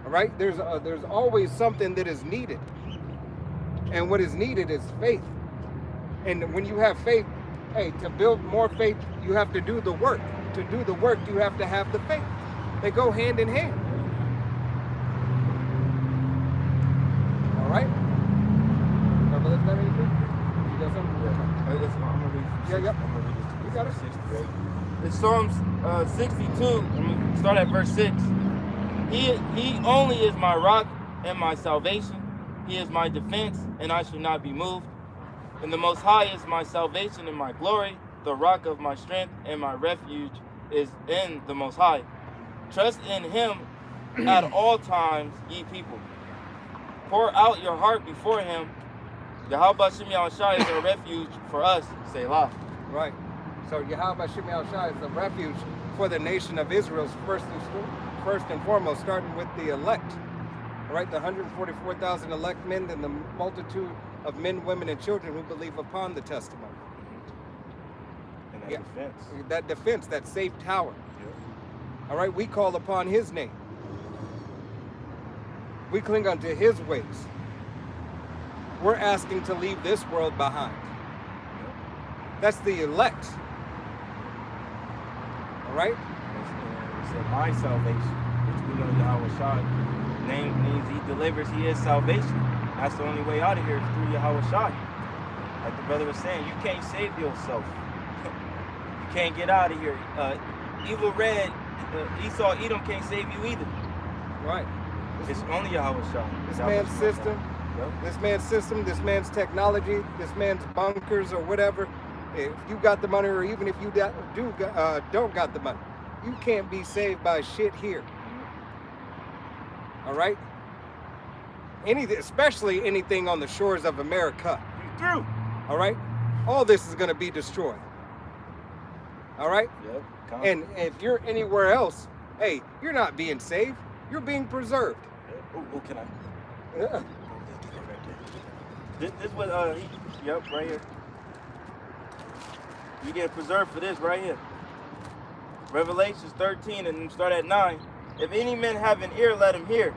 All right? There's always something that is needed. And what is needed is faith. And when you have faith, hey, to build more faith, you have to do the work. To do the work, you have to have the faith. They go hand in hand. All right? Brother, is that anything? You got something? I'm gonna read. Yeah. I'm gonna read this. You got it? 68. It's Psalms 62. I'm gonna start at verse 6. He only is my rock and my salvation. He is my defense, and I shall not be moved. And the Most High is my salvation and my glory. The rock of my strength and my refuge is in the Most High. Trust in him at all times, ye people. Pour out your heart before him. Yahweh B'Shem Yahweh Shai is a refuge for us. Selah. Right. So Yahweh B'Shem Yahweh Shai is a refuge for the nation of Israel, first and foremost, starting with the elect. All right, the 144,000 elect men and the multitude of men, women, and children who believe upon the testimony. And that defense. That defense, that safe tower. Yeah. All right, we call upon his name. We cling unto his ways. We're asking to leave this world behind. That's the elect. All right? It said, my salvation, which we know Yahweh Shai name means he delivers, he is salvation. That's the only way out of here is through Yahweh Shai. Like the brother was saying, you can't save yourself. You can't get out of here. Evil Red, Esau, Edom can't save you either. Right. It's only Yahweh Shai. This man's system, this man's technology, this man's bunkers or whatever. If you got the money, or even if you don't got the money, you can't be saved by shit here. All right. Anything, especially anything on the shores of America. You through. All right. All this is going to be destroyed. All right. Yep. And if you're anywhere else, hey, you're not being saved. You're being preserved. Oh, can I? Yeah. This was yep, right here. You get preserved for this right here. Revelations 13 and start at 9. If any man have an ear, let him hear.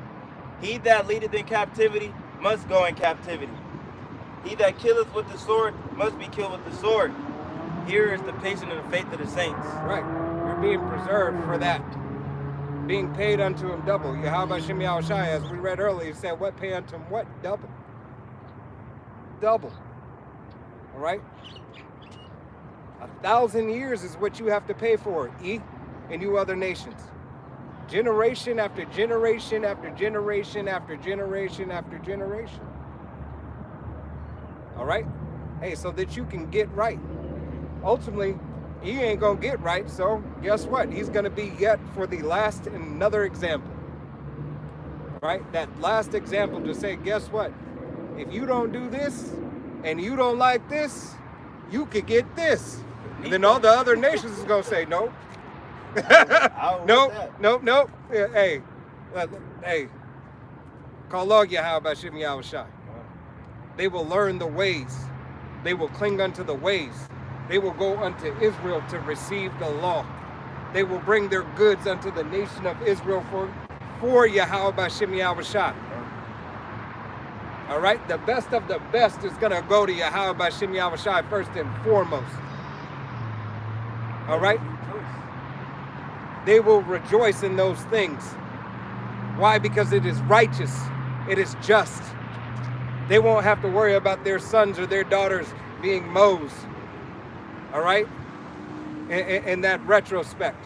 He that leadeth in captivity must go in captivity. He that killeth with the sword must be killed with the sword. Here is the patience and the faith of the saints. Right. You're being preserved for that. Being paid unto him double. Yahweh Shem Yahushai, as we read earlier, said, what pay unto him what? Double. Double. All right? 1,000 years is what you have to pay for, and you other nations. Generation after generation after generation after generation after generation. All right? Hey, so that you can get right. Ultimately, he ain't gonna get right, so guess what? He's gonna be yet for the last and another example. Right? That last example to say, guess what? If you don't do this and you don't like this, you could get this. And then all the other nations is gonna say, nope. Nope. Hey, call log Yahweh Shem Yahushai. They will learn the ways. They will cling unto the ways. They will go unto Israel to receive the law. They will bring their goods unto the nation of Israel for Yahweh Shem Yahushai. All right, the best of the best is gonna go to Yahweh Shem Yahushai first and foremost. All right. They will rejoice in those things. Why? Because it is righteous. It is just. They won't have to worry about their sons or their daughters being mows. All right? In that retrospect.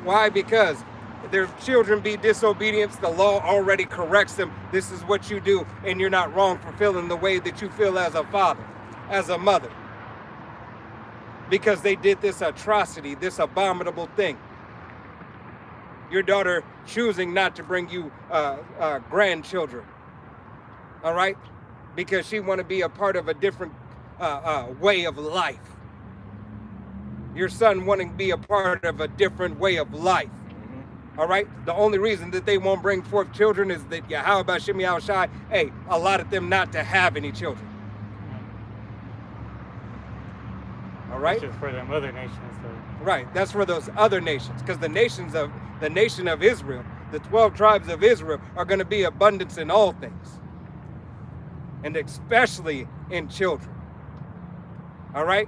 Why? Because their children be disobedient. The law already corrects them. This is what you do, and you're not wrong for feeling the way that you feel as a father, as a mother. Because they did this atrocity, this abominable thing. Your daughter choosing not to bring you grandchildren, all right? Because she want to be a part of a different way of life. Your son wanting to be a part of a different way of life, all right? The only reason that they won't bring forth children is that Yahweh Shem Yahushai, hey, allotted them not to have any children. All right? That's just for them other nations. So. Right, that's for those other nations, because the nation of Israel, the 12 tribes of Israel, are going to be abundance in all things, and especially in children. All right?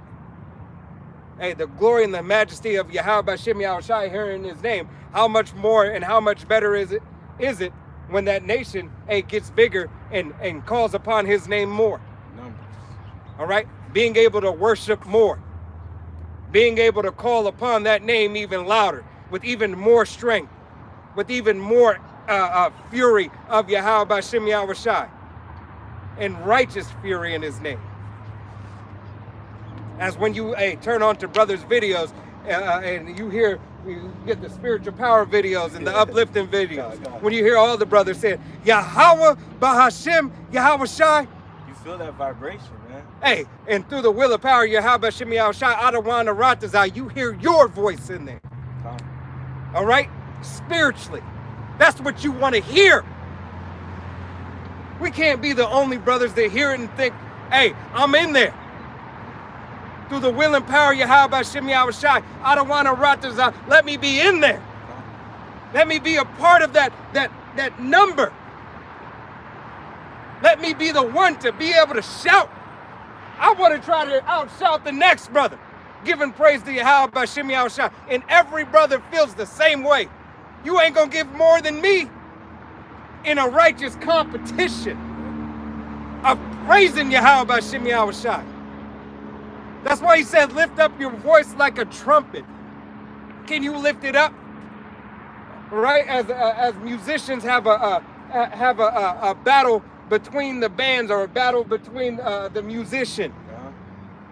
Hey, the glory and the majesty of Yahweh Shem Yahushai here in his name, how much more and how much better is it when that nation, hey, gets bigger and calls upon his name more? Numbers. All right? Being able to worship more. Being able to call upon that name even louder, with even more strength, with even more fury of Yahweh Shem Yahushai, and righteous fury in his name. As when you turn on to brothers' videos and you get the spiritual power videos and the uplifting videos. When you hear all the brothers saying, Yahweh Bahashem Yahushai. You feel that vibration, man. Hey, and through the will of power, Yahweh Shem Yahushai, Adawan Aratazai, you hear your voice in there. All right? Spiritually. That's what you want to hear. We can't be the only brothers that hear it and think, hey, I'm in there. Through the will and power, Yahweh Shem Yahushai, Adawan Aratazai, let me be in there. Let me be a part of that number. Let me be the one to be able to shout. I want to try to outshout the next brother, giving praise to Yahweh Shem Yahushai. And every brother feels the same way. You ain't going to give more than me in a righteous competition. of praising Yahweh B'Shem Yahweh Shai. That's why he said, lift up your voice like a trumpet. Can you lift it up? Right? As musicians have a battle between the bands, or a battle between the musician.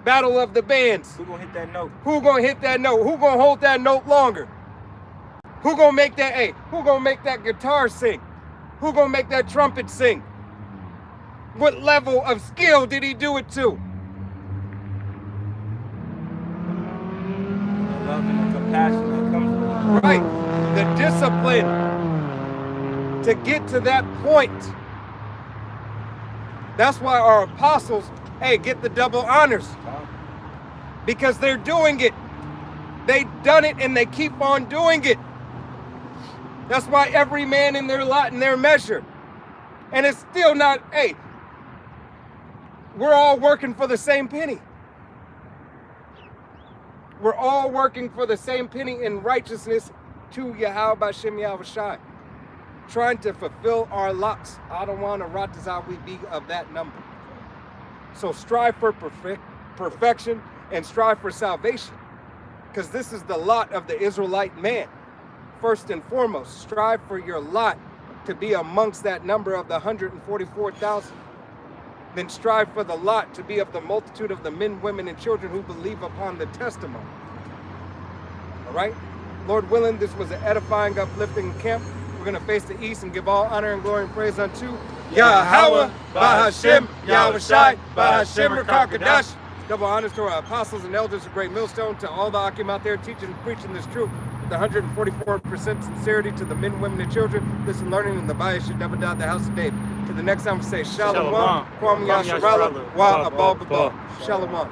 Battle of the bands. Who gonna hit that note? Who gonna hit that note? Who gonna hold that note longer? Who gonna make that, who gonna make that guitar sing? Who gonna make that trumpet sing? What level of skill did he do it to? The love and the compassion that comes with it. Right. The discipline to get to that point. That's why our apostles, get the double honors. Because they're doing it. They've done it and they keep on doing it. That's why every man in their lot and their measure. And it's still not, we're all working for the same penny. We're all working for the same penny in righteousness to Yahweh B'Shem Yahweh Shai. Trying to fulfill our lots. Adawana Ratazah, we be of that number. So strive for perfection and strive for salvation. Because this is the lot of the Israelite man. First and foremost, strive for your lot to be amongst that number of the 144,000. Then strive for the lot to be of the multitude of the men, women, and children who believe upon the testimony. All right? Lord willing, this was an edifying, uplifting camp. We're going to face the east and give all honor and glory and praise unto Yahweh, B'Hashem, Yahweh Shai, B'Hashem, Rakakadash. Double honors to our apostles and elders of Great Millstone, to all the Akim out there teaching and preaching this truth with 144% sincerity, to the men, women, and children. Listen, learning in the Bayah Shadabadad, the house of David. To the next time, we say Shalom, Kwam Yasharallah, Wa Abal Babal. Shalom.